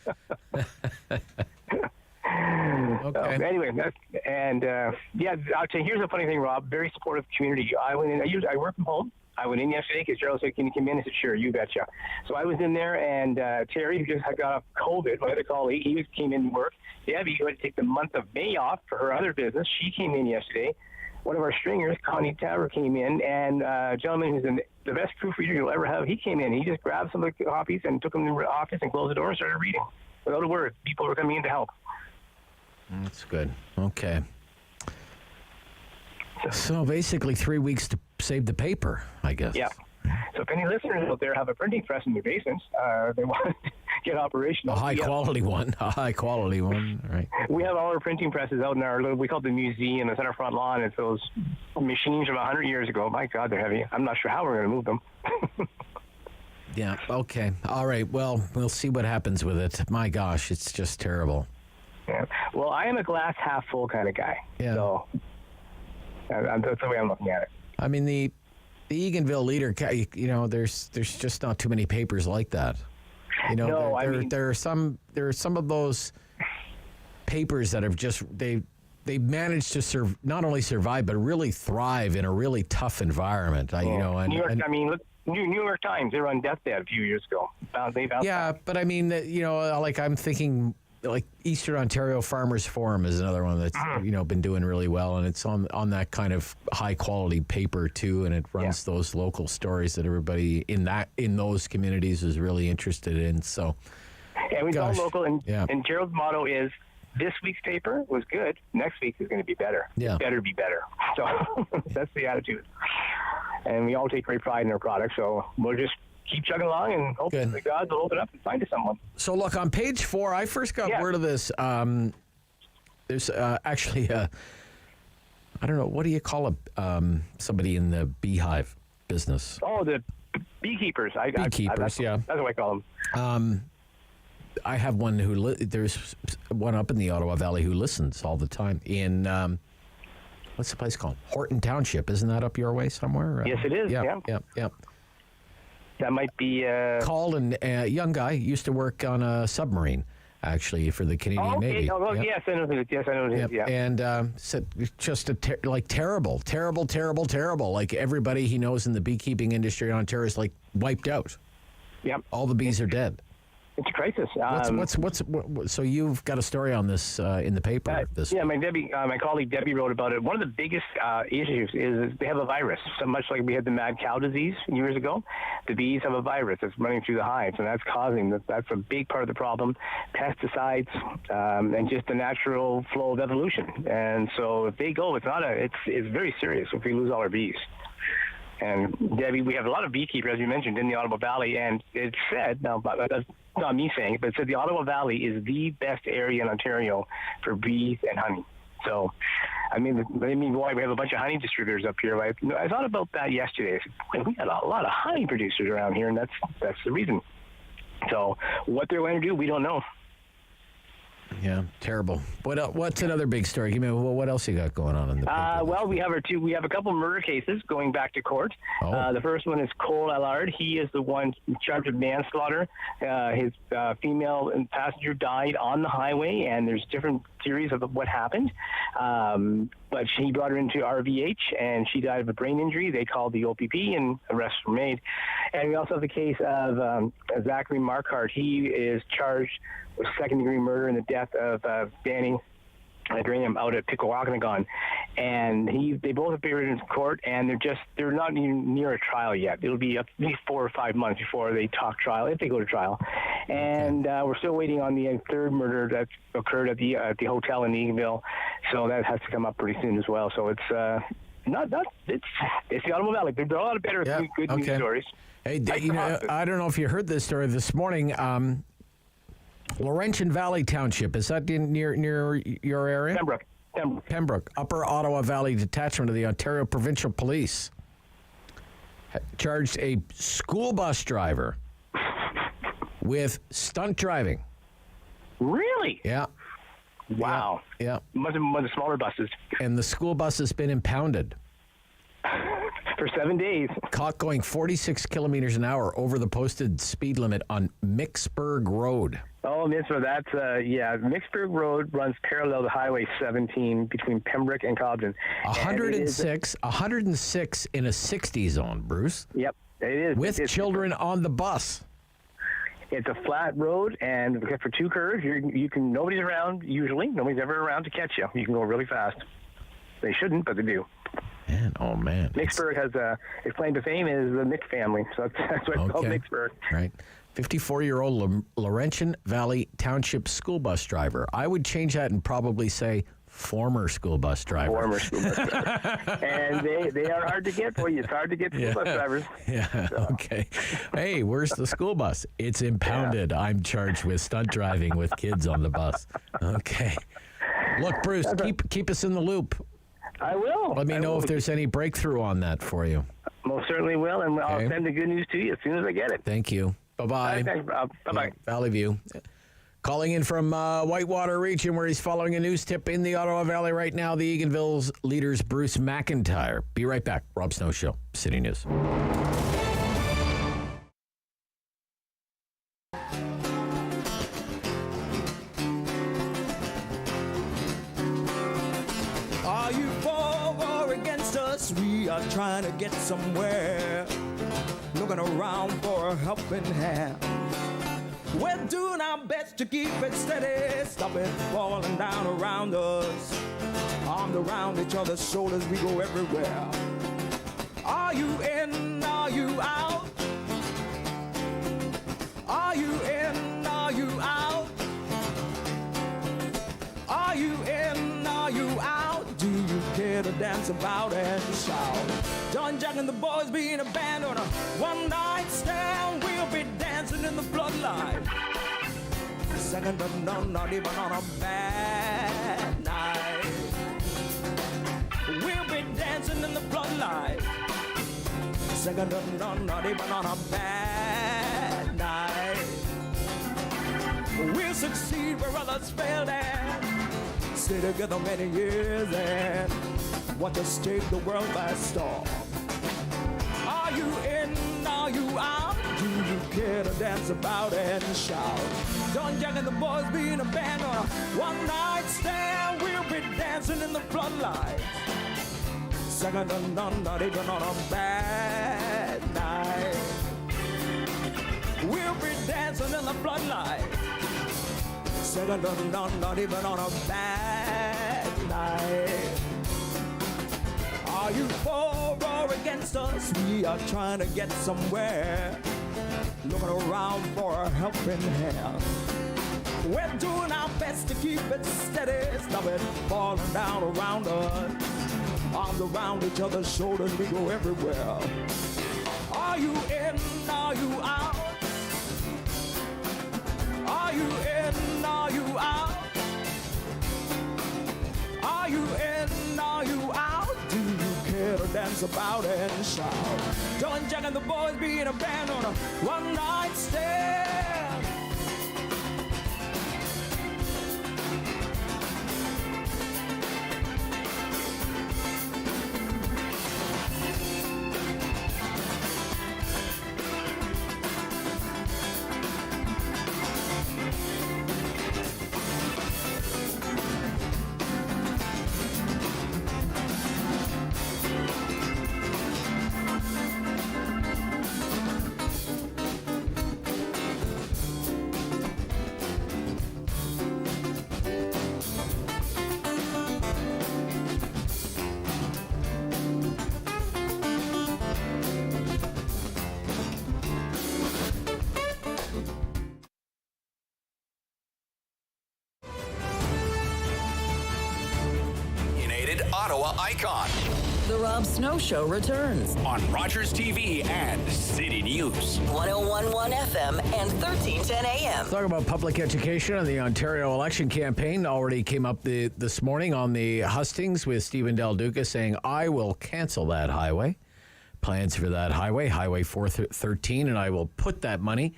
Okay. Anyway, I'll tell you, here's a funny thing, Rob. Very supportive community. I went in. I work from home. I went in yesterday because Darrell said, "Can you come in?" I said, "Sure, you betcha." So I was in there, and Terry, who just got off COVID, my other colleague, he came in to work. Debbie, who had to take the month of May off for her other business, she came in yesterday. One of our stringers, Connie Tower, came in, and a gentleman who's the best proofreader you'll ever have, he came in. He just grabbed some of the copies and took them to the office and closed the door and started reading without a word. People were coming in to help. That's good. Okay. So basically 3 weeks to save the paper, I guess. Yeah. So if any listeners out there have a printing press in their basements, they want to get operational. A high-quality one, right. We have all our printing presses out in we call it the museum. It's on our front lawn. It's those machines from 100 years ago. My God, they're heavy. I'm not sure how we're going to move them. Yeah, okay. All right, well, we'll see what happens with it. My gosh, it's just terrible. Yeah. Well, I am a glass half full kind of guy. Yeah. So that's the way I'm looking at it. I mean, the Eganville Leader, there's just not too many papers like that. There are some of those papers that have just they've managed to not only survive but really thrive in a really tough environment. New York Times, they were on deathbed a few years ago. But I mean, I'm thinking like Eastern Ontario Farmers Forum is another one that's been doing really well, and it's on that kind of high quality paper too, and it runs those local stories that everybody in those communities is really interested in. So, and we've all local, and Gerald's motto is, this week's paper was good. Next week is going to be better. Yeah. It better be better. So that's the attitude. And we all take great pride in our product. So we'll just keep chugging along and hope that the gods will open up and find us someone. So look, on page 4, I first got word of this. There's actually I don't know, what do you call somebody in the beehive business? Oh, the beekeepers. Beekeepers, that's what I call them. I have one there's one up in the Ottawa Valley who listens all the time in, what's the place called? Horton Township. Isn't that up your way somewhere? Yes, it is. Yeah. That might be... Called, and a young guy used to work on a submarine, actually, for the Canadian Navy. Yes, I know it. Yes, I know it. Yeah. And said just terrible. Like everybody he knows in the beekeeping industry in Ontario is like wiped out. Yep. All the bees are dead. It's a crisis. So you've got a story on this in the paper. My colleague Debbie wrote about it. One of the biggest issues is they have a virus. So much like we had the mad cow disease years ago, the bees have a virus that's running through the hives, and that's a big part of the problem. Pesticides and just the natural flow of evolution. And so if they go, it's very serious if we lose all our bees. And Debbie, we have a lot of beekeepers, as you mentioned, in the Ottawa Valley, and it's said, now that's not me saying it, but it said the Ottawa Valley is the best area in Ontario for bees and honey. So, boy, we have a bunch of honey distributors up here. I thought about that yesterday. I said, we got a lot of honey producers around here, and that's the reason. So, what they're going to do, we don't know. Yeah, terrible. What's another big story? Give me what else you got going on in the paper? Well, we have a couple murder cases going back to court. The first one is Cole Allard. He is the one in charge of manslaughter. His female passenger died on the highway, and there's different theories of what happened. But he brought her into RVH, and she died of a brain injury. They called the OPP, and arrests were made. And we also have the case of Zachary Marquardt. He is charged with second-degree murder in the death of Danny Graham out at Pickawakanagan. And they both appeared in court, and they're not even near a trial yet. It'll be at least 4 or 5 months before they talk trial, if they go to trial. And we're still waiting on the third murder that occurred at the hotel in Eganville. So that has to come up pretty soon as well. So it's the Ottawa Valley. There are a lot of better good news stories. Hey, I don't know if you heard this story this morning. Laurentian Valley Township, is that near your area? Pembroke. Upper Ottawa Valley Detachment of the Ontario Provincial Police charged a school bus driver with stunt driving. Really? Yeah. Wow. Yeah. Must have been one of the smaller buses. And the school bus has been impounded. For 7 days. Caught going 46 kilometers an hour over the posted speed limit on Micksburg Road. Oh, so that's, Micksburg Road runs parallel to Highway 17 between Pembroke and Cobden. 106 in a 60 zone, Bruce. Yep, it is. With children on the bus. It's a flat road, and except for 2 curves, nobody's around, usually. Nobody's ever around to catch you. You can go really fast. They shouldn't, but they do. Man. Micksburg has his claim to fame is the Mick family, so that's why it's called Micksburg. Right. 54-year-old Laurentian Valley Township school bus driver. I would change that and probably say former school bus driver. Former school bus driver. And they are hard to get for you. It's hard to get school bus drivers. Yeah, so. Okay. Hey, where's the school bus? It's impounded. Yeah. I'm charged with stunt driving with kids on the bus. Okay. Look, Bruce, keep us in the loop. I will. Let me know if there's any breakthrough on that for you. Most certainly will, and I'll send the good news to you as soon as I get it. Thank you. Bye-bye. Thanks, Rob. Bye-bye. Valley View. Calling in from Whitewater region where he's following a news tip in the Ottawa Valley right now, the Eganville's leader's Bruce McIntyre. Be right back. Rob Snow Show, City News. Are you for or against us? We are trying to get somewhere. Looking around for a helping hand. We're doing our best to keep it steady, stop it falling down around us. Armed around each other's shoulders, we go everywhere. Are you in? Are you out? Are you in? Are you out? Are you in? Are you out? Do you care to dance about and shout? John Jack and the boys being a band on a one-night stand. We'll be dancing in the floodlight. Second to none, not even on a bad night. We'll be dancing in the floodlight. Second to none, not even on a bad night. We'll succeed where others failed and stay together many years and watch us take the world by storm. Are you in? Are you out? Do you care to dance about and shout? Don Jack and the boys being a band on a one-night stand. We'll be dancing in the floodlight. Second to none, not even on a bad night. We'll be dancing in the floodlight. Second to none, not even on a bad night. Are you for or against us? We are trying to get somewhere. Looking around for a helping hand. We're doing our best to keep it steady. Stop it falling down around us. Arms around each other's shoulders, we go everywhere. Are you in? Are you out? Are you in? Are you out? Are you in? Are you out? Do you care to dance about and shout? John Jack and the boys being a band on a one-night stand. Ottawa icon. The Rob Snow Show returns on Rogers TV and City News. 101.1 FM and 1310 AM. Talk about public education and the Ontario election campaign already came up this morning on the hustings with Stephen Del Duca saying, I will cancel that highway. Plans for that highway, Highway 413, and I will put that money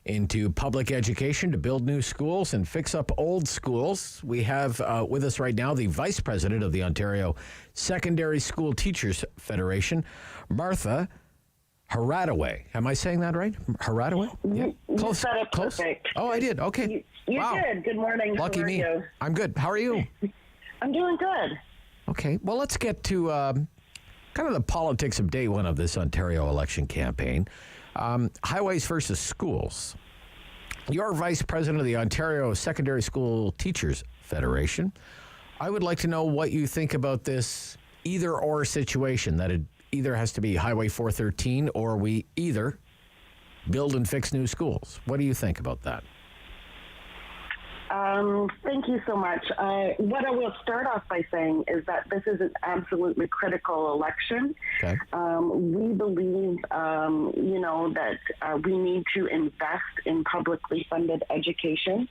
into public education to build new schools and fix up old schools. We have with us right now the Vice President of the Ontario Secondary School Teachers Federation, Martha Hradowy. Am I saying that right? Hradowy? Yeah. You said it close. Perfect. Oh, I did. Okay. You wow. did. Good morning. Lucky How are me. you? I'm good. How are you? I'm doing good. Okay. Well, let's get to kind of the politics of day one of this Ontario election campaign. Highways versus schools. You're Vice President of the Ontario Secondary School Teachers Federation. I would like to know what you think about this either-or situation, that it either has to be Highway 413 or we either build and fix new schools. What do you think about that? Thank you so much. What I will start off by saying is that this is an absolutely critical election. Okay. We believe, that we need to invest in publicly funded education.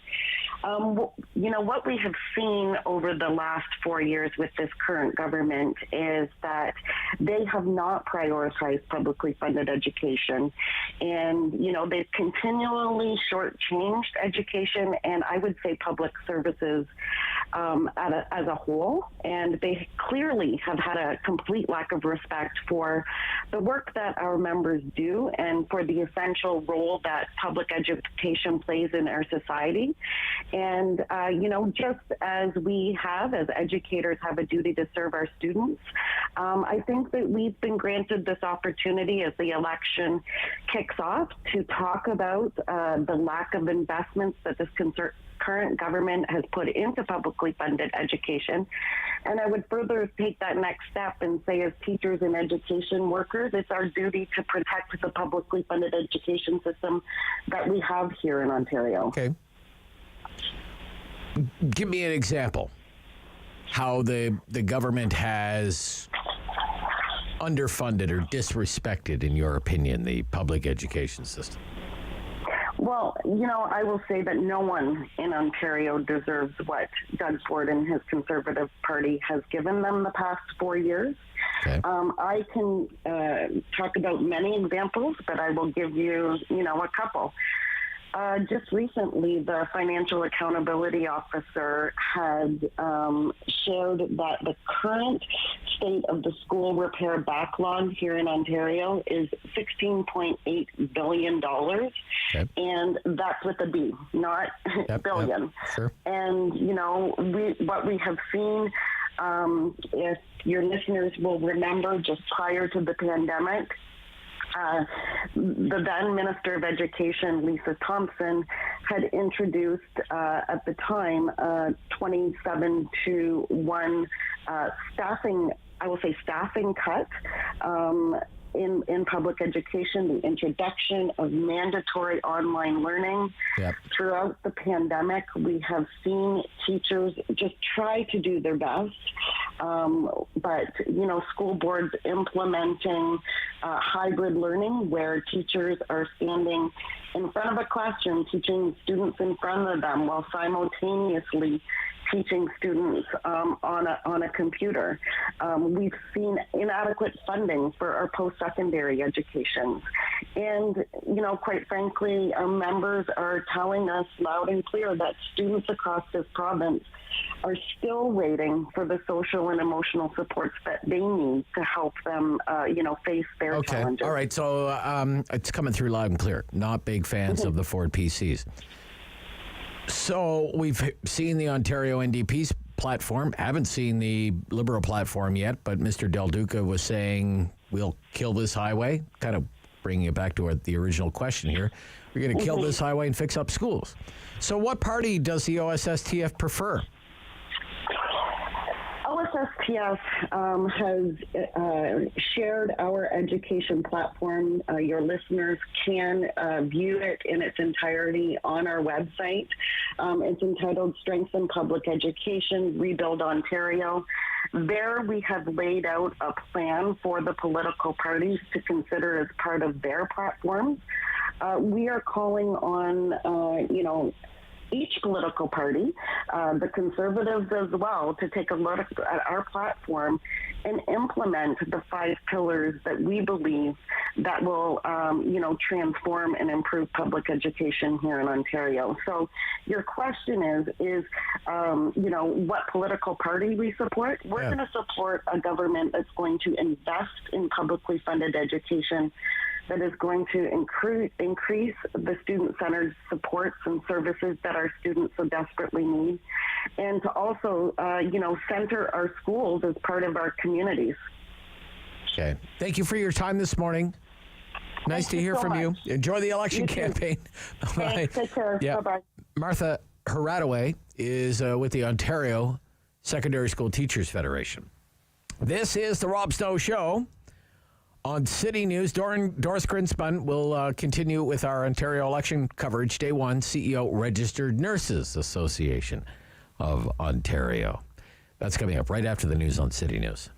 What we have seen over the last 4 years with this current government is that they have not prioritized publicly funded education. And, they've continually shortchanged education. And I would say say, public services as a whole. And they clearly have had a complete lack of respect for the work that our members do and for the essential role that public education plays in our society. And, just as we have, as educators, have a duty to serve our students, I think that we've been granted this opportunity as the election kicks off to talk about the lack of investments that this current government has put into publicly funded education. And I would further take that next step and say, as teachers and education workers, it's our duty to protect the publicly funded education system that we have here in Ontario. Okay. Give me an example how the government has underfunded or disrespected, in your opinion, the public education system. Well, I will say that no one in Ontario deserves what Doug Ford and his Conservative Party has given them the past 4 years. Okay. I can talk about many examples, but I will give you, a couple. Just recently, the Financial Accountability Officer had shared that the current state of the school repair backlog here in Ontario is $16.8 billion. Okay. And that's with a B, not billion. Yep, sure. And, what we have seen, if your listeners will remember, just prior to the pandemic, the then Minister of Education, Lisa Thompson, had introduced at the time 27-to-1 staffing cut in public education, the introduction of mandatory online learning. Yep. Throughout the pandemic, we have seen teachers just try to do their best, but school boards implementing hybrid learning where teachers are standing in front of a classroom teaching students in front of them while simultaneously teaching students on a computer. We've seen inadequate funding for our post-secondary education. And, quite frankly, our members are telling us loud and clear that students across this province are still waiting for the social and emotional supports that they need to help them, face their challenges. All right. So it's coming through loud and clear. Not big fans of the Ford PCs. So we've seen the Ontario NDP's platform, haven't seen the Liberal platform yet, but Mr. Del Duca was saying we'll kill this highway, kind of bringing it back to the original question here. We're going to kill this highway and fix up schools. So what party does the OSSTF prefer? OSSTF has shared our education platform. Your listeners can view it in its entirety on our website. It's entitled Strengthen Public Education, Rebuild Ontario. There we have laid out a plan for the political parties to consider as part of their platforms. We are calling on, each political party, the Conservatives as well, to take a look at our platform and implement the 5 pillars that we believe that will, transform and improve public education here in Ontario. So your question is what political party we support? We're going to support a government that's going to invest in publicly funded education, that is going to increase the student-centered supports and services that our students so desperately need, and to also, center our schools as part of our communities. Okay. Thank you for your time this morning. Nice to hear from you. Enjoy the election campaign. Thanks. Take care. Yeah. Bye-bye. Martha Hradowy is with the Ontario Secondary School Teachers Federation. This is the Rob Snow Show. On City News, Doris Grinspun will continue with our Ontario election coverage. Day one, CEO, Registered Nurses Association of Ontario. That's coming up right after the news on City News.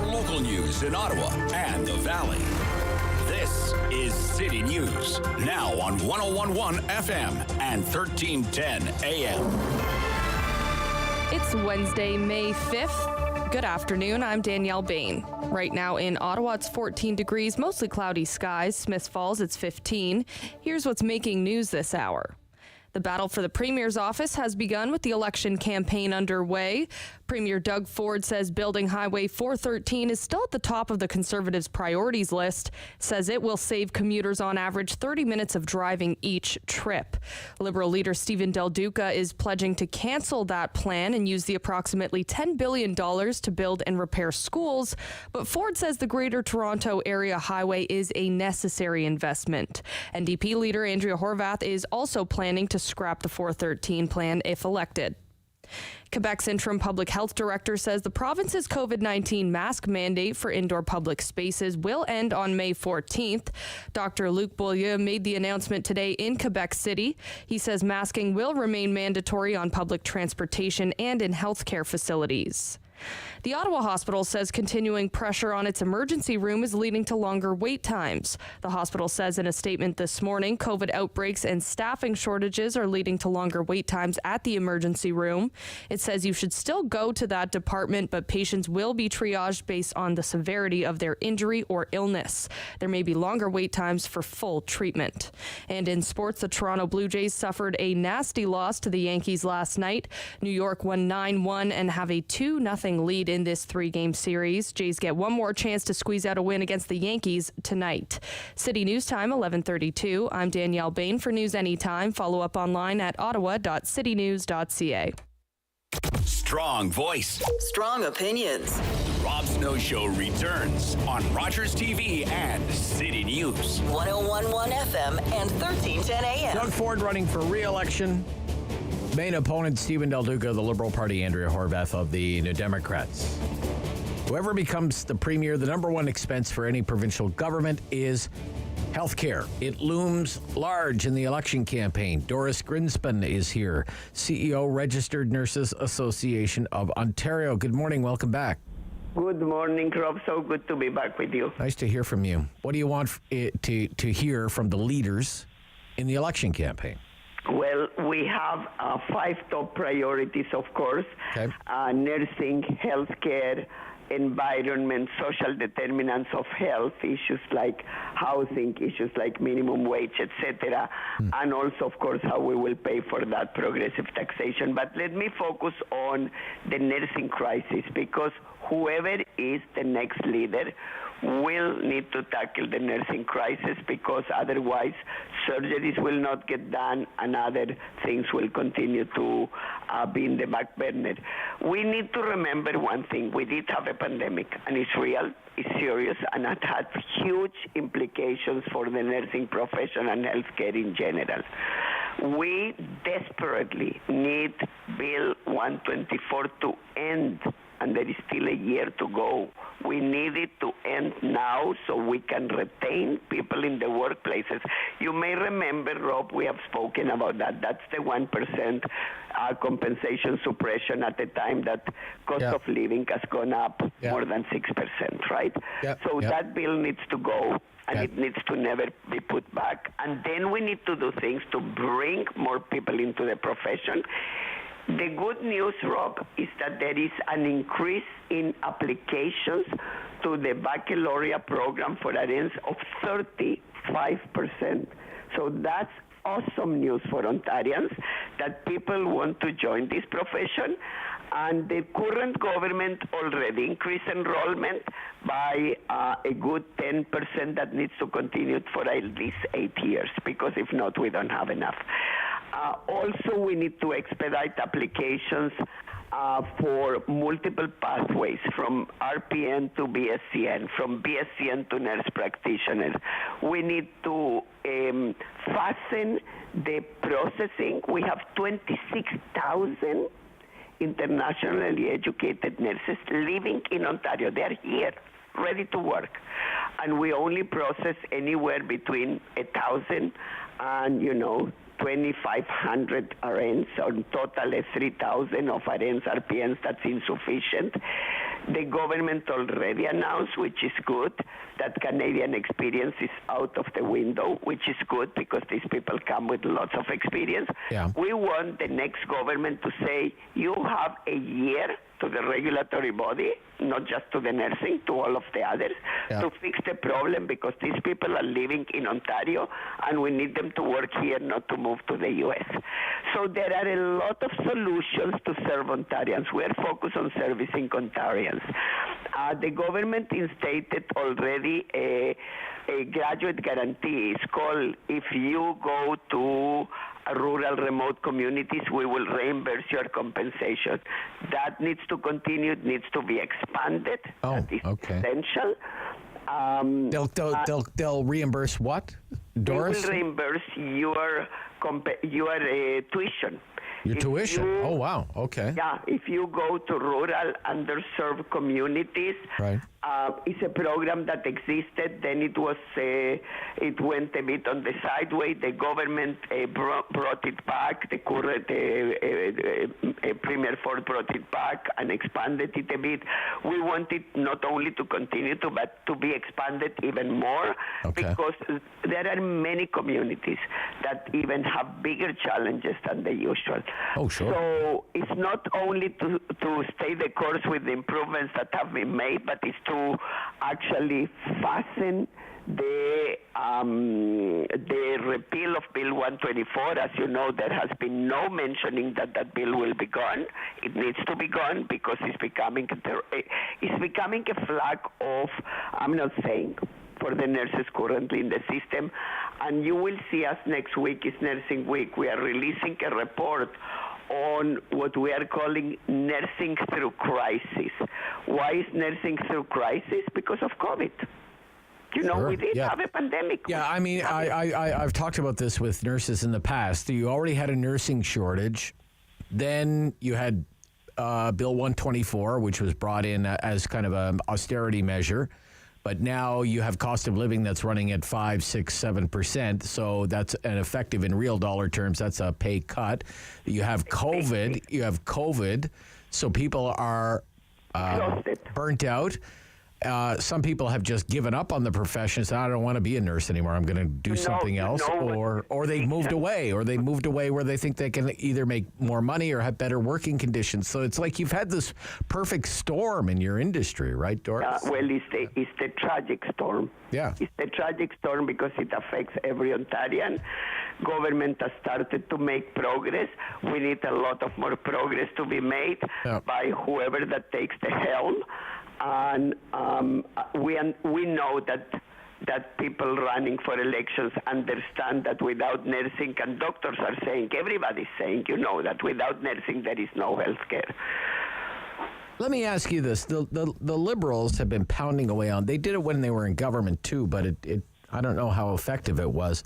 Local news in Ottawa and the Valley. This is City News, now on 101.1 FM and 1310 AM. It's Wednesday, May 5th. Good afternoon, I'm Danielle Bain. Right now in Ottawa, it's 14 degrees, mostly cloudy skies. Smiths Falls, it's 15. Here's what's making news this hour. The battle for the Premier's office has begun with the election campaign underway. Premier Doug Ford says building Highway 413 is still at the top of the Conservatives' priorities list, says it will save commuters on average 30 minutes of driving each trip. Liberal leader Stephen Del Duca is pledging to cancel that plan and use the approximately $10 billion to build and repair schools, but Ford says the Greater Toronto Area Highway is a necessary investment. NDP leader Andrea Horwath is also planning to scrap the 413 plan if elected. Quebec's interim public health director says the province's COVID-19 mask mandate for indoor public spaces will end on May 14th. Dr. Luc Beaulieu made the announcement today in Quebec City. He says masking will remain mandatory on public transportation and in healthcare facilities. The Ottawa Hospital says continuing pressure on its emergency room is leading to longer wait times. The hospital says in a statement this morning, COVID outbreaks and staffing shortages are leading to longer wait times at the emergency room. It says you should still go to that department, but patients will be triaged based on the severity of their injury or illness. There may be longer wait times for full treatment. And in sports, the Toronto Blue Jays suffered a nasty loss to the Yankees last night. New York won 9-1 and have a 2-0 lead in this 3-game series. Jays get one more chance to squeeze out a win against the Yankees tonight. City News Time, 11:32. I'm Danielle Bain for News Anytime. Follow up online at ottawa.citynews.ca. Strong voice. Strong opinions. Rob Snow Show returns on Rogers TV and City News. 101.1 FM and 1310 AM. Doug Ford running for re-election. Main opponent, Stephen Del Duca of the Liberal Party, Andrea Horwath of the New Democrats. Whoever becomes the premier, the number one expense for any provincial government is health care. It looms large in the election campaign. Doris Grinspun is here, CEO, Registered Nurses Association of Ontario. Good morning. Welcome back. Good morning, Rob. So good to be back with you. Nice to hear from you. What do you want to hear from the leaders in the election campaign? Well, we have 5 top priorities, of course. Okay. Nursing, healthcare, environment, social determinants of health, issues like housing, issues like minimum wage, etc. And also, of course, how we will pay for that progressive taxation. But let me focus on the nursing crisis, because whoever is the next leader will need to tackle the nursing crisis, because otherwise surgeries will not get done and other things will continue to be in the back burner. We need to remember one thing. We did have a pandemic, and it's real, it's serious, and it had huge implications for the nursing profession and healthcare in general. We desperately need Bill 124 to end, and there is still a year to go. We need it to end now so we can retain people in the workplaces. You may remember, Rob, we have spoken about that. That's the 1% compensation suppression at the time that cost of living has gone up more than 6%, right? So that bill needs to go. And it needs to never be put back. And then we need to do things to bring more people into the profession. The good news, Rob, is that there is an increase in applications to the baccalaureate program for RNs of 35%. So that's awesome news for Ontarians, that people want to join this profession. And the current government already increased enrollment by a good 10%. That needs to continue for at least 8 years, because if not, we don't have enough. Also, we need to expedite applications for multiple pathways, from RPN to BSCN, from BSCN to nurse practitioners. We need to fasten the processing. We have 26,000 internationally educated nurses living in Ontario. They're here, ready to work. And we only process anywhere between 1,000 and, 2,500 RNs, or total 3,000 of RNs, RPNs. That's insufficient. The government already announced, which is good, that Canadian experience is out of the window, which is good because these people come with lots of experience. We want the next government to say, you have a year to the regulatory body, not just to the nursing, to all of the others, to fix the problem, because these people are living in Ontario and we need them to work here, not to move to the U.S. So there are a lot of solutions to serve Ontarians. We're focused on servicing Ontarians. The government instated already a graduate guarantee. It's called, if you go to rural remote communities, we will reimburse your compensation. That needs to continue, it needs to be expanded. That is essential. They'll reimburse what, Doris? They will reimburse your tuition. Your tuition? Oh, wow. Okay. Yeah, if you go to rural, underserved communities, it's a program that existed. Then it went a bit on the sideway. The government brought it back. The current Premier Ford brought it back and expanded it a bit. We want it not only to continue but to be expanded even more, because there are many communities that even have bigger challenges than the usual. Oh, sure. So it's not only to stay the course with the improvements that have been made, but it's to actually fasten the repeal of Bill 124. As you know, there has been no mentioning that bill will be gone. It needs to be gone because it's becoming a flag of, I'm not saying, for the nurses currently in the system. And you will see us next week is Nursing Week. We are releasing a report on what we are calling nursing through crisis. Why is nursing through crisis? Because of COVID. We did have a pandemic. Yeah, I mean, I've talked about this with nurses in the past. You already had a nursing shortage. Then you had Bill 124, which was brought in as kind of an austerity measure. But now you have cost of living that's running at 5%, 6%, 7%. So that's an effective in real dollar terms. That's a pay cut. You have COVID. So people are burnt out. Some people have just given up on the profession. So I don't want to be a nurse anymore. I'm going to do something else. Or they've moved away. Or they've moved away where they think they can either make more money or have better working conditions. So it's like you've had this perfect storm in your industry, right, Doris? It's the tragic storm. Yeah. It's the tragic storm because it affects every Ontarian. Government has started to make progress. We need a lot of more progress to be made by whoever that takes the helm. And we know that people running for elections understand that without nursing, and doctors are saying, everybody's saying, that without nursing there is no health care. Let me ask you this. The liberals have been pounding away on, they did it when they were in government too, but it I don't know how effective it was.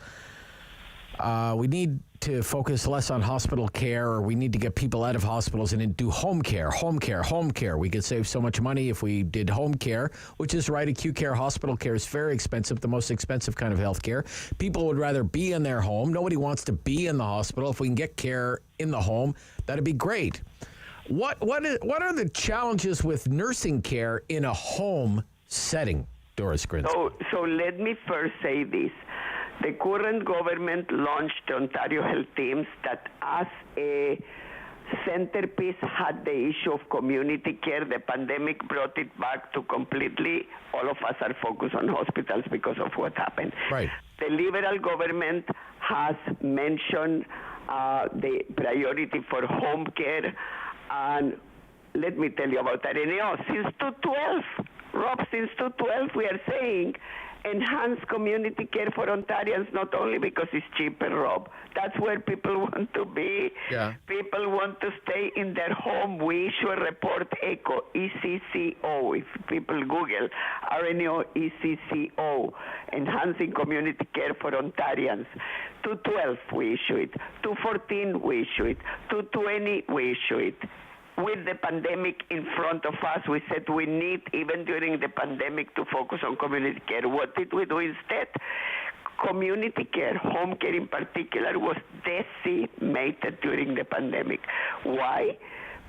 We need to focus less on hospital care, or we need to get people out of hospitals and do home care. We could save so much money if we did home care, which is right. Acute care, hospital care is very expensive, the most expensive kind of health care. People would rather be in their home. Nobody wants to be in the hospital. If we can get care in the home, that'd be great. What are the challenges with nursing care in a home setting, Doris Grinspun? So let me first say this. The current government launched the Ontario Health Teams that as a centerpiece had the issue of community care. The pandemic brought it back to completely, all of us are focused on hospitals because of what happened. Right. The Liberal government has mentioned the priority for home care. And let me tell you about RNO. Since 2012, Rob, since 2012, we are saying enhance community care for Ontarians, not only because it's cheaper, Rob. That's where people want to be. Yeah. People want to stay in their home. We issue a report, ECO, ECCO. If people Google RNO ECCO, Enhancing Community Care for Ontarians. 2012, we issue it. 2014, we issue it. 2020, we issue it. With the pandemic in front of us, we said we need, even during the pandemic, to focus on community care. What did we do instead? Community care, home care in particular, was decimated during the pandemic. Why?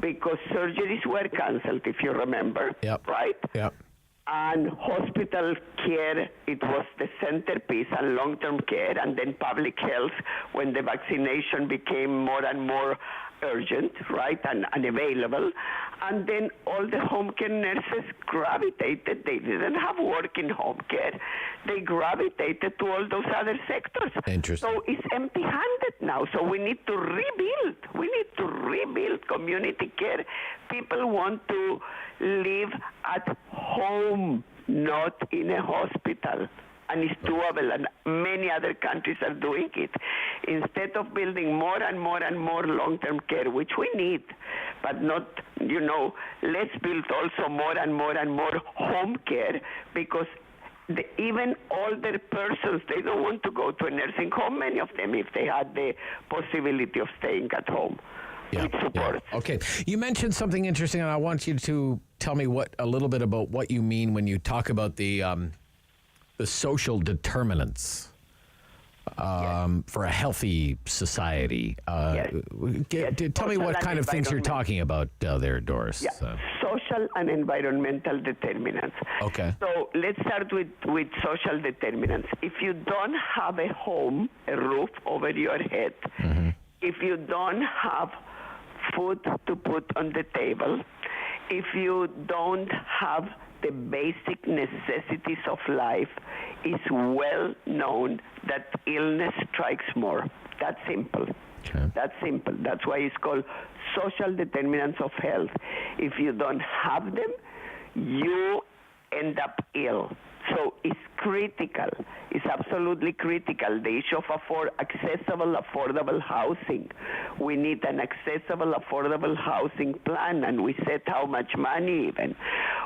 Because surgeries were canceled, if you remember, right? Yep. And hospital care, it was the centerpiece, and long-term care, and then public health when the vaccination became more and more urgent, right, and available. And then all the home care nurses gravitated. They didn't have work in home care. They gravitated to all those other sectors. Interesting. So it's empty-handed now. So we need to rebuild. We need to rebuild community care. People want to live at home, not in a hospital. And it's doable, and many other countries are doing it. Instead of building more and more and more long-term care, which we need, but not, let's build also more and more and more home care, because even older persons, they don't want to go to a nursing home, many of them, if they had the possibility of staying at home. Yeah. Okay. You mentioned something interesting, and I want you to tell me a little bit about what you mean when you talk about the social determinants for a healthy society. Tell me what kind of things you're talking about there, Doris. Yeah. Social and environmental determinants. Okay. So let's start with social determinants. If you don't have a home, a roof over your head, if you don't have food to put on the table, if you don't have the basic necessities of life, is well known that illness strikes more. That's simple. Okay. That's simple. That's why it's called social determinants of health. If you don't have them, you end up ill. So it's critical. It's absolutely critical. The issue of accessible, affordable housing. We need an accessible, affordable housing plan, and we set how much money even.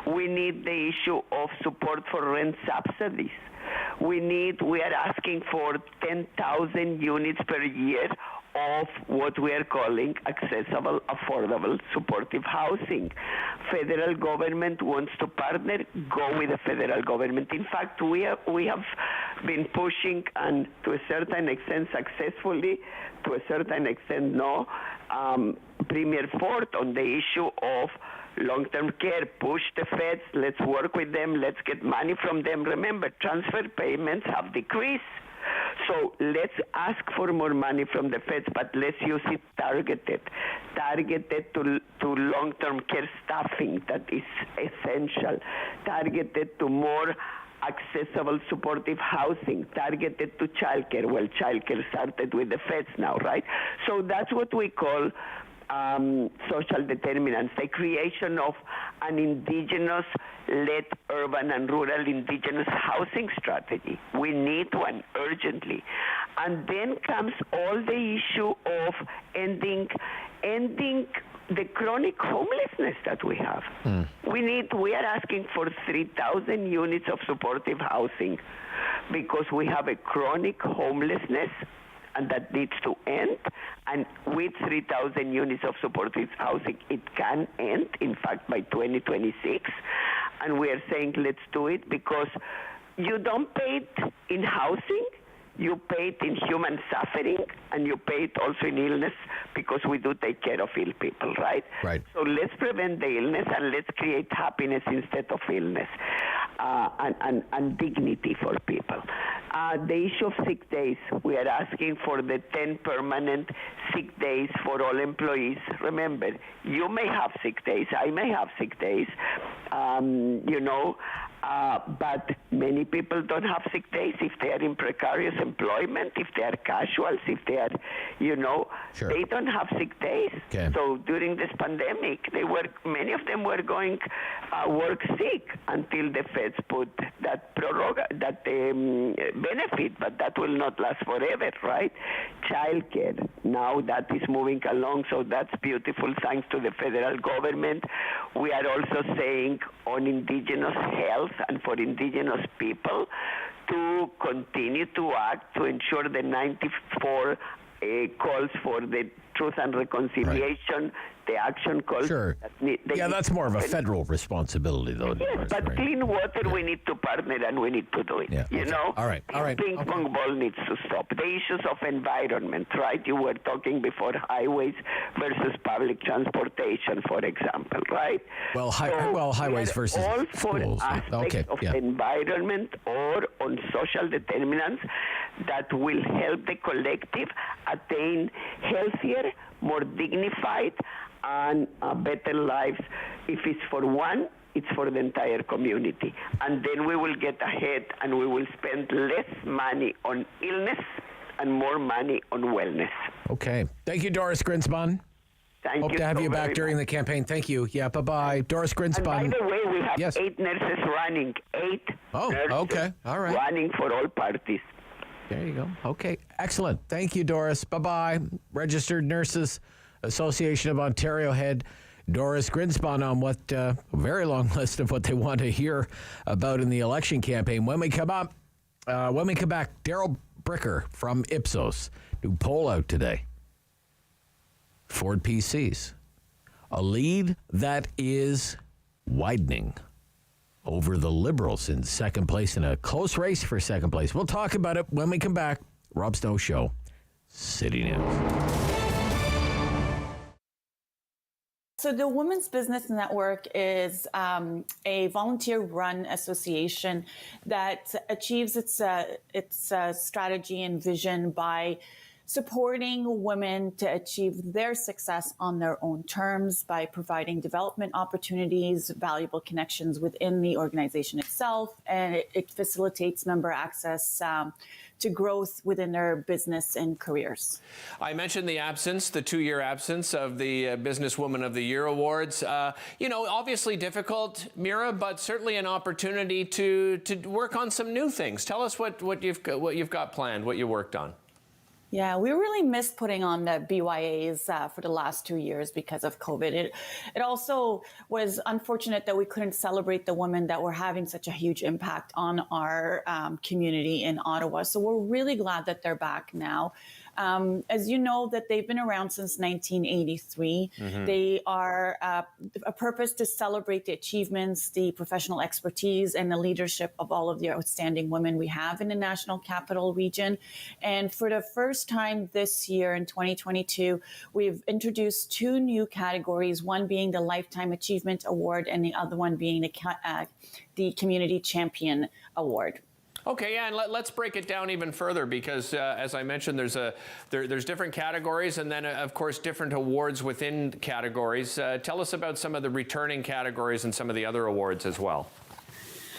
We need the issue of support for rent subsidies. We are asking for 10,000 units per year of what we are calling accessible, affordable, supportive housing. Federal government wants to partner, go with the federal government. In fact, we have been pushing, and to a certain extent successfully, to a certain extent no, Premier Ford on the issue of long-term care. Push the feds, let's work with them, let's get money from them. Remember, transfer payments have decreased. So let's ask for more money from the feds, but let's use it targeted to long-term care staffing that is essential, targeted to more accessible supportive housing, targeted to childcare. Well, childcare started with the feds now, right? So that's what we call social determinants, the creation of an indigenous-led urban and rural indigenous housing strategy. We need one urgently. And then comes all the issue of ending the chronic homelessness that we have. We are asking for 3,000 units of supportive housing because we have a chronic homelessness, and that needs to end. And with 3,000 units of supportive housing, it can end, in fact, by 2026. And we are saying, let's do it, because you don't pay it in housing, you pay it in human suffering, and you pay it also in illness, because we do take care of ill people, right? Right. So let's prevent the illness, and let's create happiness instead of illness, and dignity for people. The issue of sick days, we are asking for the 10 permanent sick days for all employees. Remember, you may have sick days, I may have sick days, but many people don't have sick days if they are in precarious employment, if they are casuals, if they are, Sure. They don't have sick days. Okay. So during this pandemic, many of them were going work sick until the feds put that benefit, but that will not last forever, right? Childcare, now that is moving along, so that's beautiful thanks to the federal government. We are also saying on indigenous health and for indigenous people to continue to act to ensure the 94 calls for the truth and reconciliation, the action calls. Sure. That's more of a federal responsibility, though. Yes, but right? clean water, we need to partner and we need to do it. Yeah, okay. All right. Ping pong ball needs to stop. The issues of environment, right? You were talking before highways versus public transportation, for example, right? Well, highways versus all schools. for aspects of environment or on social determinants that will help the collective attain healthier, more dignified, and better lives. If it's for one, it's for the entire community. And then we will get ahead and we will spend less money on illness and more money on wellness. Okay. Thank you, Doris Grinspun. Hope to have you back during the campaign. Thank you. Yeah, bye-bye. Doris Grinspun. And by the way, we have 8 nurses running. 8 nurses okay. All right. running for all parties. There you go. Okay, excellent. Thank you, Doris. Bye-bye. Registered Nurses Association of Ontario head Doris Grinspun on what a very long list of what they want to hear about in the election campaign. When we come back, Darrell Bricker from Ipsos, new poll out today. Ford PCs, a lead that is widening over the Liberals in second place in a close race for second place. We'll talk about it when we come back. Rob Snow Show, City News. So the Women's Business Network is a volunteer-run association that achieves its strategy and vision by supporting women to achieve their success on their own terms by providing development opportunities, valuable connections within the organization itself, and it facilitates member access to growth within their business and careers. I mentioned the 2-year absence of the Businesswoman of the Year awards. Obviously difficult, Mira, but certainly an opportunity to work on some new things. Tell us what you've got planned, what you worked on. Yeah, we really missed putting on the BYAs for the last 2 years because of COVID. It also was unfortunate that we couldn't celebrate the women that were having such a huge impact on our community in Ottawa. So we're really glad that they're back now. As you know, that they've been around since 1983. Mm-hmm. They are a purpose to celebrate the achievements, the professional expertise, and the leadership of all of the outstanding women we have in the National Capital Region. And for the first time this year in 2022, we've introduced 2 new categories, one being the Lifetime Achievement Award and the other one being the Community Champion Award. Okay, yeah, and let's break it down even further because, as I mentioned, there's different categories and then, of course, different awards within categories. Tell us about some of the returning categories and some of the other awards as well.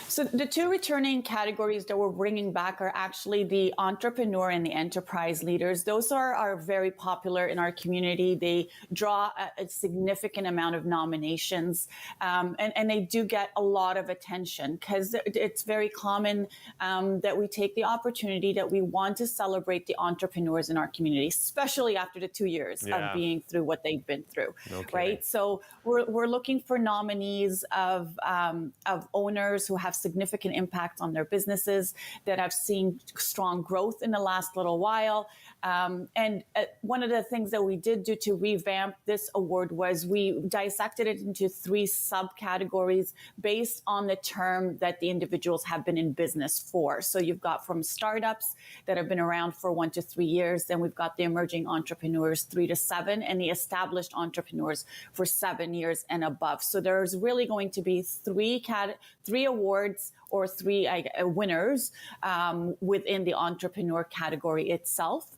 So the two returning categories that we're bringing back are actually the entrepreneur and the enterprise leaders. Those are very popular in our community. They draw a significant amount of nominations, and they do get a lot of attention because it's very common that we take the opportunity that we want to celebrate the entrepreneurs in our community, especially after the 2 years of being through what they've been through, right? So we're looking for nominees of owners who have significant impact on their businesses, that have seen strong growth in the last little while. And one of the things that we did do to revamp this award was we dissected it into 3 subcategories based on the term that the individuals have been in business for. So you've got from startups that have been around for 1 to 3 years, then we've got the emerging entrepreneurs 3 to 7, and the established entrepreneurs for 7 years and above. So there's really going to be 3 awards or 3 winners within the entrepreneur category itself.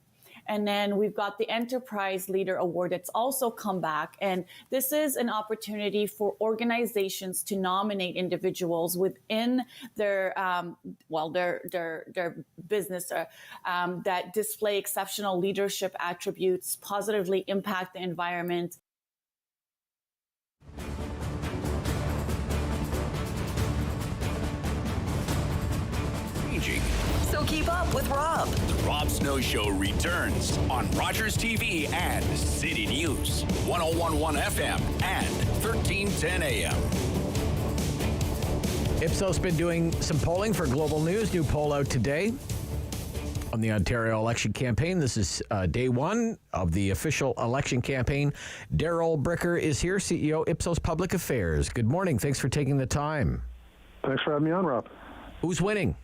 And then we've got the Enterprise Leader Award that's also come back. And this is an opportunity for organizations to nominate individuals within their business that display exceptional leadership attributes, positively impact the environment. So keep up with Rob. The Rob Snow Show returns on Rogers TV and City News, 101.1 FM and 1310 AM. Ipsos been doing some polling for Global News. New poll out today on the Ontario election campaign. This is day 1 of the official election campaign. Darrell Bricker is here, CEO, Ipsos Public Affairs. Good morning. Thanks for taking the time. Thanks for having me on, Rob. Who's winning?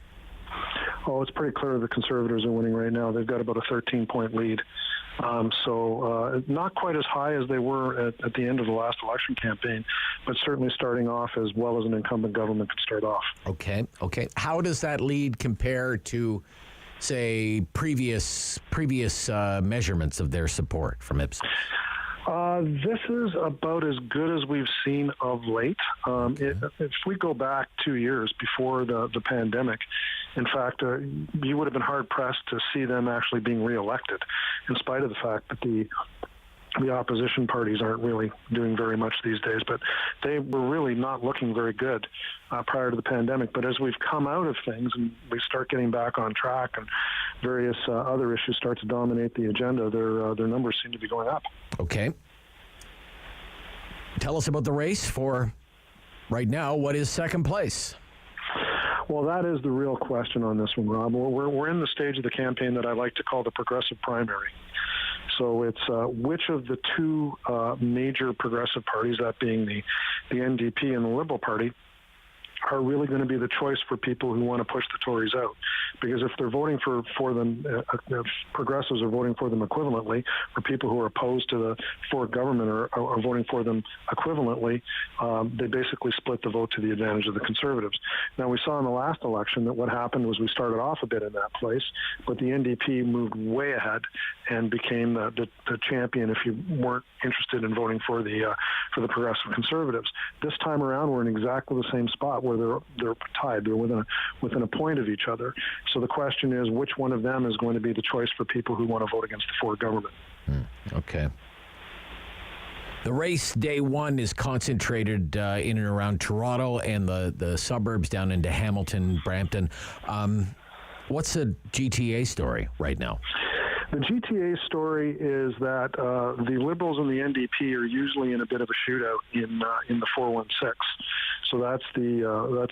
Oh, it's pretty clear the Conservatives are winning right now. They've got about a 13-point lead. So not quite as high as they were at the end of the last election campaign, but certainly starting off as well as an incumbent government could start off. Okay. How does that lead compare to, say, previous measurements of their support from Ipsos? This is about as good as we've seen of late. If we go back 2 years before the pandemic, in fact, you would have been hard-pressed to see them actually being reelected, in spite of the fact that the opposition parties aren't really doing very much these days. But they were really not looking very good prior to the pandemic. But as we've come out of things and we start getting back on track and various other issues start to dominate the agenda, their numbers seem to be going up. Okay. Tell us about the race for right now. What is second place? Well, that is the real question on this one, Rob. We're in the stage of the campaign that I like to call the progressive primary. So it's which of the 2 major progressive parties, that being the NDP and the Liberal Party, are really going to be the choice for people who want to push the Tories out. Because if they're voting for them, if progressives are voting for them equivalently, or people who are opposed to the Ford government are voting for them equivalently, they basically split the vote to the advantage of the Conservatives. Now, we saw in the last election that what happened was we started off a bit in that place, but the NDP moved way ahead and became the champion if you weren't interested in voting for the progressive Conservatives. This time around, we're in exactly the same spot where they're tied. They're within a point of each other. So the question is, which one of them is going to be the choice for people who want to vote against the Ford government? Okay. The race day 1 is concentrated in and around Toronto and the suburbs down into Hamilton, Brampton. What's the GTA story right now? The GTA story is that the Liberals and the NDP are usually in a bit of a shootout in the 416. So that's the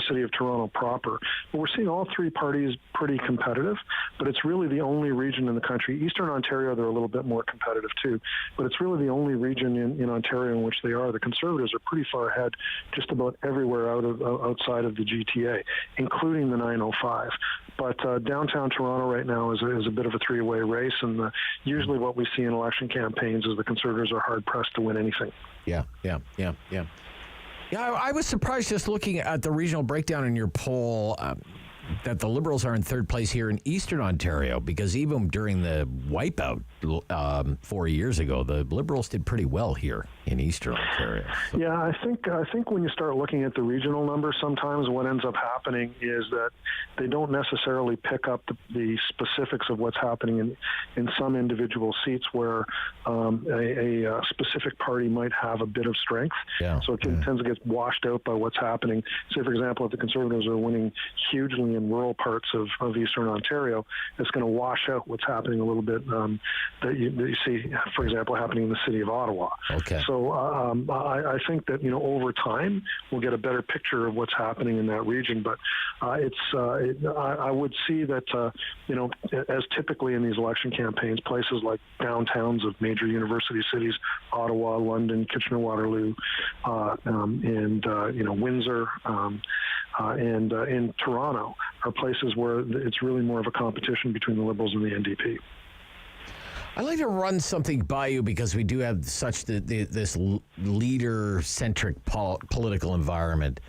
city of Toronto proper. But we're seeing all 3 parties pretty competitive, but it's really the only region in the country. Eastern Ontario, they're a little bit more competitive too, but it's really the only region in Ontario in which they are. The Conservatives are pretty far ahead just about everywhere outside of the GTA, including the 905. But downtown Toronto right now is a bit of a 3-way race, and usually what we see in election campaigns is the Conservatives are hard-pressed to win anything. Yeah, I was surprised just looking at the regional breakdown in your poll. that the Liberals are in third place here in Eastern Ontario, because even during the wipeout 4 years ago, the Liberals did pretty well here in Eastern Ontario. So. Yeah, I think when you start looking at the regional numbers, sometimes what ends up happening is that they don't necessarily pick up the specifics of what's happening in some individual seats where a specific party might have a bit of strength. Yeah. So it tends to get washed out by what's happening. Say, for example, if the Conservatives are winning hugely in rural parts of Eastern Ontario, it's going to wash out what's happening a little bit that you see, for example, happening in the city of Ottawa. Okay. So I think that, over time we'll get a better picture of what's happening in that region. But I would see that, as typically in these election campaigns, places like downtowns of major university cities, Ottawa, London, Kitchener-Waterloo, and Windsor, and in Toronto are places where it's really more of a competition between the Liberals and the NDP. I'd like to run something by you because we do have such this leader-centric political environment.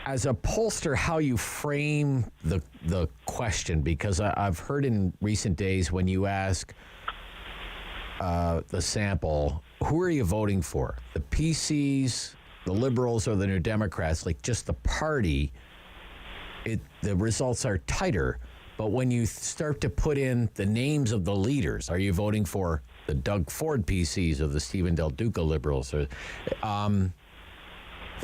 As a pollster, how you frame the question, because I've heard in recent days when you ask the sample, who are you voting for? The PCs, the Liberals, or the New Democrats? Like just the party, the results are tighter. But when you start to put in the names of the leaders, are you voting for the Doug Ford PCs or the Stephen Del Duca Liberals? Or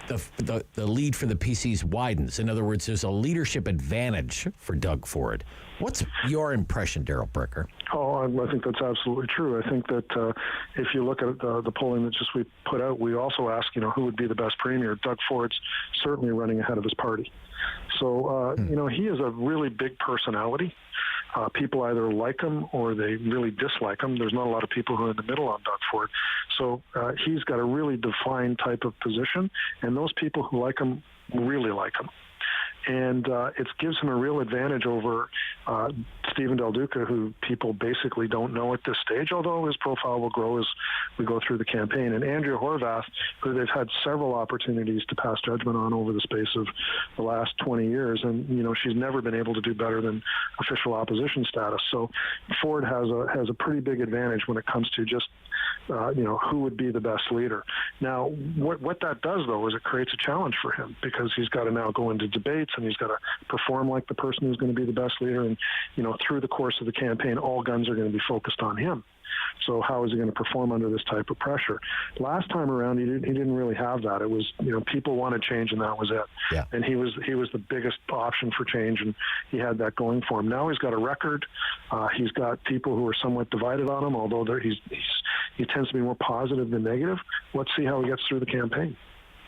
the lead for the PCs widens. In other words, there's a leadership advantage for Doug Ford. What's your impression, Darrell Bricker? Oh, I think that's absolutely true. I think that if you look at the polling that we put out, we also ask, who would be the best premier. Doug Ford's certainly running ahead of his party. So, he is a really big personality. People either like him or they really dislike him. There's not a lot of people who are in the middle on Doug Ford. So he's got a really defined type of position, and those people who like him really like him. And it gives him a real advantage over Stephen Del Duca, who people basically don't know at this stage, although his profile will grow as we go through the campaign. And Andrea Horwath, who they've had several opportunities to pass judgment on over the space of the last 20 years, and she's never been able to do better than official opposition status. So Ford has a pretty big advantage when it comes to just who would be the best leader. Now, what that does, though, is it creates a challenge for him, because he's got to now go into debates and he's got to perform like the person who's going to be the best leader. And, through the course of the campaign, all guns are going to be focused on him. So how is he going to perform under this type of pressure? Last time around, he didn't really have that. It was, people wanted change, and that was it. Yeah. And he was the biggest option for change, and he had that going for him. Now he's got a record. He's got people who are somewhat divided on him, although he tends to be more positive than negative. Let's see how he gets through the campaign.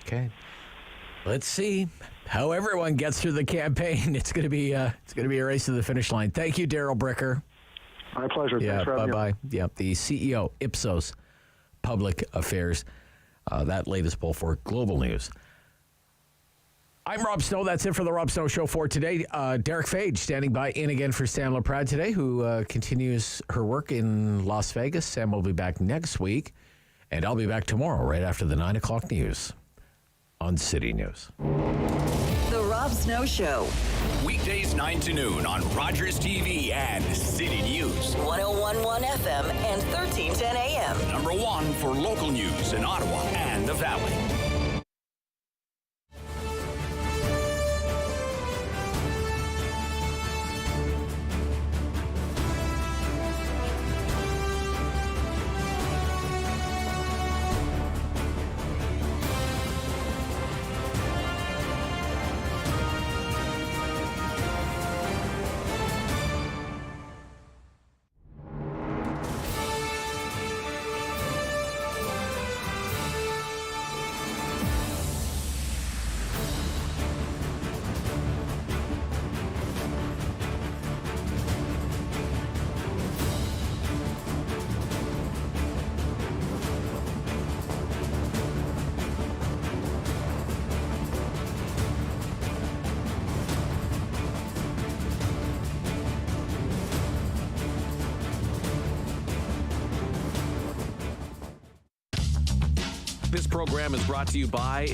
Okay. Let's see how everyone gets through the campaign. It's going to be a race to the finish line. Thank you, Darrell Bricker. My pleasure. Yeah, thanks for having me. bye-bye. Yeah, the CEO, Ipsos Public Affairs, that latest poll for Global News. I'm Rob Snow. That's it for the Rob Snow Show for today. Derek Fage standing by in again for Sam LaPrade today, who continues her work in Las Vegas. Sam will be back next week, and I'll be back tomorrow right after the 9 o'clock news on City News. The Rob Snow Show. Weekdays 9 to noon on Rogers TV and City News. 101.1 FM and 1310 AM. Number one for local news in Ottawa and the Valley. This program is brought to you by